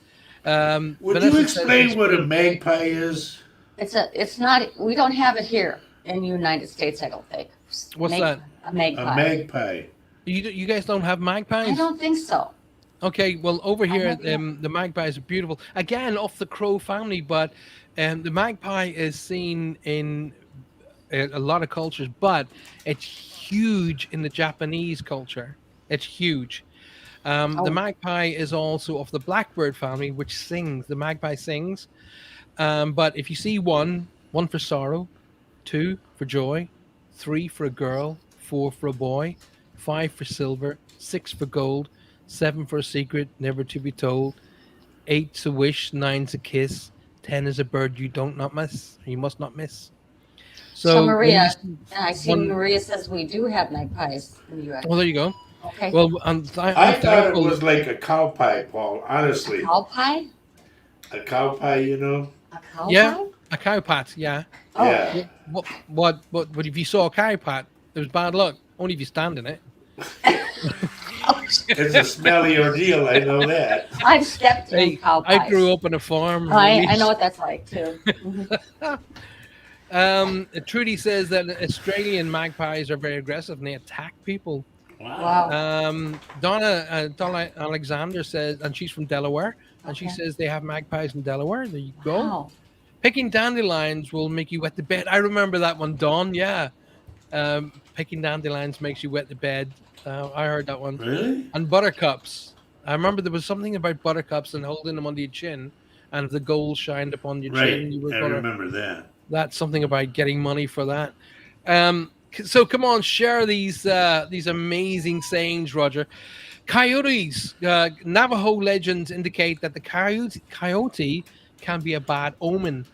Speaker 3: Would you
Speaker 1: Vanessa says they
Speaker 3: explain what a
Speaker 1: spray paint.
Speaker 3: magpie is?
Speaker 4: it's not, we don't have it here in the United States, I don't think.
Speaker 1: What's
Speaker 4: Make
Speaker 1: that?
Speaker 4: a
Speaker 3: A
Speaker 4: magpie.
Speaker 3: magpie.
Speaker 1: You guys don't have
Speaker 4: I
Speaker 1: magpies?
Speaker 4: don't think so.
Speaker 1: Okay, well over
Speaker 4: I
Speaker 1: here,
Speaker 4: never
Speaker 1: the magpies are beautiful. Again, off the crow family, but the magpie is seen in a lot of cultures, but it's huge in the Japanese culture. It's huge. The
Speaker 4: Oh,
Speaker 1: magpie is also of the blackbird family, which sings. The magpie sings. But if you see one for sorrow, two for joy, three for a girl, four for a boy, five for silver, six for gold, seven for a secret never to be told, eight's a wish, nine's a kiss, 10 is a bird you don't not miss, you must not miss.
Speaker 4: so
Speaker 1: So when you
Speaker 4: Maria,
Speaker 1: see
Speaker 4: I see
Speaker 1: one,
Speaker 4: Maria says we do have magpies in the U.S.
Speaker 1: well, there you go.
Speaker 4: Okay.
Speaker 1: Well, I'm
Speaker 3: I thought it
Speaker 1: thankful.
Speaker 3: was like a cow pie, Paul.
Speaker 4: A
Speaker 3: Honestly,
Speaker 4: cow pie?
Speaker 3: a cow pie.
Speaker 4: A cow
Speaker 1: Yeah,
Speaker 4: pie?
Speaker 1: a cow pat. Yeah.
Speaker 4: Oh,
Speaker 3: Yeah.
Speaker 1: What if you saw a cow pat? It was bad luck. Only if you stand in it.
Speaker 4: oh,
Speaker 3: It's a smelly ordeal. I know that.
Speaker 4: I've stepped in
Speaker 1: Hey,
Speaker 4: cow
Speaker 1: I
Speaker 4: pies.
Speaker 1: grew up on a farm.
Speaker 4: I know what that's like too. Mhm.
Speaker 1: Trudy says that Australian magpies are very aggressive and they attack people.
Speaker 4: Wow.
Speaker 1: Donna Alexander says, and she's from Delaware, and she
Speaker 4: Okay.
Speaker 1: says they have magpies in Delaware. There you go.
Speaker 4: Wow.
Speaker 1: Picking dandelions will make you wet the bed. I remember that one, Dawn. Yeah. Picking dandelions makes you wet the bed. I heard that one.
Speaker 3: Really?
Speaker 1: And buttercups. I remember there was something about buttercups and holding them under your chin, and if the gold shined upon your
Speaker 3: Right.
Speaker 1: chin, you were
Speaker 3: I
Speaker 1: gonna.
Speaker 3: remember that.
Speaker 1: That's something about getting money for that. So come on, share these amazing sayings, Roger. Coyotes. Navajo legends indicate that the coyote can be a bad omen.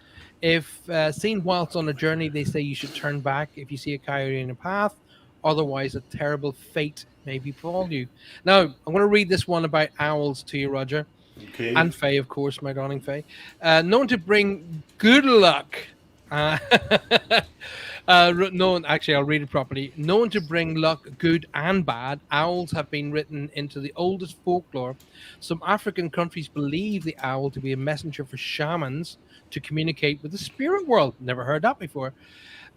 Speaker 1: If seen whilst on a journey, they say you should turn back if you see a coyote in a path. Otherwise, a terrible fate may befall you. Now, I'm going to read this one about owls to you, Roger.
Speaker 3: Okay.
Speaker 1: And Faye, of course, my darling Faye. Known to bring good luck. Uh, known, actually, I'll read it properly. Known to bring luck, good and bad, owls have been written into the oldest folklore. Some African countries believe the owl to be a messenger for shamans to communicate with the spirit world. Never heard that before.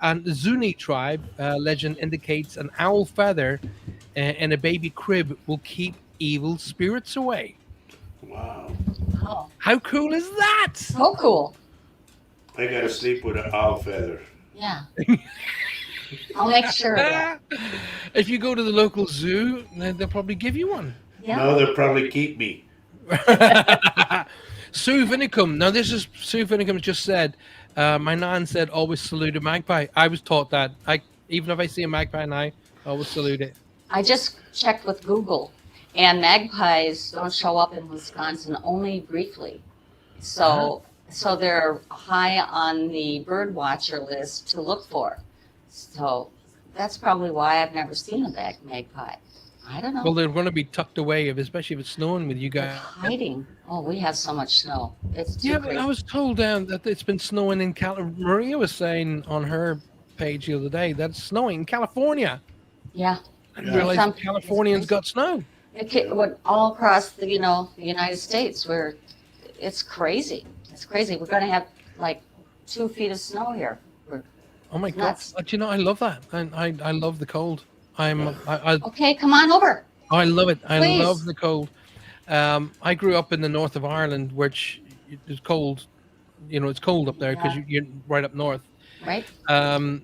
Speaker 1: And the Zuni tribe legend indicates an owl feather in a baby crib will keep evil spirits away.
Speaker 3: Wow.
Speaker 4: Oh,
Speaker 1: How cool is that?
Speaker 4: so cool.
Speaker 3: I gotta sleep with an owl feather.
Speaker 4: Yeah. I'll make sure of that.
Speaker 1: If you go to the local zoo, they'll probably give you one.
Speaker 4: Yeah.
Speaker 3: No, they'll probably keep me.
Speaker 1: Sue Vinicum. Now, this is Sue Vinicum just said, my nan said, always salute a magpie. I was taught that. Even if I see a magpie now, I always salute it.
Speaker 4: I just checked with Google, and magpies don't show up in Wisconsin only briefly. So so they're high on the bird watcher list to look for. So that's probably why I've never seen a magpie. I don't
Speaker 1: Well,
Speaker 4: know.
Speaker 1: they're going to be tucked away, especially if it's snowing with you
Speaker 4: They're
Speaker 1: guys.
Speaker 4: hiding. Oh, we have so much snow. It's
Speaker 1: Yeah,
Speaker 4: too
Speaker 1: but I
Speaker 4: crazy.
Speaker 1: was told that it's been snowing in Maria was saying on her page the other day that it's snowing in California.
Speaker 4: Yeah,
Speaker 1: I didn't
Speaker 3: Yeah.
Speaker 1: realize
Speaker 4: it's
Speaker 1: Californians
Speaker 4: crazy.
Speaker 1: got snow.
Speaker 3: Yeah.
Speaker 4: What all across the United States, where it's crazy. It's crazy. We're going to have like 2 feet of snow here.
Speaker 1: Oh my
Speaker 4: It's
Speaker 1: god!
Speaker 4: nuts.
Speaker 1: But I love that, and I love the cold.
Speaker 3: Yeah.
Speaker 4: Okay, come on over,
Speaker 1: I love it. I love
Speaker 4: please.
Speaker 1: the cold. I grew up in the north of Ireland, which is cold. It's cold up there because
Speaker 4: Yeah,
Speaker 1: you're right up north.
Speaker 4: right?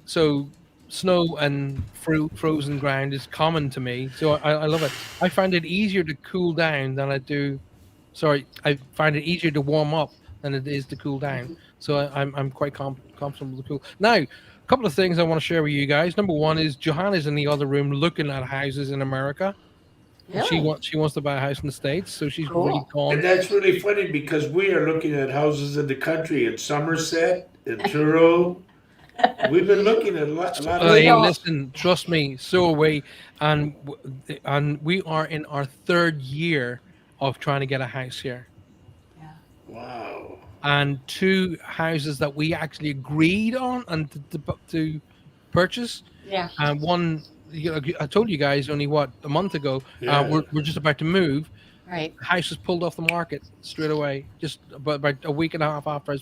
Speaker 1: So snow and frozen ground is common to me. So I love it. I find it easier to cool down than I do. Sorry, I find it easier to warm up than it is to cool down.
Speaker 4: Mhm.
Speaker 1: So I'm quite comfortable to cool. Now, a couple of things I want to share with you guys. Number one is Johanna's in the other room looking at houses in America. And she
Speaker 4: Really?
Speaker 1: wants to buy a house in the States, so she's really
Speaker 4: Cool.
Speaker 3: And
Speaker 1: calm.
Speaker 3: that's really funny because we are looking at houses in the country in Somerset, in Truro. We've been looking at a lot of
Speaker 4: We
Speaker 1: Hey,
Speaker 4: don't.
Speaker 1: listen, trust me, so are we, and we are in our third year of trying to get a house here,
Speaker 4: Yeah.
Speaker 3: wow.
Speaker 1: and two houses that we actually agreed on and to purchase,
Speaker 4: Yeah.
Speaker 1: and one. I told you guys only what a month ago.
Speaker 3: Yeah.
Speaker 1: We're just about to move.
Speaker 4: Right.
Speaker 1: The house was pulled off the market straight away, just about a week and a half after I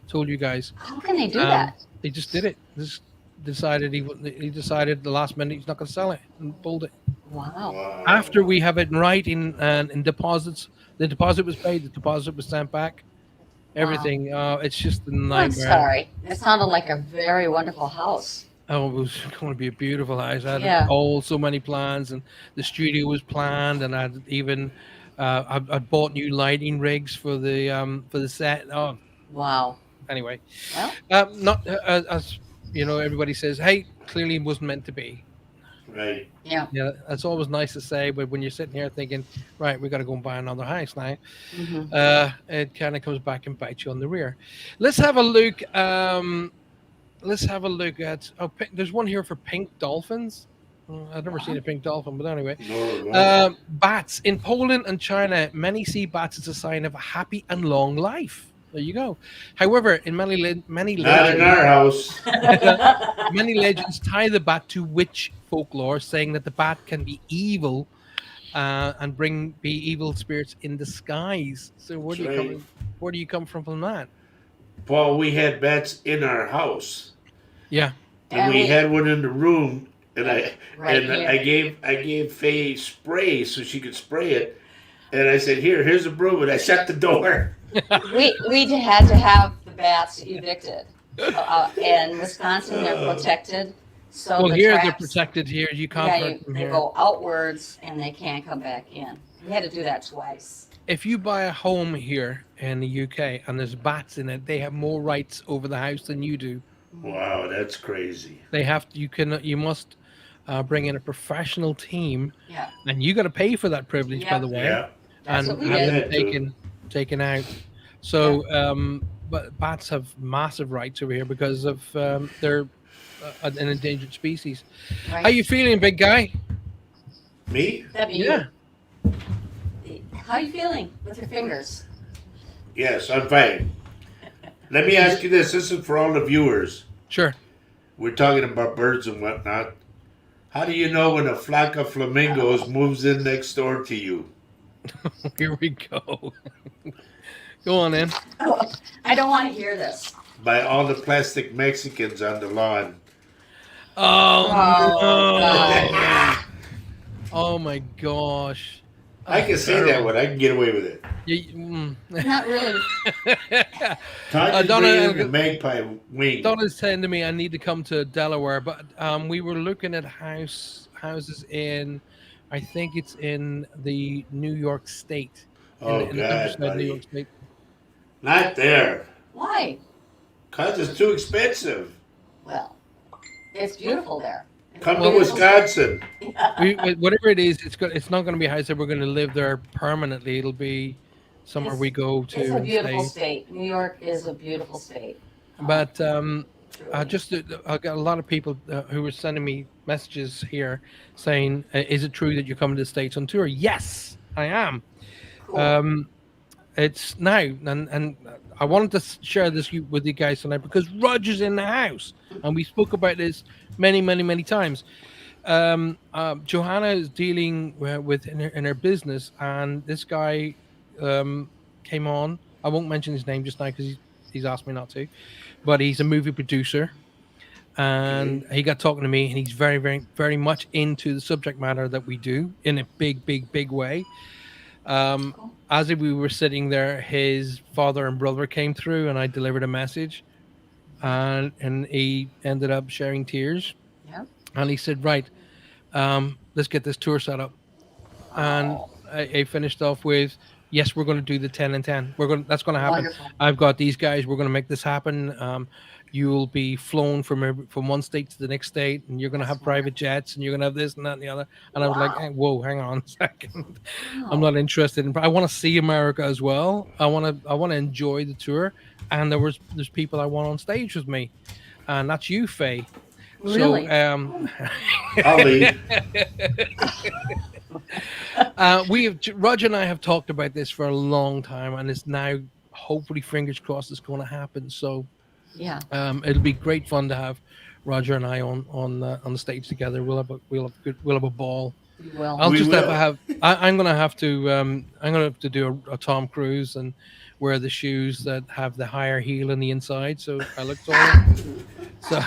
Speaker 1: told you guys.
Speaker 4: How can they do
Speaker 1: Um,
Speaker 4: that?
Speaker 1: they just did it. Just decided he decided the last minute he's not going to sell it and pulled it.
Speaker 4: Wow.
Speaker 1: After
Speaker 3: Wow.
Speaker 1: we have it in writing and in deposits, the deposit was paid, the deposit was sent back,
Speaker 4: Wow.
Speaker 1: everything. It's just a
Speaker 4: I'm
Speaker 1: nightmare.
Speaker 4: sorry. It sounded like a very wonderful house.
Speaker 1: Oh, it was going to be a beautiful house. I had
Speaker 4: Yeah.
Speaker 1: all so many plans, and the studio was planned, and I'd even I bought new lighting rigs for the set. Oh,
Speaker 4: Wow.
Speaker 1: anyway,
Speaker 4: Well,
Speaker 1: not as everybody says, hey, clearly it wasn't meant to be.
Speaker 3: Right.
Speaker 4: yeah.
Speaker 1: Yeah, that's always nice to say, but when you're sitting here thinking, right, we got to go and buy another house now,
Speaker 4: Hmm.
Speaker 1: it kind of comes back and bites you on the rear. Let's have a look. Let's have a look at. Oh, there's one here for pink dolphins. I've never seen
Speaker 4: Yeah.
Speaker 1: a pink dolphin, but anyway.
Speaker 3: Nor have I.
Speaker 1: Bats in Poland and China. Many see bats as a sign of a happy and long life. There you go. However, in many
Speaker 3: Not in
Speaker 1: legends,
Speaker 3: our house.
Speaker 1: many legends tie the bat to witch folklore, saying that the bat can be evil and be evil spirits in disguise. So
Speaker 3: That's right.
Speaker 1: where do you come from that?
Speaker 3: Paul, we had bats in our house.
Speaker 1: Yeah.
Speaker 3: And
Speaker 4: And
Speaker 3: we
Speaker 4: we,
Speaker 3: had one in the room and
Speaker 4: right
Speaker 3: I
Speaker 4: here.
Speaker 3: gave Faye spray so she could spray it. And I said, here's a broom, and I shut the door.
Speaker 4: We had to have the bats evicted. In Wisconsin, they're
Speaker 3: Uh,
Speaker 4: protected, so
Speaker 1: Well,
Speaker 4: the
Speaker 1: here they're
Speaker 4: traps.
Speaker 1: protected. Here you can't
Speaker 4: Yeah,
Speaker 1: hurt them
Speaker 4: they
Speaker 1: here.
Speaker 4: go outwards and they can't come back in. We had to do that twice.
Speaker 1: If you buy a home here in the UK and there's bats in it, they have more rights over the house than you do.
Speaker 3: Wow, that's crazy.
Speaker 1: They have to. You must bring in a professional team,
Speaker 4: Yeah,
Speaker 1: and you got to pay for that privilege, by
Speaker 4: Yep.
Speaker 1: the way,
Speaker 3: Yeah.
Speaker 4: that's
Speaker 1: and
Speaker 4: what we
Speaker 1: have
Speaker 3: We
Speaker 4: did.
Speaker 1: them
Speaker 3: had to.
Speaker 1: taken out. So, but bats have massive rights over here because of they're an endangered species. How
Speaker 4: Right.
Speaker 1: you feeling, big guy?
Speaker 3: Me?
Speaker 4: That'd be
Speaker 1: Yeah.
Speaker 4: you. How are you feeling with your fingers?
Speaker 3: Yes, I'm fine. Let me ask you this. This is for all the viewers.
Speaker 1: Sure.
Speaker 3: We're talking about birds and whatnot. How do you know when a flock of flamingos moves in next door to you?
Speaker 1: Here we go. Go on in.
Speaker 4: Oh, I don't want to hear this.
Speaker 3: By all the plastic Mexicans on the lawn.
Speaker 1: Oh
Speaker 4: Oh, God.
Speaker 1: no! Oh my gosh!
Speaker 3: I can say that one. I can get away with it.
Speaker 4: Not really.
Speaker 3: Tanya's
Speaker 1: Donna,
Speaker 3: bringing the magpie wing.
Speaker 1: Donna's saying to me I need to come to Delaware, but we were looking at houses in, I think it's in the New York State,
Speaker 3: Oh,
Speaker 1: in the
Speaker 3: God,
Speaker 1: countryside of New York
Speaker 3: buddy.
Speaker 1: State.
Speaker 3: Not there.
Speaker 4: Why?
Speaker 3: Because it's too expensive.
Speaker 4: Well, it's beautiful there. It's
Speaker 3: Come to
Speaker 1: Well-
Speaker 4: beautiful.
Speaker 3: Wisconsin.
Speaker 1: Whatever it is, it's not going to be a house that we're going to live there permanently. It'll be somewhere we go to
Speaker 4: It's a
Speaker 1: and
Speaker 4: beautiful
Speaker 1: stay.
Speaker 4: state. New York is a beautiful state.
Speaker 1: But
Speaker 4: Truly.
Speaker 1: I got a lot of people who were sending me messages here saying, "Is it true that you're coming to the States on tour?" Yes, I am.
Speaker 4: Cool.
Speaker 1: Um, it's now, and I wanted to share this with you guys tonight because Roger's in the house, and we spoke about this many, many, many times. Johanna is dealing with in her business, and this guy um, came on. I won't mention his name just now because he's asked me not to, but he's a movie producer, and
Speaker 3: Okay.
Speaker 1: he got talking to me, and he's very, very, very much into the subject matter that we do in a big, big, big way. Um,
Speaker 4: Cool.
Speaker 1: as we were sitting there, his father and brother came through, and I delivered a message, and he ended up sharing tears,
Speaker 4: Yep.
Speaker 1: and he said, "Right, let's get this tour set up." And
Speaker 4: Oh,
Speaker 1: I finished off with, "Yes, we're going to do the 10 and 10. That's going to happen.
Speaker 4: wonderful.
Speaker 1: I've got these guys. We're going to make this happen. You'll be flown from one state to the next state, and you're going to
Speaker 4: That's
Speaker 1: have private jets, and you're going to have this and that and the other." And I was like,
Speaker 4: Wow.
Speaker 1: "Whoa, hang on a second. I'm
Speaker 4: Wow.
Speaker 1: not interested in. I want to see America as well. I want to enjoy the tour, and there's people I want on stage with me, and that's you, Faye. So
Speaker 4: Really?
Speaker 3: I'll leave.
Speaker 1: Roger and I have talked about this for a long time, and it's now hopefully, fingers crossed, it's going to happen. So
Speaker 4: Yeah.
Speaker 1: it'll be great fun to have Roger and I on the stage together. We'll have a ball.
Speaker 4: You will.
Speaker 1: I'll
Speaker 3: We
Speaker 1: just have to
Speaker 3: will.
Speaker 1: have. I'm gonna have to. I'm gonna have to do a Tom Cruise and wear the shoes that have the higher heel on the inside, so I look taller. So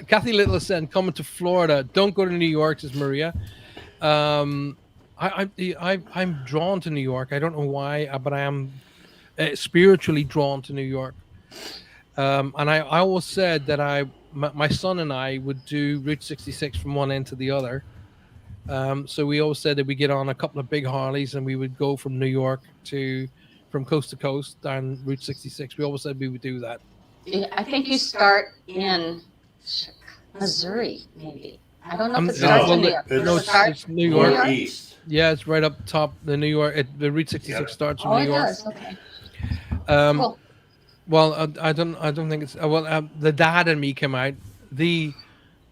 Speaker 1: Kathy Little is saying, "Coming to Florida. Don't go to New York," says Maria. Um, I'm drawn to New York. I don't know why, but I am spiritually drawn to New York. And I always said that my son and I would do Route 66 from one end to the other. So we always said that we get on a couple of big Harleys and we would go from New York from coast to coast down Route 66. We always said we would do that.
Speaker 4: I think you start in Missouri, maybe. I don't know if it
Speaker 1: No,
Speaker 4: starts
Speaker 3: No,
Speaker 4: in New York.
Speaker 3: it's-
Speaker 1: no,
Speaker 4: Does it start
Speaker 1: it's New
Speaker 4: New
Speaker 1: York.
Speaker 4: York?
Speaker 3: Northeast.
Speaker 1: Yeah, it's right up top. The New York, the Route 66
Speaker 3: Yep.
Speaker 1: starts from
Speaker 4: Oh,
Speaker 1: New
Speaker 4: it
Speaker 1: York.
Speaker 4: does. Okay.
Speaker 1: Um,
Speaker 4: Cool.
Speaker 1: well, I don't think it's well. The dad and me came out. The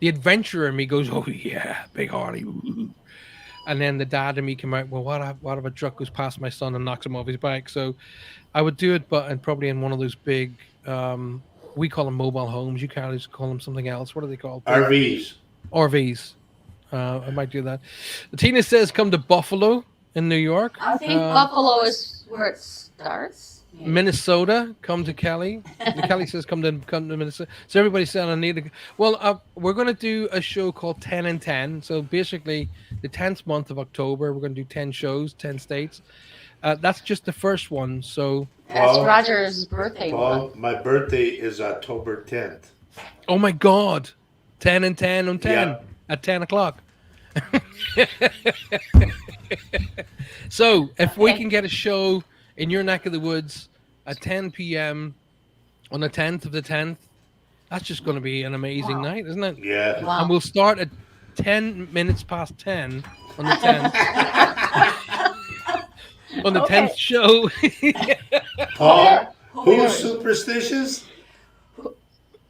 Speaker 1: adventurer in me goes, "Oh yeah, big Harley." Ooh. And then the dad and me came out. Well, what if a truck goes past my son and knocks him off his bike? So I would do it, but and probably in one of those big. We call them mobile homes. You guys call them something else. What are they called? Big
Speaker 3: RVs.
Speaker 1: RVs. I might do that. Tina says, "Come to Buffalo in New York."
Speaker 4: I think Buffalo is where it starts. Maybe.
Speaker 1: Minnesota, come to Kelly. Kelly says, come to Minnesota." So everybody's saying, "I need to." Well, we're going to do a show called 10 and 10. So basically, the 10th month of October, we're going to do 10 shows, 10 states. That's just the first one. So,
Speaker 4: That's
Speaker 3: Paul-
Speaker 4: Roger's birthday
Speaker 3: Paul,
Speaker 4: one.
Speaker 3: my birthday is October 10th.
Speaker 1: oh my God, 10 and 10 on 10
Speaker 3: Yeah.
Speaker 1: at 10 o'clock. So if we
Speaker 4: Okay.
Speaker 1: can get a show in your neck of the woods at 10 p.m. on the 10th of the 10th, that's just going to be an amazing
Speaker 4: Wow.
Speaker 1: night, isn't it?
Speaker 3: Yeah.
Speaker 4: Wow.
Speaker 1: And we'll start at 10 minutes past 10 on the 10th. On the
Speaker 4: Okay.
Speaker 1: 10th show.
Speaker 3: Paul,
Speaker 4: Who
Speaker 3: who's
Speaker 4: knows?
Speaker 3: superstitious?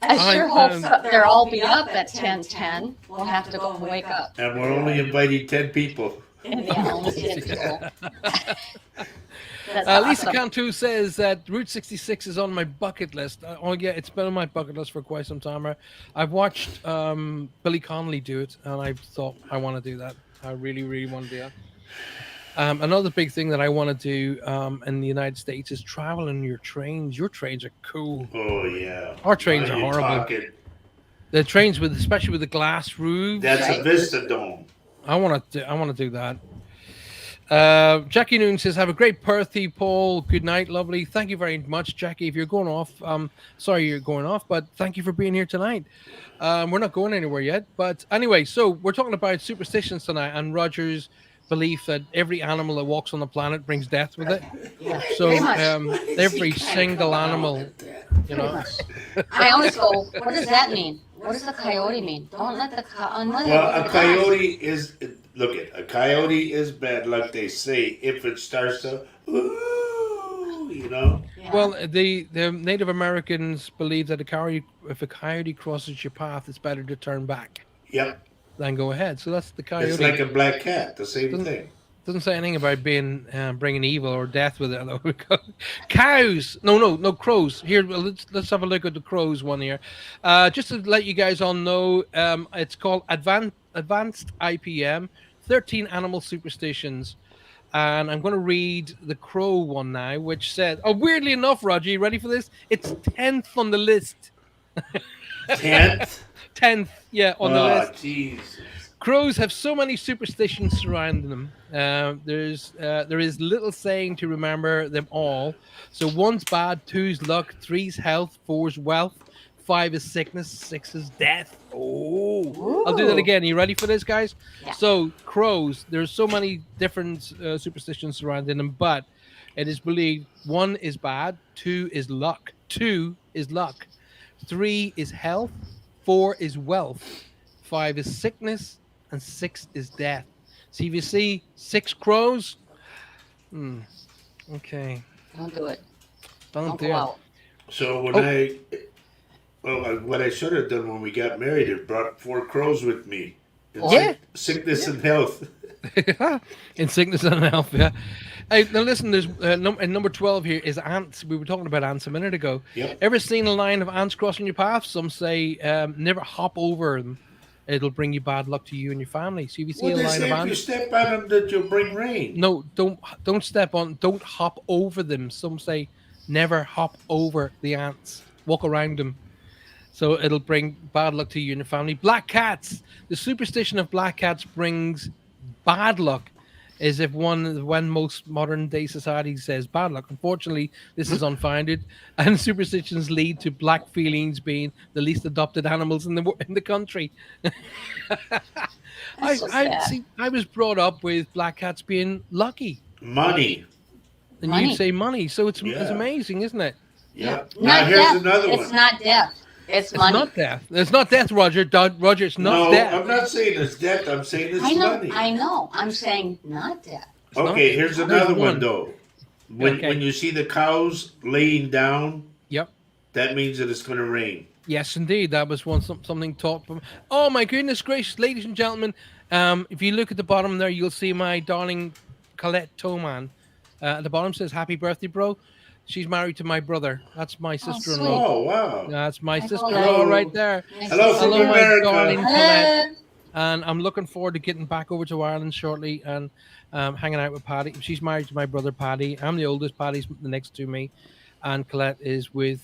Speaker 4: I sure
Speaker 1: I,
Speaker 4: hope so. They'll all be up at 10:10. We'll have to go and wake up.
Speaker 3: And we're only inviting 10 people.
Speaker 4: And the Elms did people. That's
Speaker 1: Lisa
Speaker 4: awesome.
Speaker 1: Cantu says that Route 66 is on my bucket list. Oh yeah, it's been on my bucket list for quite some time. I've watched Billy Connolly do it, and I thought I want to do that. I really, really want to do that. Another big thing that I want to do in the United States is travel in your trains. Your trains are cool.
Speaker 3: Oh, yeah.
Speaker 1: Our trains
Speaker 3: Now
Speaker 1: are
Speaker 3: you're
Speaker 1: horrible.
Speaker 3: talking.
Speaker 1: The trains especially with the glass roofs.
Speaker 3: That's
Speaker 4: Right.
Speaker 3: a Vista Dome.
Speaker 1: I want to do that. Jackie Noon says, "Have a great birthday, Paul. Good night, lovely. Thank you very much, Jackie. If you're going off, sorry you're going off, but thank you for being here tonight. We're not going anywhere yet, but anyway, so we're talking about superstitions tonight and Roger's belief that every animal that walks on the planet brings death with it.
Speaker 4: Yeah,
Speaker 1: So
Speaker 4: pretty much.
Speaker 1: every single animal, you
Speaker 4: Pretty
Speaker 1: know,
Speaker 4: much. I always go, what does that mean? What does the coyote mean? Don't let the
Speaker 3: Well, a coyote is look at a coyote is bad luck. They say if it starts to, ooh, you know.
Speaker 4: Yeah.
Speaker 1: Well, the Native Americans believe that a coyote, if a coyote crosses your path, it's better to turn back
Speaker 3: Yep,
Speaker 1: than go ahead. So that's the
Speaker 3: it's
Speaker 1: coyote.
Speaker 3: like a black cat. The same
Speaker 1: Doesn't
Speaker 3: thing.
Speaker 1: doesn't say anything about being bringing evil or death with it. Though. Cows, no crows. Here, well, let's have a look at the crows one here. Just to let you guys all know, it's called Advanced IPM, 13 Animal Superstitions. And I'm going to read the crow one now, which said, oh, weirdly enough, Roger, you ready for this? It's 10th on the list.
Speaker 3: 10th.
Speaker 1: 10th, yeah, on the
Speaker 3: Oh,
Speaker 1: list.
Speaker 3: Jesus.
Speaker 1: Crows have so many superstitions surrounding them. There is little saying to remember them all. So one's bad, two's luck, three's health, four's wealth, five is sickness, six is death. Oh, I'll do that
Speaker 4: Ooh.
Speaker 1: again. Are you ready for this, guys?
Speaker 4: Yeah.
Speaker 1: So crows, there's so many different superstitions surrounding them, but it is believed one is bad, two is luck, three is health, four is wealth, five is sickness, and six is death. So if you see six crows, hmm, okay,
Speaker 4: Don't do it.
Speaker 1: don't
Speaker 4: Don't
Speaker 1: do
Speaker 4: go
Speaker 1: it.
Speaker 4: out.
Speaker 3: So when
Speaker 1: Oh,
Speaker 3: what I should have done when we got married, it brought 4 crows with me. And
Speaker 4: What?
Speaker 1: yeah,
Speaker 3: sickness and health.
Speaker 1: in sickness and health. Yeah. Hey, now listen. There's number 12 here is ants. We were talking about ants a minute ago.
Speaker 3: Yep.
Speaker 1: Ever seen a line of ants crossing your path? Some say never hop over them. It'll bring you bad luck to you and your family. So if you see
Speaker 3: Well,
Speaker 1: a
Speaker 3: they
Speaker 1: line of
Speaker 3: say if you
Speaker 1: ants,
Speaker 3: step on them, that you'll bring rain.
Speaker 1: no, don't step on, don't hop over them. Some say never hop over the ants. Walk around them. So it'll bring bad luck to you and your family. Black cats. The superstition of black cats brings bad luck. Is if when most modern day society says bad luck. Unfortunately, this is unfounded, and superstitions lead to black feelings being the least adopted animals in the country.
Speaker 4: That's so
Speaker 1: I
Speaker 4: sad.
Speaker 1: see. I was brought up with black cats being lucky,
Speaker 3: Money.
Speaker 1: and you'd
Speaker 4: Money.
Speaker 1: say money. So it's
Speaker 3: Yeah.
Speaker 1: amazing, isn't it?
Speaker 4: Yeah.
Speaker 3: Yep. Now
Speaker 4: Not
Speaker 3: here's
Speaker 4: death.
Speaker 3: another
Speaker 4: It's
Speaker 3: one.
Speaker 4: not death. It's
Speaker 1: It's
Speaker 4: money.
Speaker 1: not death. It's not death, Roger. Roger, it's not
Speaker 3: No,
Speaker 1: death.
Speaker 3: I'm not saying it's death. I'm saying it's
Speaker 4: I know.
Speaker 3: money.
Speaker 4: I know. I'm saying not death.
Speaker 1: It's not
Speaker 3: Okay,
Speaker 1: death.
Speaker 3: here's
Speaker 1: There's
Speaker 3: another one
Speaker 1: one.
Speaker 3: though.
Speaker 1: Okay.
Speaker 3: When you see the cows laying down,
Speaker 1: Yep.
Speaker 3: that means that it's going to rain.
Speaker 1: Yes, indeed. That was something taught from. Oh my goodness gracious, ladies and gentlemen! If you look at the bottom there, you'll see my darling Colette Toman. At the bottom says "Happy birthday, bro." She's married to my brother. That's my
Speaker 4: Oh,
Speaker 1: sister-in-law.
Speaker 4: sweet.
Speaker 3: Oh wow!
Speaker 1: That's my
Speaker 4: Hi,
Speaker 1: sister-in-law
Speaker 3: Colette.
Speaker 1: right there.
Speaker 4: Nice
Speaker 3: Hello
Speaker 4: to
Speaker 3: from
Speaker 4: see
Speaker 1: Hello,
Speaker 4: you.
Speaker 1: my
Speaker 3: America.
Speaker 1: darling Colette.
Speaker 4: Hello.
Speaker 1: And I'm looking forward to getting back over to Ireland shortly and hanging out with Paddy. She's married to my brother Paddy. I'm the oldest. Paddy's the next to me, and Colette is with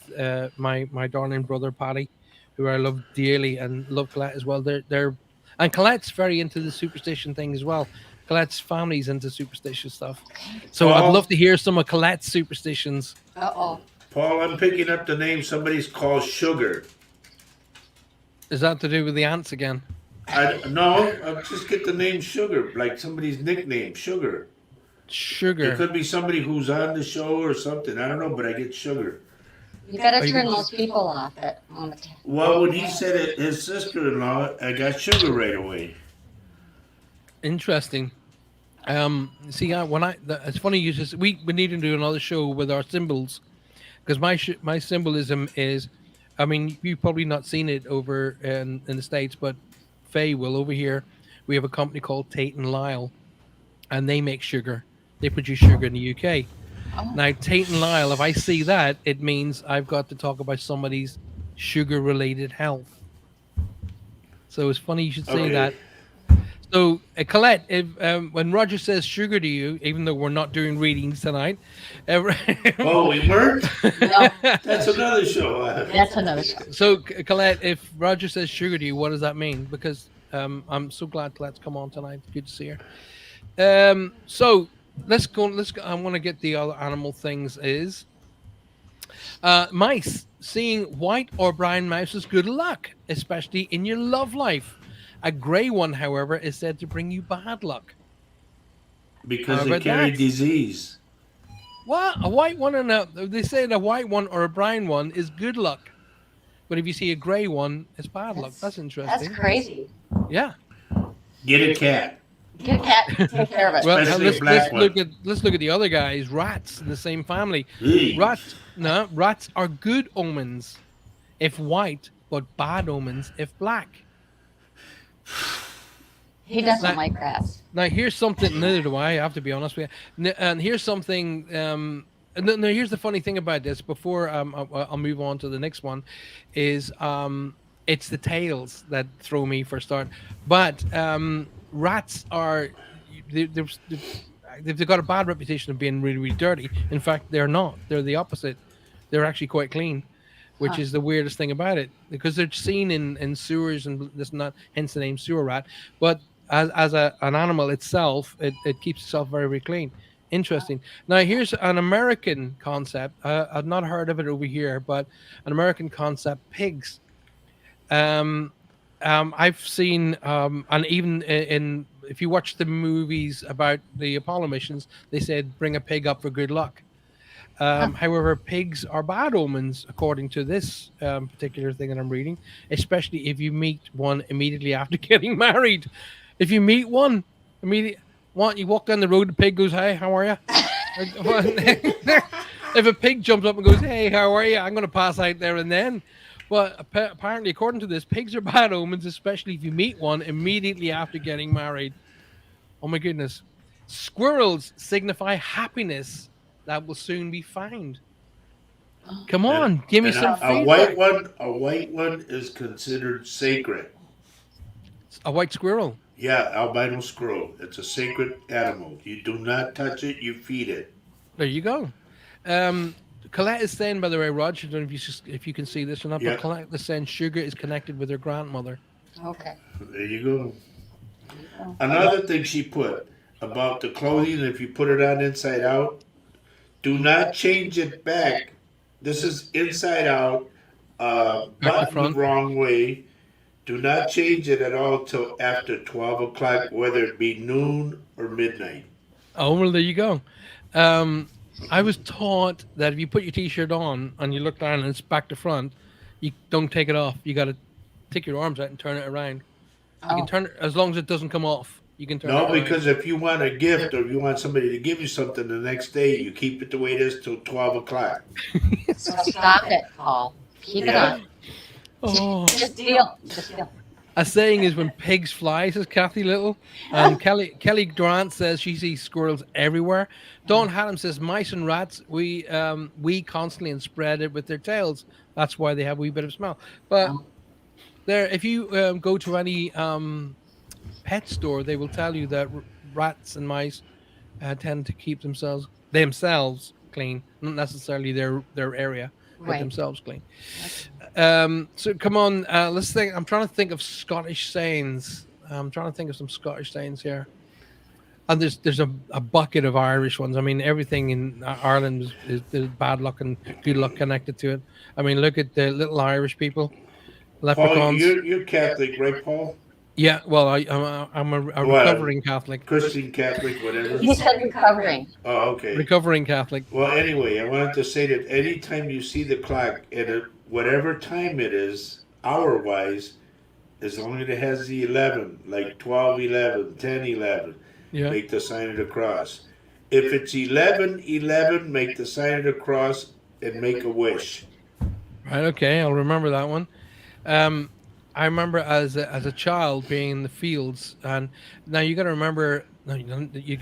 Speaker 1: my darling brother Paddy, who I love dearly and love Colette as well. They're and Colette's very into the superstition thing as well. Colette's family's into superstitious stuff, so I'd love
Speaker 3: Paul,
Speaker 1: to hear some of Colette's superstitions.
Speaker 4: Uh-oh.
Speaker 3: Paul, I'm picking up the name somebody's called Sugar.
Speaker 1: Is that to do with the ants again?
Speaker 3: I just get the name Sugar, like somebody's nickname, Sugar. It
Speaker 1: Sugar.
Speaker 3: could be somebody who's on the show or something. I don't know, but I get Sugar.
Speaker 4: You gotta
Speaker 1: Are you
Speaker 4: turn
Speaker 1: gonna-
Speaker 4: those people off that on the
Speaker 3: Well, when he said it, his sister-in-law, I got Sugar right away.
Speaker 1: Interesting. See, it's funny you just we need to do another show with our symbols because my symbolism is, I mean, you've probably not seen it over in the States, but Faye will over here. We have a company called Tate and Lyle, and they make sugar. They produce sugar in the UK.
Speaker 4: Oh.
Speaker 1: Now, Tate and Lyle, if I see that, it means I've got to talk about somebody's sugar-related health. So it's funny you should say
Speaker 3: Okay.
Speaker 1: that. So, Colette, if when Roger says sugar to you, even though we're not doing readings tonight,
Speaker 3: Oh, we weren't?
Speaker 4: No,
Speaker 3: That's another show.
Speaker 4: that's another show.
Speaker 1: so Colette, if Roger says sugar to you, what does that mean? Because I'm so glad Colette's come on tonight. Good to see her. So let's go. I want to get the other animal things. Is mice. Seeing white or brown mouse is good luck, especially in your love life. A grey one, however, is said to bring you bad luck.
Speaker 3: Because
Speaker 1: How
Speaker 3: they
Speaker 1: about
Speaker 3: carry
Speaker 1: that?
Speaker 3: disease.
Speaker 1: What? A white one and they say a white one or a brown one is good luck. But if you see a grey one, it's bad luck. That's interesting.
Speaker 4: That's crazy.
Speaker 1: Yeah.
Speaker 3: Get a cat.
Speaker 4: Get a cat, take care of it.
Speaker 1: Well,
Speaker 3: Especially a
Speaker 1: let's
Speaker 3: black one.
Speaker 1: let's look at the other guys. Rats in the same family.
Speaker 3: Eee.
Speaker 1: Rats, no, rats are good omens if white, but bad omens if black.
Speaker 4: He doesn't
Speaker 1: Now,
Speaker 4: like rats.
Speaker 1: now here's something. Neither do I. I have to be honest with you. And here's something. Now here's the funny thing about this. Before I'll move on to the next one, is it's the tails that throw me for a start. But rats are they, they're, they've got a bad reputation of being really really dirty. In fact, they're not. They're the opposite. They're actually quite clean, which
Speaker 4: Huh.
Speaker 1: is the weirdest thing about it because they're seen in sewers and this and that, hence the name sewer rat. But as an animal itself, it keeps itself very, very clean. Interesting. Now, here's an American concept. I've not heard of it over here, but an American concept: pigs. Um, I've seen, and even in if you watch the movies about the Apollo missions, they said bring a pig up for good luck.
Speaker 4: Huh.
Speaker 1: However, pigs are bad omens, according to this particular thing that I'm reading, especially if you meet one immediately after getting married. If you meet one, immediately, one, you walk down the road, the pig goes, "Hey, how are you?" If a pig jumps up and goes, "Hey, how are you?" I'm going to pass out there and then. But apparently, according to this, pigs are bad omens, especially if you meet one immediately after getting married. Oh my goodness. Squirrels signify happiness that will soon be found. Come
Speaker 3: And,
Speaker 1: on, give me
Speaker 3: and
Speaker 1: some
Speaker 3: white
Speaker 1: feedback.
Speaker 3: one, a white one is considered sacred.
Speaker 1: A white squirrel.
Speaker 3: Yeah, albino squirrel. It's a sacred animal. You do not touch it. You feed it.
Speaker 1: There you go. Um, Colette is saying, by the way, Rog, I don't know if if you can see this or not, but
Speaker 3: Yeah,
Speaker 1: Colette is saying sugar is connected with her grandmother.
Speaker 4: Okay.
Speaker 3: there you go.
Speaker 4: Oh,
Speaker 3: Another thing she put about the clothing, if you put it on inside out, do not change it back. This is inside out,
Speaker 1: Back to
Speaker 3: buttoned the
Speaker 1: front.
Speaker 3: wrong way. Do not change it at all till after 12 o'clock, whether it be noon or midnight.
Speaker 1: Oh, well, there you go. Um, I was taught that if you put your t-shirt on and you look down and it's back to front, you don't take it off. You got to take your arms out and turn it around. You can
Speaker 4: oh,
Speaker 1: turn it as long as it doesn't come off. You can turn it
Speaker 3: No,
Speaker 1: around.
Speaker 3: because if you want a gift or if you want somebody to give you something the next day, you keep it the way it is till 12 o'clock.
Speaker 4: so stop it, Paul. Keep it
Speaker 3: Yeah.
Speaker 4: on.
Speaker 1: Oh,
Speaker 4: Just deal. Just deal.
Speaker 1: a saying is when pigs fly, says Kathy Little. And Kelly Durant says she sees squirrels everywhere. Dawn Haddam says mice and rats, we constantly and spread it with their tails. That's why they have a wee bit of smell. But
Speaker 4: Oh,
Speaker 1: there, if you go to any pet store, they will tell you that rats and mice tend to keep themselves clean, not necessarily their area, but
Speaker 4: right.
Speaker 1: themselves clean. So come on, let's think. I'm trying to think of Scottish sayings. I'm trying to think of some Scottish sayings here. And there's a bucket of Irish ones. I mean, everything in Ireland is there's bad luck and good luck connected to it. I mean, look at the little Irish people,
Speaker 3: Paul,
Speaker 1: leprechauns.
Speaker 3: you're Catholic, right, Paul?
Speaker 1: Yeah, well, I'm a
Speaker 3: What?
Speaker 1: recovering Catholic.
Speaker 3: Christian, Catholic, whatever.
Speaker 4: He said recovering.
Speaker 3: Oh, okay.
Speaker 1: Recovering Catholic.
Speaker 3: Well, anyway, I wanted to say that anytime you see the clock at whatever time it is, hour wise, as long as it has the 11, like 12, 11, 10, 11,
Speaker 1: Yeah.
Speaker 3: make the sign of the cross. If it's 11, 11, make the sign of the cross and make a wish.
Speaker 1: Right. Okay. I'll remember that one. Um, I remember as a child being in the fields, and now you got to remember. No, you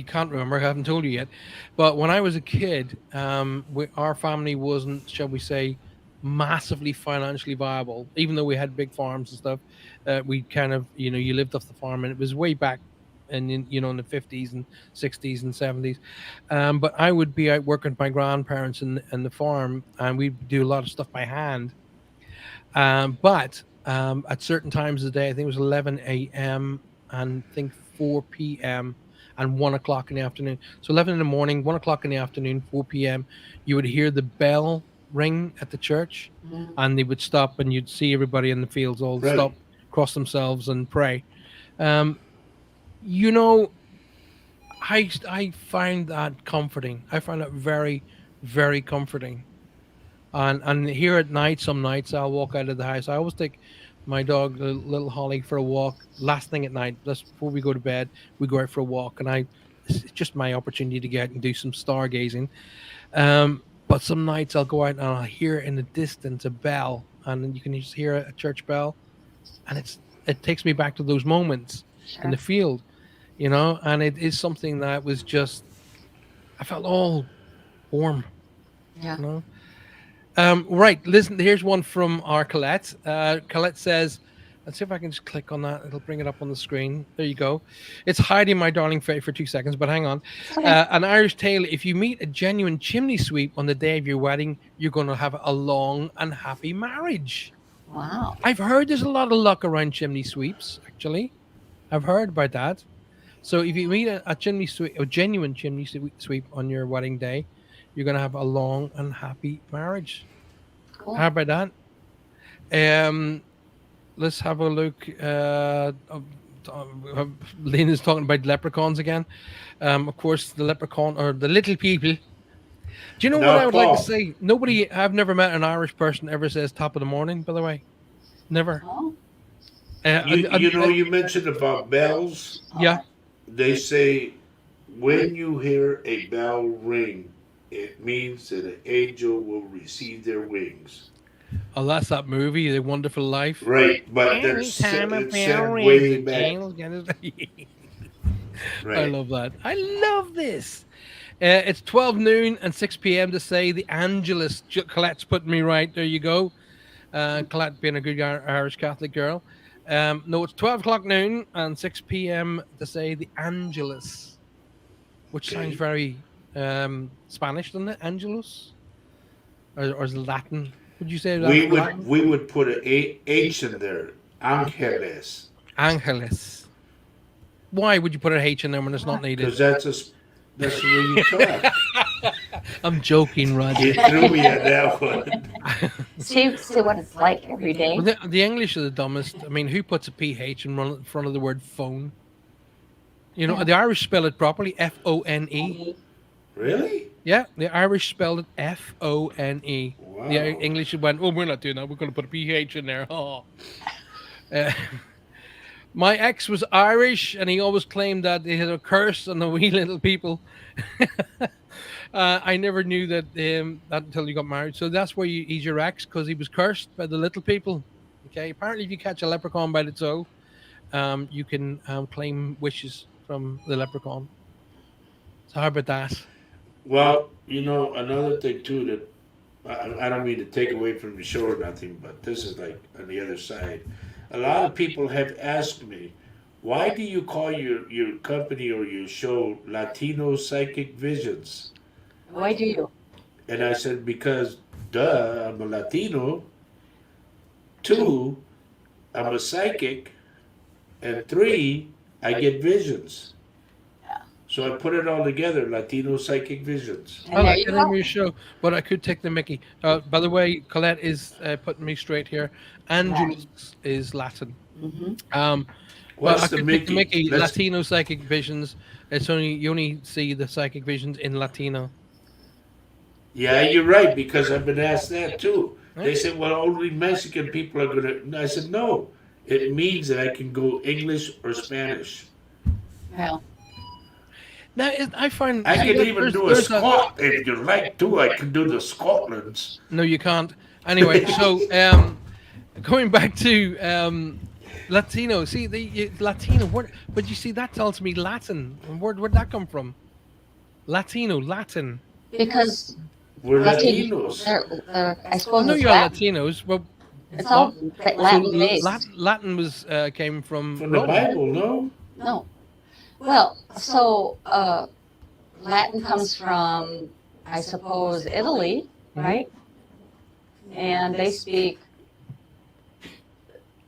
Speaker 1: can't remember. I haven't told you yet. But when I was a kid, our family wasn't, shall we say, massively financially viable. Even though we had big farms and stuff, we kind of, you lived off the farm, and it was way back. And in the 50s and 60s and 70s, but I would be out working with my grandparents in the farm, and we'd do a lot of stuff by hand. But at certain times of the day, I think it was 11 a.m. and I think 4 p.m. and 1 o'clock in the afternoon. So 11 in the morning, 1 o'clock in the afternoon, 4 p.m. You would hear the bell ring at the church,
Speaker 4: Mm.
Speaker 1: and they would stop, and you'd see everybody in the fields all
Speaker 3: Right.
Speaker 1: stop, cross themselves, and pray. Um, you know, I find that comforting. I find that very, very comforting. And here at night, some nights I'll walk out of the house. I always take my dog, little Holly, for a walk last thing at night. Just before we go to bed, we go out for a walk, and I it's just my opportunity to get out and do some stargazing. But some nights I'll go out and I'll hear in the distance a bell, and then you can just hear a church bell, and it takes me back to those moments in
Speaker 4: Sure.
Speaker 1: the field, and it is something that was just I felt all warm,
Speaker 4: Yeah.
Speaker 1: you know. Right, listen, here's one from our Colette. Colette says, let's see if I can just click on that. It'll bring it up on the screen. There you go. It's hiding my darling face for 2 seconds, but hang on.
Speaker 4: Okay.
Speaker 1: An Irish tale: if you meet a genuine chimney sweep on the day of your wedding, you're going to have a long and happy marriage.
Speaker 4: Wow.
Speaker 1: I've heard there's a lot of luck around chimney sweeps, actually. I've heard about that. So if you meet a chimney sweep, a genuine chimney sweep on your wedding day, you're going to have a long and happy marriage.
Speaker 4: Cool.
Speaker 1: How about that? Let's have a look. Lena's talking about leprechauns again. Of course, the leprechaun or the little people. Do you know what I
Speaker 3: Now,
Speaker 1: would like to
Speaker 3: Paul,
Speaker 1: say? Nobody, I've never met an Irish person ever says top of the morning, by the way. Never.
Speaker 4: Oh.
Speaker 3: you mentioned about bells.
Speaker 1: Yeah.
Speaker 3: They say when you hear a bell ring, it means that an angel will receive their wings.
Speaker 1: Oh, that's that movie, The Wonderful Life.
Speaker 3: Right, but
Speaker 1: Every
Speaker 3: that's
Speaker 1: time a
Speaker 3: it's
Speaker 1: bell
Speaker 3: said
Speaker 1: rings,
Speaker 3: way
Speaker 1: the
Speaker 3: back.
Speaker 1: angels get his. I
Speaker 3: Right.
Speaker 1: love that. I love this. It's 12 noon and 6 p.m. to say the Angelus. Colette's putting me right. There you go. Colette being a good Irish Catholic girl. No, it's 12 o'clock noon and 6 p.m. to say the Angelus, which sounds
Speaker 3: Okay.
Speaker 1: very Spanish, doesn't it? Angelus? Or is it Latin? Would you say
Speaker 3: We
Speaker 1: that's
Speaker 3: would
Speaker 1: Latin?
Speaker 3: we would put an H in there. Angeles.
Speaker 1: Angelus. Why would you put an H in there when it's not needed?
Speaker 3: Because that's the way you talk.
Speaker 1: I'm joking, Roger.
Speaker 3: You threw me at that one.
Speaker 4: See what it's like every day.
Speaker 1: Well, the English are the dumbest. I mean, who puts a PH in front of the word phone?
Speaker 4: Yeah.
Speaker 1: The Irish spell it properly, Phone.
Speaker 3: Really?
Speaker 1: Yeah, the Irish spelled it Phone.
Speaker 3: Wow.
Speaker 1: The English went, oh, we're not doing that. We're going to put a PH in there. Oh. Uh, my ex was Irish, and he always claimed that he had a curse on the wee little people. I never knew that until you got married. So that's where he's your ex, because he was cursed by the little people. Okay. Apparently, if you catch a leprechaun by the toe, you can claim wishes from the leprechaun. So how about that?
Speaker 3: Well, another thing too that I don't mean to take away from the show or nothing, but this is like on the other side. A lot of people have asked me, why do you call your company or your show Latino Psychic Visions?
Speaker 4: Why do you?
Speaker 3: And I said, because duh, I'm a Latino. Two, I'm a psychic. And three, I get visions.
Speaker 4: Yeah.
Speaker 3: So I put it all together, Latino Psychic Visions.
Speaker 1: I
Speaker 4: And there
Speaker 1: like
Speaker 4: you
Speaker 1: the name of
Speaker 4: go.
Speaker 1: your show, but I could take the Mickey. By the way, Colette is putting me straight here. Angelus is Latin.
Speaker 4: Hmm.
Speaker 1: But I
Speaker 3: What's the
Speaker 1: could take the
Speaker 3: Mickey?
Speaker 1: Mickey.
Speaker 3: Let's,
Speaker 1: Latino psychic visions. It's only you only see the psychic visions in Latino.
Speaker 3: yeah, you're right, because I've been asked that too.
Speaker 1: Right?
Speaker 3: They said, well, only Mexican people are going to. I said, no. It means that I can go English or Spanish.
Speaker 4: Well,
Speaker 1: Now I find
Speaker 3: I
Speaker 1: see,
Speaker 3: can even do a
Speaker 1: there's
Speaker 3: Scot if you like to. I can do the Scotlands.
Speaker 1: no, you can't. Anyway, so going back to Latino. See Latino word, but you see that tells me Latin. Where'd that come from? Latino, Latin.
Speaker 4: because
Speaker 3: We're
Speaker 4: Latin,
Speaker 3: Latinos.
Speaker 4: I
Speaker 1: I
Speaker 4: suppose
Speaker 1: know
Speaker 4: it's
Speaker 1: you're
Speaker 4: Latin.
Speaker 1: Latinos. Well,
Speaker 4: It's all Latin
Speaker 1: so
Speaker 4: based.
Speaker 1: Latin was came from
Speaker 3: From the
Speaker 1: Rome.
Speaker 3: Bible, no?
Speaker 4: No. Well, so Latin comes from, I suppose, Italy, right? And they speak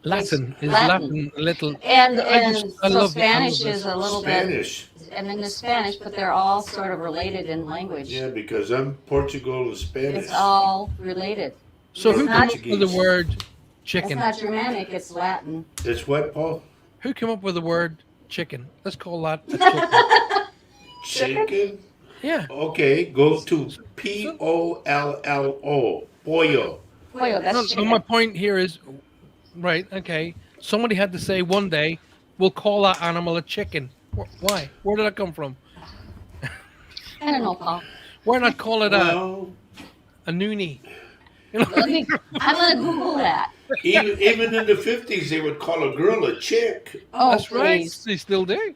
Speaker 1: Latin is
Speaker 4: Latin.
Speaker 1: Latin a little.
Speaker 4: and
Speaker 1: I
Speaker 4: so
Speaker 1: love it. I love
Speaker 4: Spanish is
Speaker 1: it.
Speaker 4: a little
Speaker 3: Spanish.
Speaker 4: bit, and then the Spanish, but they're all sort of related in language.
Speaker 3: Yeah, because I'm Portugal and Spanish.
Speaker 4: It's all related.
Speaker 1: So
Speaker 4: It's
Speaker 1: who
Speaker 4: not-
Speaker 1: came up with the word
Speaker 4: It's
Speaker 1: chicken?
Speaker 4: not Germanic, it's Latin.
Speaker 3: It's what, Paul?
Speaker 1: Who came up with the word chicken? Let's call that a chicken.
Speaker 3: Chicken?
Speaker 1: Yeah.
Speaker 3: Okay, go to Pollo. Pollo.
Speaker 4: Pollo,
Speaker 1: No,
Speaker 4: that's
Speaker 1: no, my
Speaker 4: chicken.
Speaker 1: point here is right. Okay, somebody had to say one day we'll call that animal a chicken. Why? Where did that come from?
Speaker 4: I don't know, Paul.
Speaker 1: Why not call it
Speaker 3: Well,
Speaker 1: a noonie? You know,
Speaker 4: Let me, I'm gonna Google that.
Speaker 3: even in the 50s, they would call a girl a chick.
Speaker 4: Oh,
Speaker 1: that's right.
Speaker 4: please.
Speaker 1: They still do.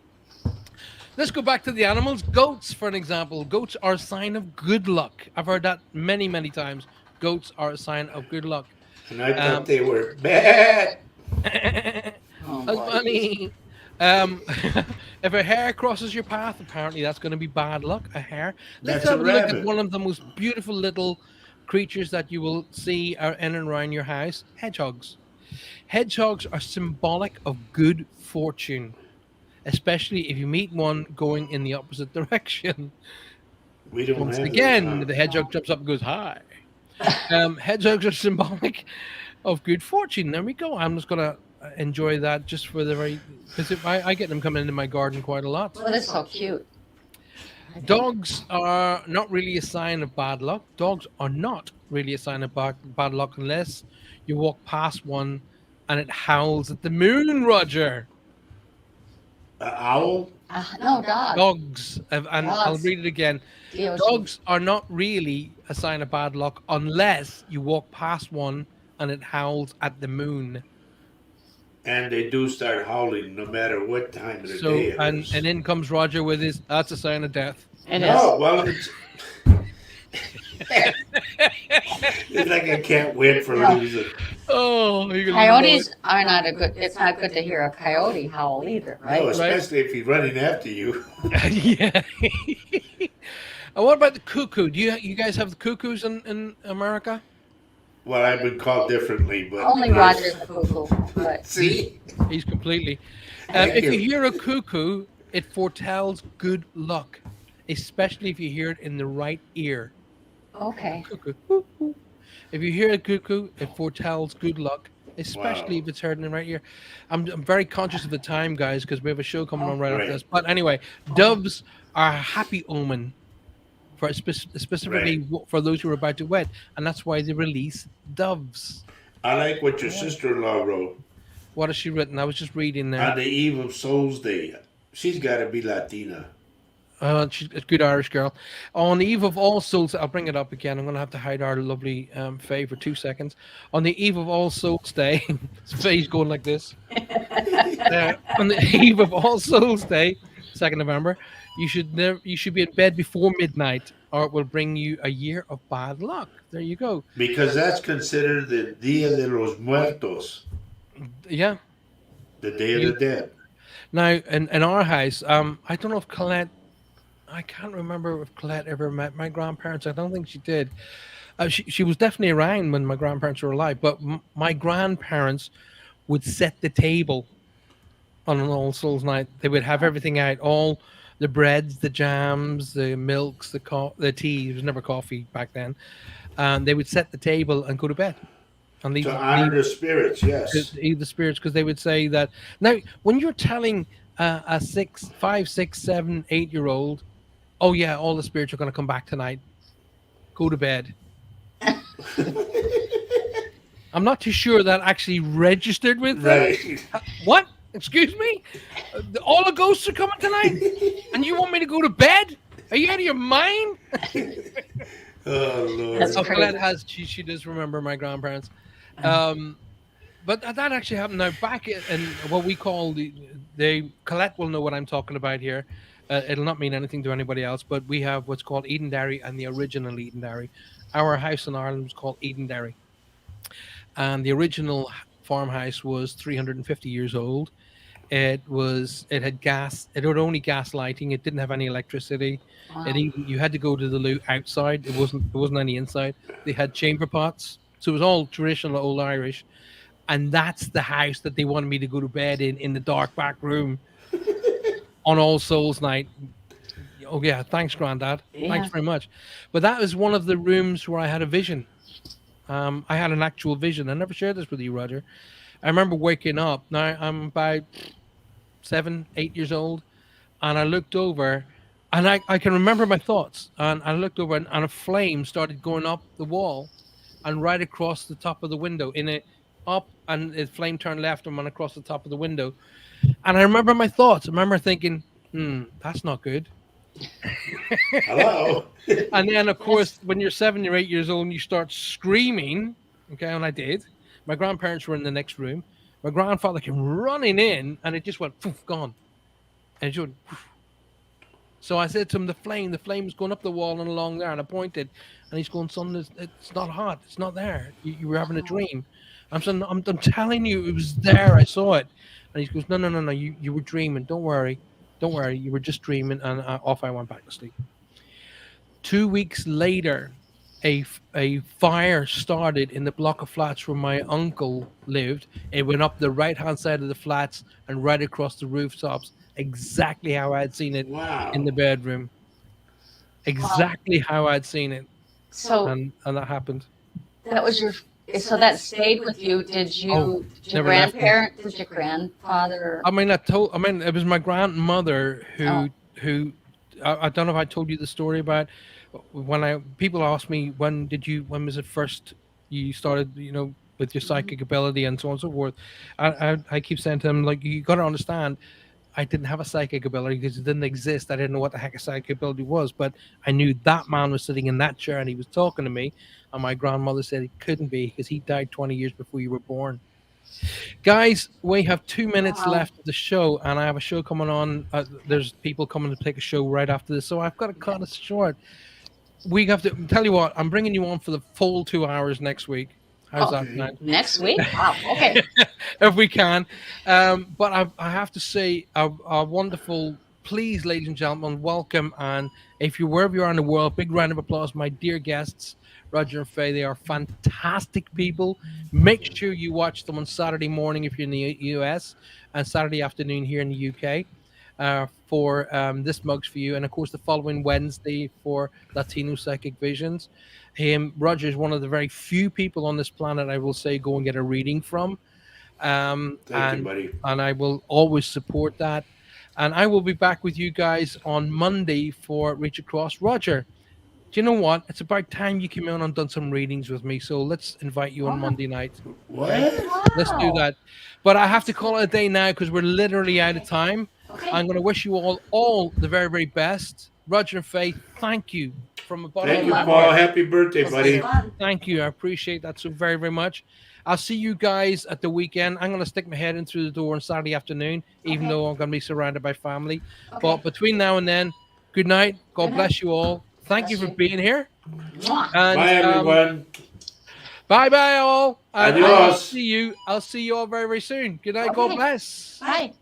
Speaker 1: Let's go back to the animals. Goats, for an example. Goats are a sign of good luck. I've heard that many, many times. Goats are a sign of good luck.
Speaker 3: And I thought
Speaker 1: Um,
Speaker 3: they were bad.
Speaker 1: that's
Speaker 4: Oh, boy.
Speaker 1: funny. If a hare crosses your path, apparently that's going to be bad luck. A hare. Let's
Speaker 3: That's a
Speaker 1: have a look at
Speaker 3: rabbit.
Speaker 1: one of the most beautiful little creatures that you will see in and around your house: hedgehogs. Hedgehogs are symbolic of good fortune, especially if you meet one going in the opposite direction.
Speaker 3: We don't
Speaker 1: Once
Speaker 3: have those,
Speaker 1: again,
Speaker 3: huh?
Speaker 1: the hedgehog jumps up and goes, "Hi." Hedgehogs are symbolic of good fortune. There we go. I'm just gonna enjoy that just for the very because I get them coming into my garden quite a lot.
Speaker 4: Well, that's so cute. I think.
Speaker 1: Dogs are not really a sign of bad luck. Dogs are not really a sign of bad luck unless you walk past one and it howls at the moon, Roger.
Speaker 3: An owl?
Speaker 4: No, dog.
Speaker 1: Dogs, and I'll
Speaker 4: Dogs.
Speaker 1: read it again.
Speaker 4: DOG.
Speaker 1: Dogs are not really a sign of bad luck unless you walk past one and it howls at the moon.
Speaker 3: And they do start howling no matter what time of the day
Speaker 1: So,
Speaker 3: it
Speaker 1: and
Speaker 3: is.
Speaker 1: in comes Roger with his, that's a sign of death.
Speaker 4: It is.
Speaker 3: No, well, it's like I can't win for
Speaker 4: No.
Speaker 3: losing.
Speaker 1: Oh, you're gonna love it.
Speaker 4: Coyotes are not a good. It's not good to hear a coyote howl either,
Speaker 3: No,
Speaker 4: right?
Speaker 1: Right?
Speaker 3: especially if he's running after you.
Speaker 1: Yeah. And what about the cuckoo? Do you guys have the cuckoos in America?
Speaker 3: Well, I've been called differently, but
Speaker 4: Only
Speaker 3: yes.
Speaker 4: Roger's a cuckoo, but
Speaker 3: See?
Speaker 1: He's completely.
Speaker 3: Thank
Speaker 1: If you
Speaker 3: you.
Speaker 1: hear a cuckoo, it foretells good luck, especially if you hear it in the right ear.
Speaker 4: okay.
Speaker 1: Cuckoo. Whoop, whoop. If you hear a cuckoo, it foretells good luck, especially
Speaker 3: Wow.
Speaker 1: if it's heard in the right ear. I'm very conscious of the time, guys, because we have a show coming on right after
Speaker 3: Right,
Speaker 1: this. But anyway, doves are a happy omen for specifically
Speaker 3: right.
Speaker 1: for those who are about to wed, and that's why they release doves.
Speaker 3: I like what your
Speaker 4: Yeah.
Speaker 3: sister-in-law wrote
Speaker 1: What has she written? I was just reading there.
Speaker 3: on the eve of Souls Day. She's got to be Latina.
Speaker 1: She's a good Irish girl. On the eve of All Souls, I'll bring it up again. I'm going to have to hide our lovely Faye for 2 seconds. On the eve of All Souls Day, Faye's going like this. On the eve of All Souls Day, 2nd November, you should be in bed before midnight, or it will bring you a year of bad luck. There you go.
Speaker 3: Because that's considered the Dia de los Muertos,
Speaker 1: Yeah.
Speaker 3: the Day of
Speaker 1: You,
Speaker 3: the Dead.
Speaker 1: now, in our house, I don't know if Colette. I can't remember if Colette ever met my grandparents. I don't think she did. She was definitely around when my grandparents were alive, but my grandparents would set the table on an All Souls night. They would have everything out, all the breads, the jams, the milks, the tea. It was never coffee back then. And they would set the table and go to bed and
Speaker 3: To honor the spirits, yes.
Speaker 1: leave the spirits because they would say that. Now, when you're telling a 5, 6, 7, 8-year-old, oh yeah, all the spirits are going to come back tonight. Go to bed. I'm not too sure that actually registered with them.
Speaker 3: Right.
Speaker 1: What? Excuse me? All the ghosts are coming tonight, and you want me to go to bed? Are you out of your mind?
Speaker 3: Oh, Lord.
Speaker 4: That's
Speaker 1: Oh,
Speaker 4: crazy.
Speaker 1: Colette has. She does remember my grandparents. Um, but that actually happened. Now back in what we call the Colette will know what I'm talking about here. It'll not mean anything to anybody else, but we have what's called Eden Dairy and the original Eden Dairy. Our house in Ireland was called Eden Dairy, and the original farmhouse was 350 years old. It had gas. It had only gas lighting. It didn't have any electricity.
Speaker 4: Wow.
Speaker 1: You had to go to the loo outside. It wasn't any inside. They had chamber pots, so it was all traditional old Irish. And that's the house that they wanted me to go to bed in the dark back room on All Souls night. Oh yeah, thanks, Grandad. Thanks
Speaker 4: Yeah.
Speaker 1: very much. But that was one of the rooms where I had a vision. I had an actual vision. I never shared this with you, Roger. I remember waking up. Now I'm about 7, 8 years old, and I looked over, and I can remember my thoughts. And I looked over, and a flame started going up the wall, and right across the top of the window in it up, and the flame turned left and went across the top of the window. And I remember my thoughts. I remember thinking, that's not good.
Speaker 3: Hello.
Speaker 1: And then, of
Speaker 4: Yes.
Speaker 1: course, when you're 7 or 8 years old and you start screaming, okay, and I did. My grandparents were in the next room. My grandfather came running in, and it just went poof, gone. And it just went, so I said to him, the flame's going up the wall and along there. And I pointed, and he's going, son, it's not hot. It's not there. You were having a
Speaker 4: Oh,
Speaker 1: dream. I'm saying, I'm telling you, it was there. I saw it. And he goes, no, no, no, no. You were dreaming. Don't worry. Don't worry. You were just dreaming. And off I went back to sleep. 2 weeks later, a fire started in the block of flats where my uncle lived. It went up the right hand side of the flats and right across the rooftops, exactly how I had seen it in
Speaker 3: Wow.
Speaker 1: the bedroom.
Speaker 4: wow.
Speaker 1: Exactly how I'd seen it,
Speaker 4: So
Speaker 1: and that happened.
Speaker 4: that was your, so that stayed with you. Did
Speaker 1: Oh,
Speaker 4: did your
Speaker 1: never left me.
Speaker 4: grandparent, did your grandfather?
Speaker 1: I mean, it was my grandmother
Speaker 4: Oh,
Speaker 1: who I don't know if I told you the story about when I people ask me when was it first you started, with your
Speaker 4: mhm.
Speaker 1: psychic ability and so on and so forth. I keep saying to them, like, you got to understand, I didn't have a psychic ability because it didn't exist. I didn't know what the heck a psychic ability was, but I knew that man was sitting in that chair and he was talking to me. And my grandmother said it couldn't be because he died 20 years before you were born. Guys, we have 2 minutes
Speaker 4: Wow.
Speaker 1: left of the show, and I have a show coming on. There's people coming to take a show right after this, so I've got to
Speaker 4: Okay.
Speaker 1: cut it short. We have to tell you what, I'm bringing you on for the full 2 hours next week. How's
Speaker 4: Oh,
Speaker 1: that
Speaker 3: Okay.
Speaker 1: sound?
Speaker 4: next week? Wow. Okay.
Speaker 1: If we can. But I have to say, a wonderful, please, ladies and gentlemen, welcome. And if you're wherever you are in the world, big round of applause, my dear guests, Roger and Faye. They are fantastic people. Make sure you watch them on Saturday morning if you're in the US, and Saturday afternoon here in the UK. For This Mug's for You, and of course the following Wednesday for Latino Psychic Visions. Roger is one of the very few people on this planet I will say go and get a reading from, um,
Speaker 3: Thank you,
Speaker 1: and
Speaker 3: buddy.
Speaker 1: and I will always support that. And I will be back with you guys on Monday for Reach Across. Roger, do you know what? It's about time you came in and done some readings with me. So let's invite you on
Speaker 4: Wow.
Speaker 1: Monday night. Okay,
Speaker 3: What?
Speaker 1: let's do
Speaker 4: Wow.
Speaker 1: that. But I have
Speaker 4: That's
Speaker 1: to
Speaker 4: cool.
Speaker 1: call it a day now because we're literally out of
Speaker 4: Okay.
Speaker 1: time.
Speaker 4: Okay.
Speaker 1: I'm going to wish you all the very, very best. Roger and Faith, thank you from the bottom
Speaker 3: Thank
Speaker 1: of
Speaker 4: Okay,
Speaker 3: you,
Speaker 1: my
Speaker 4: love
Speaker 3: Paul.
Speaker 1: heart.
Speaker 4: you.
Speaker 3: Happy birthday,
Speaker 4: This was
Speaker 3: buddy.
Speaker 4: fun.
Speaker 1: Thank you. I appreciate that so very, very much. I'll see you guys at the weekend. I'm going to stick my head in through the door on Saturday afternoon, even
Speaker 4: Okay.
Speaker 1: though I'm going to be surrounded by family. But
Speaker 4: Okay.
Speaker 1: between now and then, good night.
Speaker 4: Good
Speaker 1: God
Speaker 4: night.
Speaker 1: bless you all. Thank you
Speaker 4: Bless
Speaker 1: for
Speaker 4: you.
Speaker 1: being here.
Speaker 4: Mwah.
Speaker 1: And
Speaker 3: Bye, everyone.
Speaker 1: bye bye all. And I will
Speaker 3: Adios.
Speaker 1: see you. I'll see you all very, very soon. Good night. God
Speaker 4: Okay.
Speaker 1: bless.
Speaker 4: Bye.